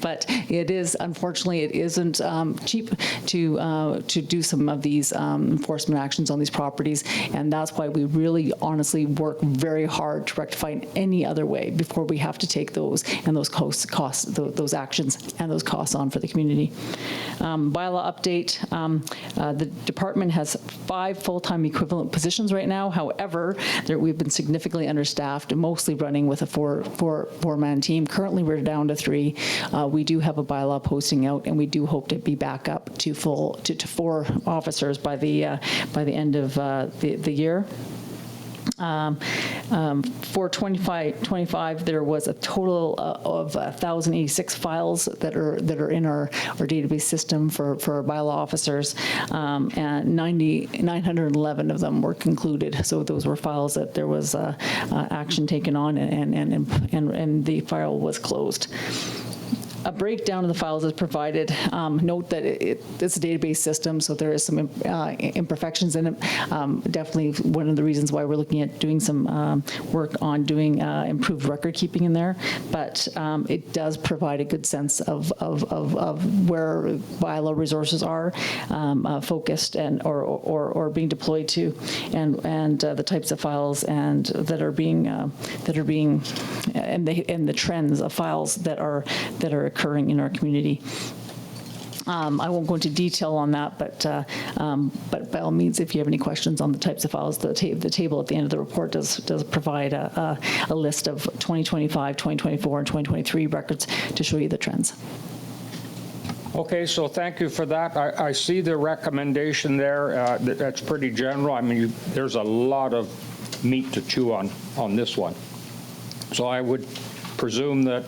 [SPEAKER 14] But it is, unfortunately, it isn't cheap to do some of these enforcement actions on these properties, and that's why we really honestly work very hard to rectify in any other way before we have to take those and those costs, those actions and those costs on for the community. Bylaw update: the department has 5 full-time equivalent positions right now. However, we've been significantly understaffed, mostly running with a four-man team. Currently, we're down to 3. We do have a bylaw posting out, and we do hope to be back up to 4 officers by the end of the year. For 25, there was a total of 1,086 files that are in our database system for our bylaw officers, and 911 of them were concluded. So those were files that there was action taken on, and the file was closed. A breakdown of the files is provided. Note that it's a database system, so there is some imperfections in it. Definitely one of the reasons why we're looking at doing some work on doing improved record keeping in there. But it does provide a good sense of where bylaw resources are focused and or being deployed to, and the types of files and that are being and the trends of files that are occurring in our community. I won't go into detail on that, but by all means, if you have any questions on the types of files, the table at the end of the report does provide a list of 2025, 2024, and 2023 records to show you the trends.
[SPEAKER 1] Okay, so thank you for that. I see the recommendation there. That's pretty general. I mean, there's a lot of meat to chew on this one. So I would presume that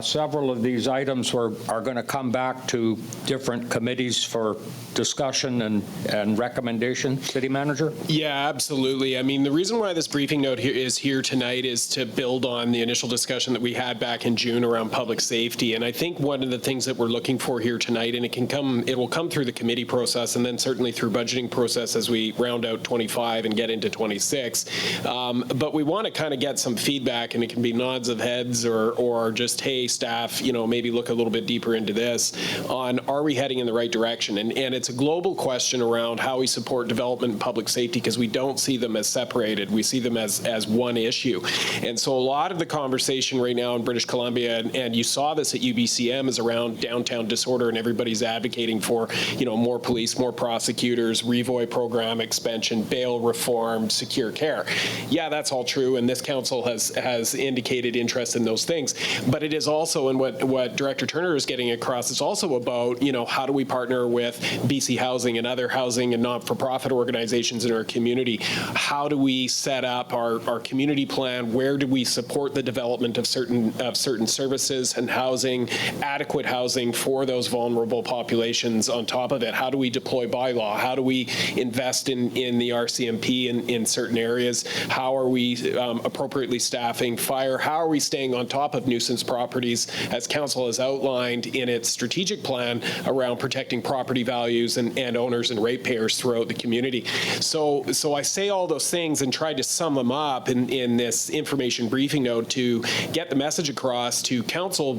[SPEAKER 1] several of these items are going to come back to different committees for discussion and recommendation. City Manager?
[SPEAKER 10] Yeah, absolutely. I mean, the reason why this briefing note is here tonight is to build on the initial discussion that we had back in June around public safety. And I think one of the things that we're looking for here tonight, and it will come through the committee process and then certainly through budgeting process as we round out 25 and get into 26. But we want to kind of get some feedback, and it can be nods of heads or just, hey, staff, maybe look a little bit deeper into this on, are we heading in the right direction? And it's a global question around how we support development and public safety, because we don't see them as separated. We see them as one issue. And so a lot of the conversation right now in British Columbia, and you saw this at UBCM, is around downtown disorder, and everybody's advocating for, more police, more prosecutors, Revoy program expansion, bail reform, secure care. Yeah, that's all true, and this council has indicated interest in those things. But it is also, and what Director Turner is getting across, it's also about, how do we partner with BC Housing and other housing and not-for-profit organizations in our community? How do we set up our community plan? Where do we support the development of certain services and housing, adequate housing for those vulnerable populations on top of it? How do we deploy bylaw? How do we invest in the RCMP in certain areas? How are we appropriately staffing fire? How are we staying on top of nuisance properties, as council has outlined in its strategic plan around protecting property values and owners and ratepayers throughout the community? So I say all those things and tried to sum them up in this information briefing note to get the message across to council,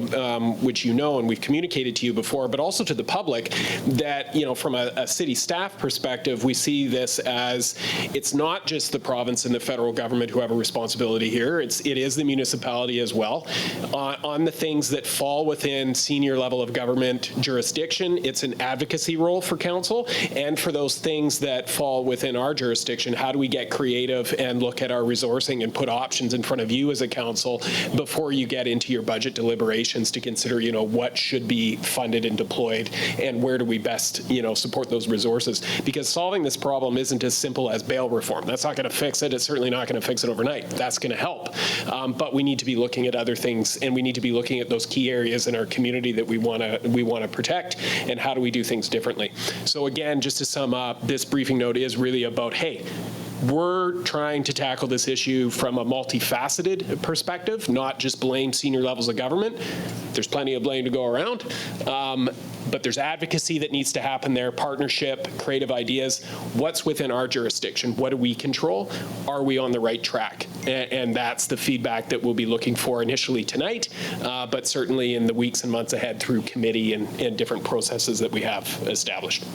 [SPEAKER 10] which and we've communicated to you before, but also to the public, that from a city staff perspective, we see this as, it's not just the province and the federal government who have a responsibility here. It is the municipality as well. On the things that fall within senior level of government jurisdiction, it's an advocacy role for council, and for those things that fall within our jurisdiction, how do we get creative and look at our resourcing and put options in front of you as a council before you get into your budget deliberations to consider, what should be funded and deployed, and where do we best, support those resources? Because solving this problem isn't as simple as bail reform. That's not going to fix it. It's certainly not going to fix it overnight. That's going to help. But we need to be looking at other things, and we need to be looking at those key areas in our community that we want to protect, and how do we do things differently. So again, just to sum up, this briefing note is really about, hey, we're trying to tackle this issue from a multifaceted perspective, not just blame senior levels of government. There's plenty of blame to go around, but there's advocacy that needs to happen there, partnership, creative ideas. What's within our jurisdiction? What do we control? Are we on the right track? And that's the feedback that we'll be looking for initially tonight, but certainly in the weeks and months ahead through committee and different processes that we have established.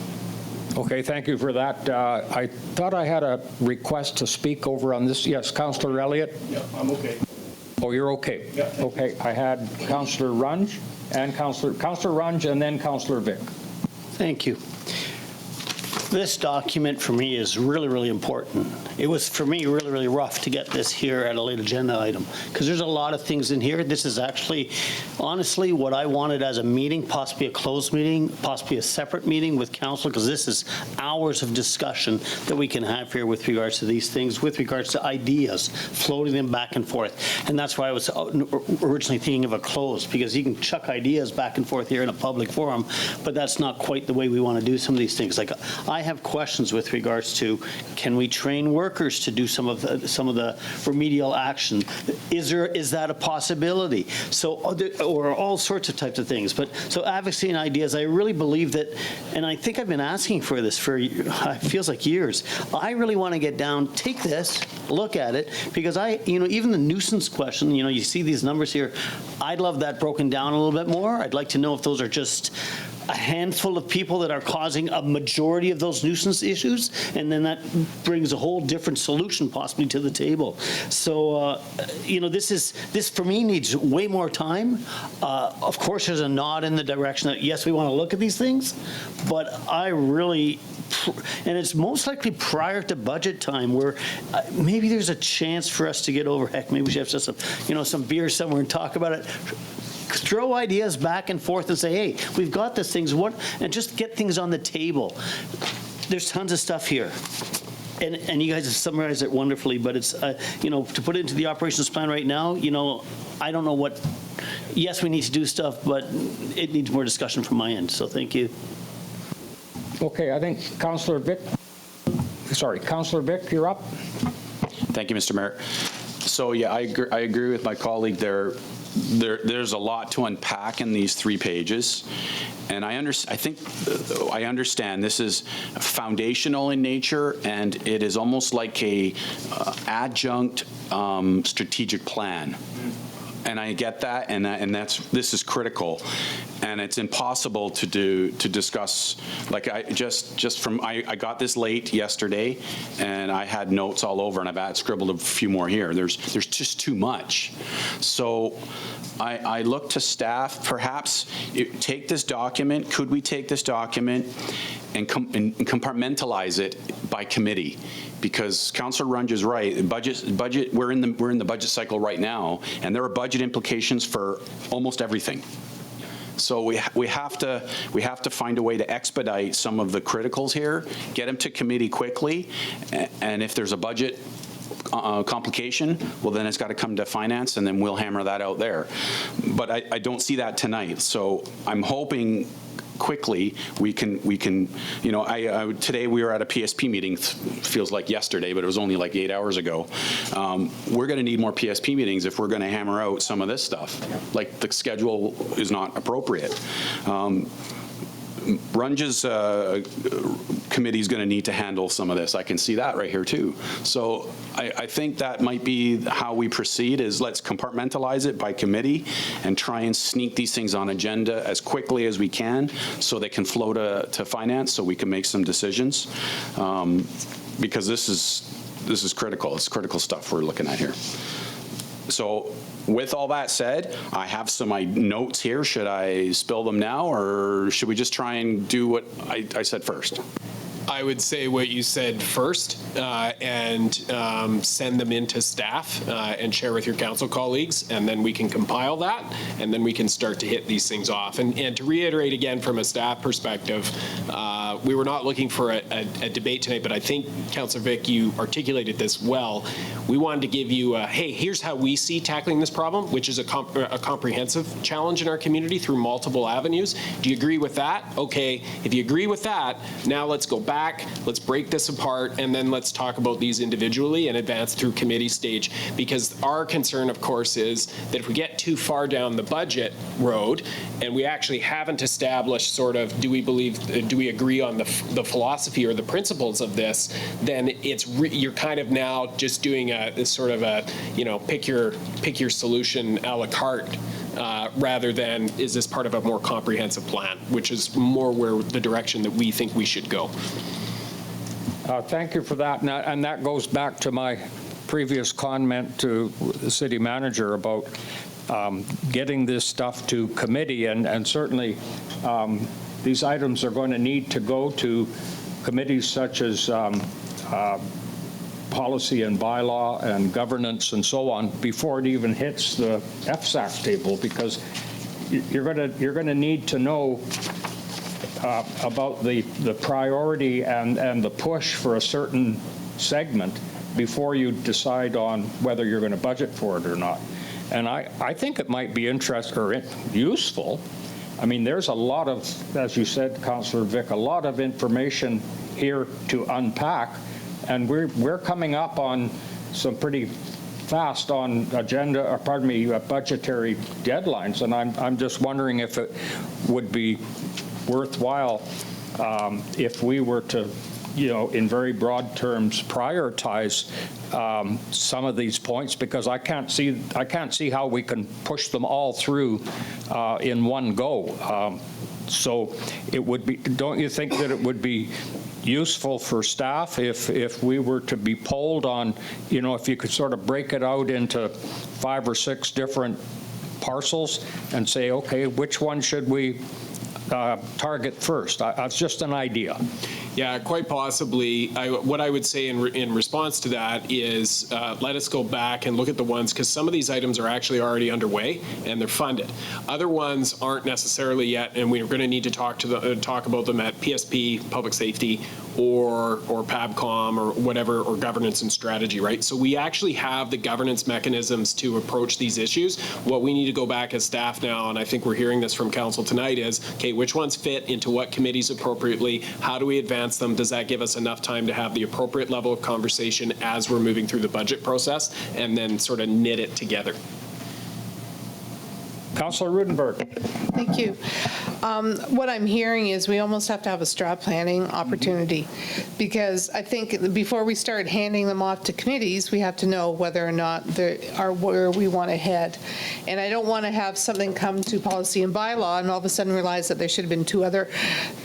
[SPEAKER 1] Okay, thank you for that. I thought I had a request to speak over on this. Yes, Councillor Elliott?
[SPEAKER 7] Yeah, I'm okay.
[SPEAKER 1] Oh, you're okay?
[SPEAKER 7] Yeah.
[SPEAKER 1] Okay, I had Councillor Runge and Councillor Runge and then Councillor Vic.
[SPEAKER 8] Thank you. This document for me is really, really important. It was, for me, really, really rough to get this here at a late agenda item, because there's a lot of things in here. This is actually, honestly, what I wanted as a meeting, possibly a closed meeting, possibly a separate meeting with council, because this is hours of discussion that we can have here with regards to these things, with regards to ideas, floating them back and forth. And that's why I was originally thinking of a closed, because you can chuck ideas back and forth here in a public forum, but that's not quite the way we want to do some of these things. Like, I have questions with regards to, can we train workers to do some of the remedial action? Is that a possibility? So, or all sorts of types of things. But so advocacy and ideas, I really believe that, and I think I've been asking for this for, it feels like years. I really want to get down, take this, look at it, because even the nuisance question, you see these numbers here. I'd love that broken down a little bit more. I'd like to know if those are just a handful of people that are causing a majority of those nuisance issues, and then that brings a whole different solution possibly to the table. So, this for me needs way more time. Of course, there's a nod in the direction that, yes, we want to look at these things, but I really, and it's most likely prior to budget time where maybe there's a chance for us to get over, heck, maybe we should have some beer somewhere and talk about it. throw ideas back and forth and say, hey, we've got these things, and just get things on the table. There's tons of stuff here. And you guys have summarized it wonderfully, but it's, to put it into the operations plan right now, I don't know what, yes, we need to do stuff, but it needs more discussion from my end, so thank you.
[SPEAKER 1] Okay, I think Councillor Vic, you're up.
[SPEAKER 2] Thank you, Mr. Mayor. So yeah, I agree with my colleague there. There's a lot to unpack in these 3 pages, and I understand this is foundational in nature, and it is almost like a adjunct strategic plan. And I get that, and this is critical, and it's impossible to discuss. Like I got this late yesterday, and I had notes all over, and I've scribbled a few more here. There's just too much. So I look to staff. Perhaps take this document. Could we take this document and compartmentalize it by committee? Because Councillor Runge is right. Budget. We're in the budget cycle right now, and there are budget implications for almost everything. So we have to find a way to expedite some of the criticals here, get them to committee quickly, and if there's a budget complication, well, then it's got to come to finance, and then we'll hammer that out there. But I don't see that tonight. So I'm hoping quickly we can today we were at a PSP meeting. Feels like yesterday, but it was only like 8 hours ago. We're going to need more PSP meetings if we're going to hammer out some of this stuff. Like the schedule is not appropriate. Runge's committee is going to need to handle some of this. I can see that right here too. So I think that might be how we proceed, is let's compartmentalize it by committee and try and sneak these things on agenda as quickly as we can so they can flow to finance so we can make some decisions. Because this is critical. It's critical stuff we're looking at here. So with all that said, I have some notes here. Should I spill them now, or should we just try and do what I said first?
[SPEAKER 10] I would say what you said first, and send them into staff and share with your council colleagues, and then we can compile that, and then we can start to hit these things off. And to reiterate again from a staff perspective, we were not looking for a debate tonight, but I think, Councillor Vic, you articulated this well. We wanted to give you hey, here's how we see tackling this problem, which is a comprehensive challenge in our community through multiple avenues. Do you agree with that? Okay, if you agree with that, now let's go back, let's break this apart, and then let's talk about these individually and advance through committee stage. Because our concern, of course, is that if we get too far down the budget road and we actually haven't established sort of, do we agree on the philosophy or the principles of this, then you're kind of now just doing a sort of a, pick your solution a la carte, rather than is this part of a more comprehensive plan, which is more where the direction that we think we should go.
[SPEAKER 1] Thank you for that. And that goes back to my previous comment to the city manager about getting this stuff to committee. And certainly these items are going to need to go to committees such as policy and bylaw and governance and so on before it even hits the FSAC table, because you're going to need to know about the priority and the push for a certain segment before you decide on whether you're going to budget for it or not. And I think it might be interesting or useful. I mean, there's a lot of, as you said, Councillor Vic, a lot of information here to unpack. And we're coming up on some pretty fast on budgetary deadlines, and I'm just wondering if it would be worthwhile if we were to, in very broad terms, prioritize some of these points, because I can't see how we can push them all through in one go. So it would be. Don't you think that it would be useful for staff if we were to be polled on, if you could sort of break it out into 5 or 6 different parcels and say, okay, which one should we target first? That's just an idea.
[SPEAKER 10] Yeah, quite possibly. What I would say in response to that is let us go back and look at the ones, because some of these items are actually already underway and they're funded. Other ones aren't necessarily yet, and we're going to need to talk about them at PSP, Public Safety, or PABCOM, or whatever, or governance and strategy, right? So we actually have the governance mechanisms to approach these issues. What we need to go back as staff now, and I think we're hearing this from council tonight, is, okay, which ones fit into what committees appropriately? How do we advance them? Does that give us enough time to have the appropriate level of conversation as we're moving through the budget process, and then sort of knit it together?
[SPEAKER 1] Councillor Roodenburg.
[SPEAKER 3] Thank you. What I'm hearing is we almost have to have a strat planning opportunity, because I think before we start handing them off to committees, we have to know whether or not they are where we want to head. And I don't want to have something come to policy and bylaw and all of a sudden realize that there should have been 2 other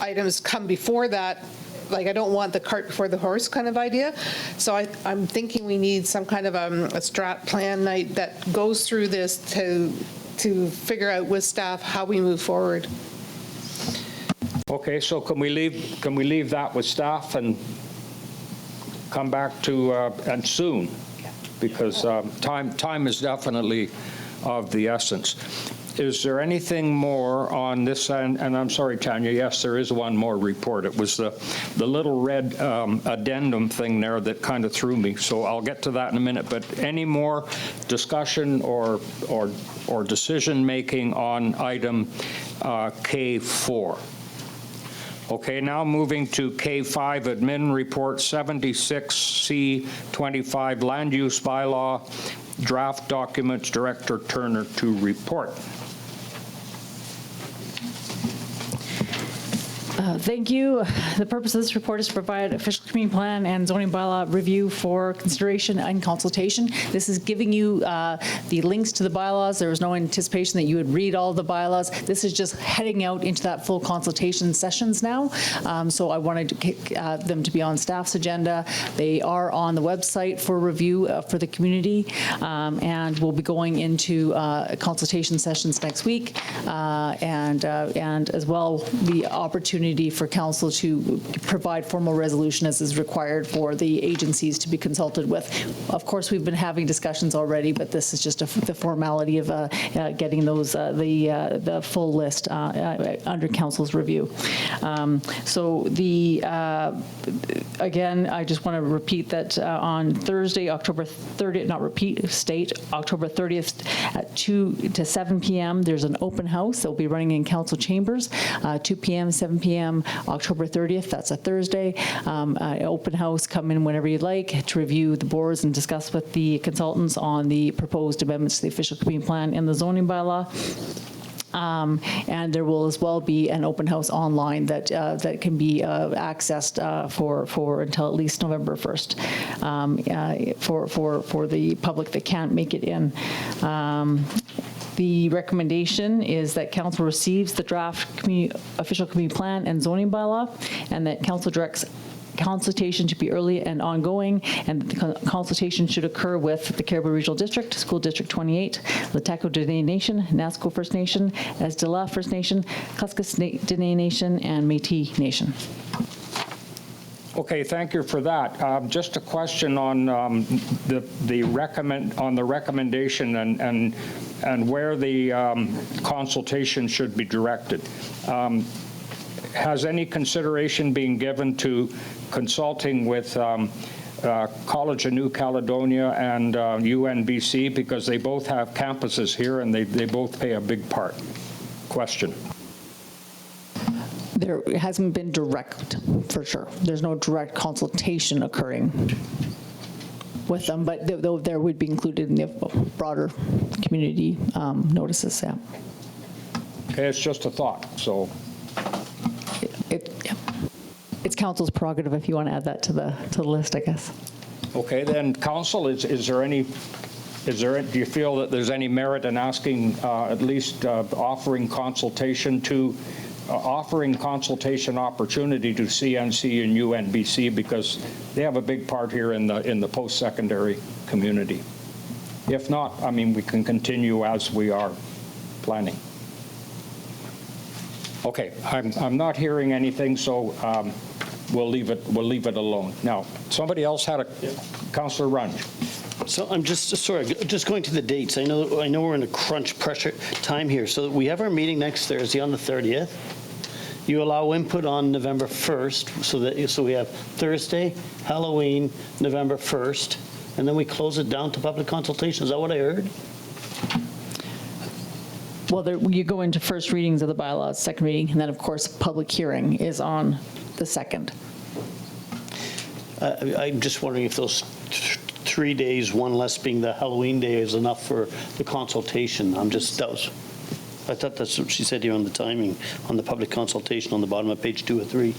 [SPEAKER 3] items come before that. Like, I don't want the cart before the horse kind of idea. So I'm thinking we need some kind of a strat plan night that goes through this to figure out with staff how we move forward.
[SPEAKER 1] Okay, so can we leave that with staff and come back to, and soon? Because time is definitely of the essence. Is there anything more on this? And I'm sorry, Tanya, yes, there is one more report. It was the little red addendum thing there that kind of threw me. So I'll get to that in a minute. But any more discussion or decision-making on item K4? Okay, now moving to K5, Admin Report 76C25, Land Use Bylaw, Draft Documents, Director Turner to report.
[SPEAKER 14] Thank you. The purpose of this report is to provide official community plan and zoning bylaw review for consideration and consultation. This is giving you the links to the bylaws. There was no anticipation that you would read all the bylaws. This is just heading out into that full consultation sessions now. So I wanted to kick them to be on staff's agenda. They are on the website for review for the community, and we'll be going into consultation sessions next week, and as well the opportunity for council to provide formal resolution as is required for the agencies to be consulted with. Of course, we've been having discussions already, but this is just the formality of getting those the full list under council's review. So again, I just want to repeat that on Thursday, October 30th, state October 30th at 2 to 7 p.m. There's an open house that will be running in council chambers, 2 p.m., 7 p.m. October 30th, that's a Thursday. Open house, come in whenever you'd like to review the boards and discuss with the consultants on the proposed amendments to the official community plan and the zoning bylaw. And there will as well be an open house online that can be accessed for until at least November 1st for the public that can't make it in. The recommendation is that council receives the draft official community plan and zoning bylaw, and that council directs consultation to be early and ongoing, and the consultation should occur with the Cariboo Regional District, School District 28, LHTAKO Dene Nation, Nasco First Nation, Addenda First Nation, Cuscus Dene Nation, and Métis Nation.
[SPEAKER 1] Okay, thank you for that. Just a question on the recommendation and where the consultation should be directed. Has any consideration been given to consulting with College of New Caledonia and UNBC, because they both have campuses here and they both play a big part? Question.
[SPEAKER 14] There hasn't been direct, for sure. There's no direct consultation occurring with them, but there would be included in the broader community notices, yeah.
[SPEAKER 1] Okay, it's just a thought, so.
[SPEAKER 14] It's council's prerogative if you want to add that to the list, I guess.
[SPEAKER 1] Okay, then council, do you feel that there's any merit in asking, at least offering consultation opportunity to CNC and UNBC, because they have a big part here in the post-secondary community? If not, I mean, we can continue as we are planning. Okay, I'm not hearing anything, so we'll leave it alone. Now, somebody else had a, Councillor Runge.
[SPEAKER 8] So I'm just going to the dates. I know we're in a crunch pressure time here. So we have our meeting next Thursday on the 30th. You allow input on November 1st, so we have Thursday, Halloween, November 1st, and then we close it down to public consultation. Is that what I heard?
[SPEAKER 14] Well, you go into first readings of the bylaws, second reading, and then, of course, public hearing is on the 2nd.
[SPEAKER 8] I'm just wondering if those 3 days, one less being the Halloween day, is enough for the consultation. I thought that's what she said here on the timing, on the public consultation on the bottom of page 2 or 3.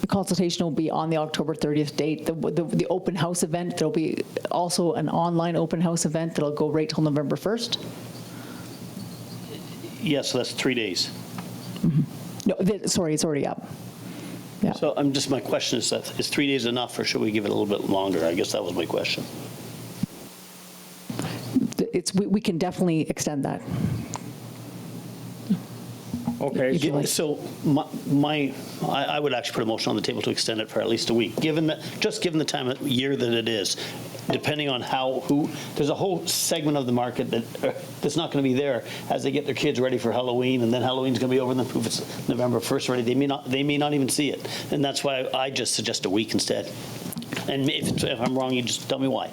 [SPEAKER 14] The consultation will be on the October 30th date. The open house event, there'll be also an online open house event that'll go right till November 1st.
[SPEAKER 8] Yes, so that's 3 days.
[SPEAKER 14] Mm-hmm. No, sorry, it's already up. Yeah.
[SPEAKER 8] So my question is 3 days enough, or should we give it a little bit longer? I guess that was my question.
[SPEAKER 14] We can definitely extend that.
[SPEAKER 1] Okay.
[SPEAKER 8] So I would actually put a motion on the table to extend it for at least a week, given the time of year that it is, depending on there's a whole segment of the market that's not going to be there as they get their kids ready for Halloween, and then Halloween's going to be over, and then poof, it's November 1st already. They may not even see it, and that's why I just suggest a week instead. And if I'm wrong, you just tell me why.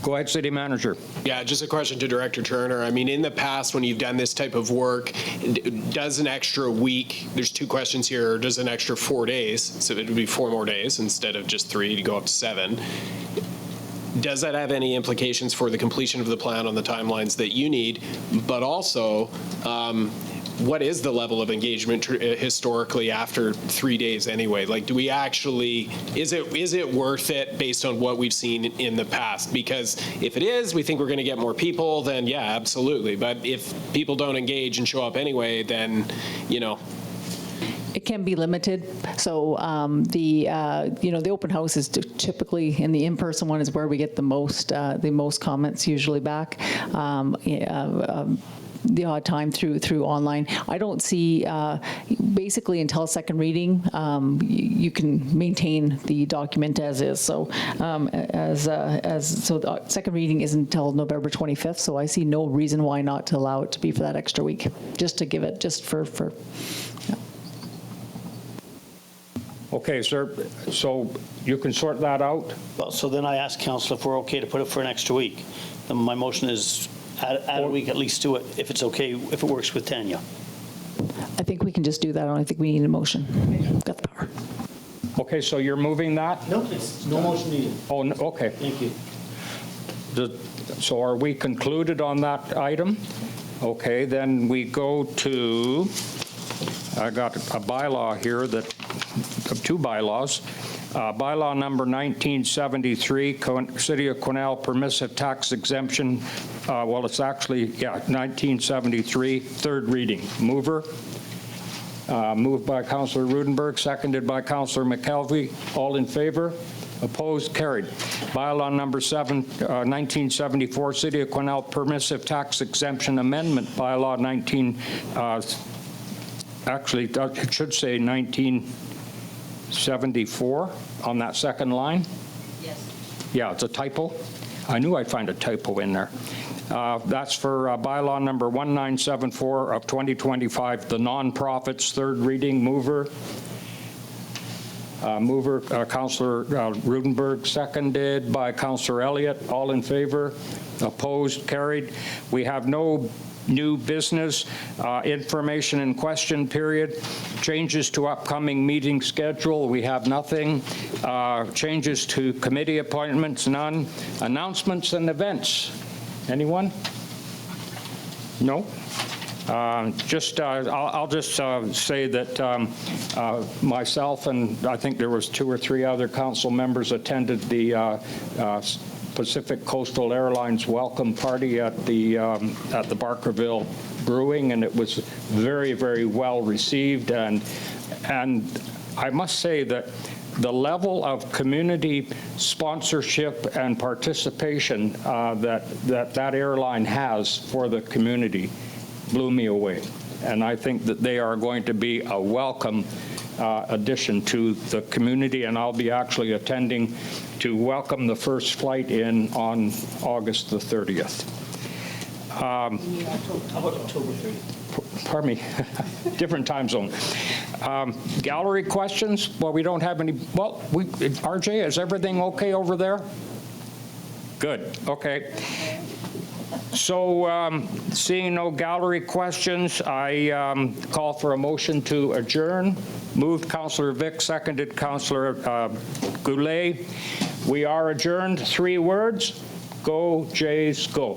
[SPEAKER 1] Go ahead, City Manager.
[SPEAKER 10] Yeah, just a question to Director Turner. I mean, in the past, when you've done this type of work, does an extra week, there's 2 questions here, or does an extra 4 days, so it would be 4 more days instead of just 3 to go up to 7, does that have any implications for the completion of the plan on the timelines that you need? But also, what is the level of engagement historically after 3 days anyway? Like, do we actually, is it worth it based on what we've seen in the past? Because if it is, we think we're going to get more people, then yeah, absolutely. But if people don't engage and show up anyway, then,
[SPEAKER 14] It can be limited. So the open house is typically, and the in-person one is where we get the most comments usually back. The odd time through online. I don't see, basically until second reading, you can maintain the document as is. So so the second reading isn't until November 25th, so I see no reason why not to allow it to be for that extra week, just to give it, just for yeah.
[SPEAKER 1] Okay, sir, so you can sort that out?
[SPEAKER 8] Well, so then I ask Council if we're okay to put it for an extra week. Then my motion is add a week at least to it, if it's okay, if it works with Tanya.
[SPEAKER 14] I think we can just do that. I don't think we need a motion. Got the power.
[SPEAKER 1] Okay, so you're moving that?
[SPEAKER 8] No, it's no motion needed.
[SPEAKER 1] Oh, okay.
[SPEAKER 8] Thank you.
[SPEAKER 1] So are we concluded on that item? Okay, then we go to, I got a bylaw here that, 2 bylaws. Bylaw number 1973, City of Quesnel permissive tax exemption. Well, it's actually, 1973, third reading. Mover. Moved by Councillor Roodenburg, seconded by Councillor McKelvie. All in favor? Opposed? Carried. Bylaw number 7, 1974, City of Quesnel permissive tax exemption amendment. Bylaw 19, actually, it should say 1974 on that second line? Yes. Yeah, it's a typo. I knew I'd find a typo in there. That's for bylaw number 1974 of 2025, the nonprofits, third reading. Mover, Councillor Roodenburg, seconded by Councillor Elliott. All in favor? Opposed? Carried. We have no new business, information and question period, changes to upcoming meeting schedule, we have nothing, changes to committee appointments, none, announcements and events. Anyone? No? I'll just say that myself and I think there was 2 or 3 other council members attended the Pacific Coastal Airlines welcome party at the Barkerville Brewing, and it was very, very well received. And I must say that the level of community sponsorship and participation that airline has for the community blew me away. and I think that they are going to be a welcome addition to the community, and I'll be actually attending to welcome the first flight in on August the 30th.
[SPEAKER 11] How about October 30th?
[SPEAKER 1] Pardon me, different time zone. Gallery questions? Well, we don't have any, well, RJ, is everything okay over there? Good, okay. So seeing no gallery questions, I call for a motion to adjourn. Moved Councillor Vic, seconded Councillor Goulet. We are adjourned. 3 words. Go, Jays, go.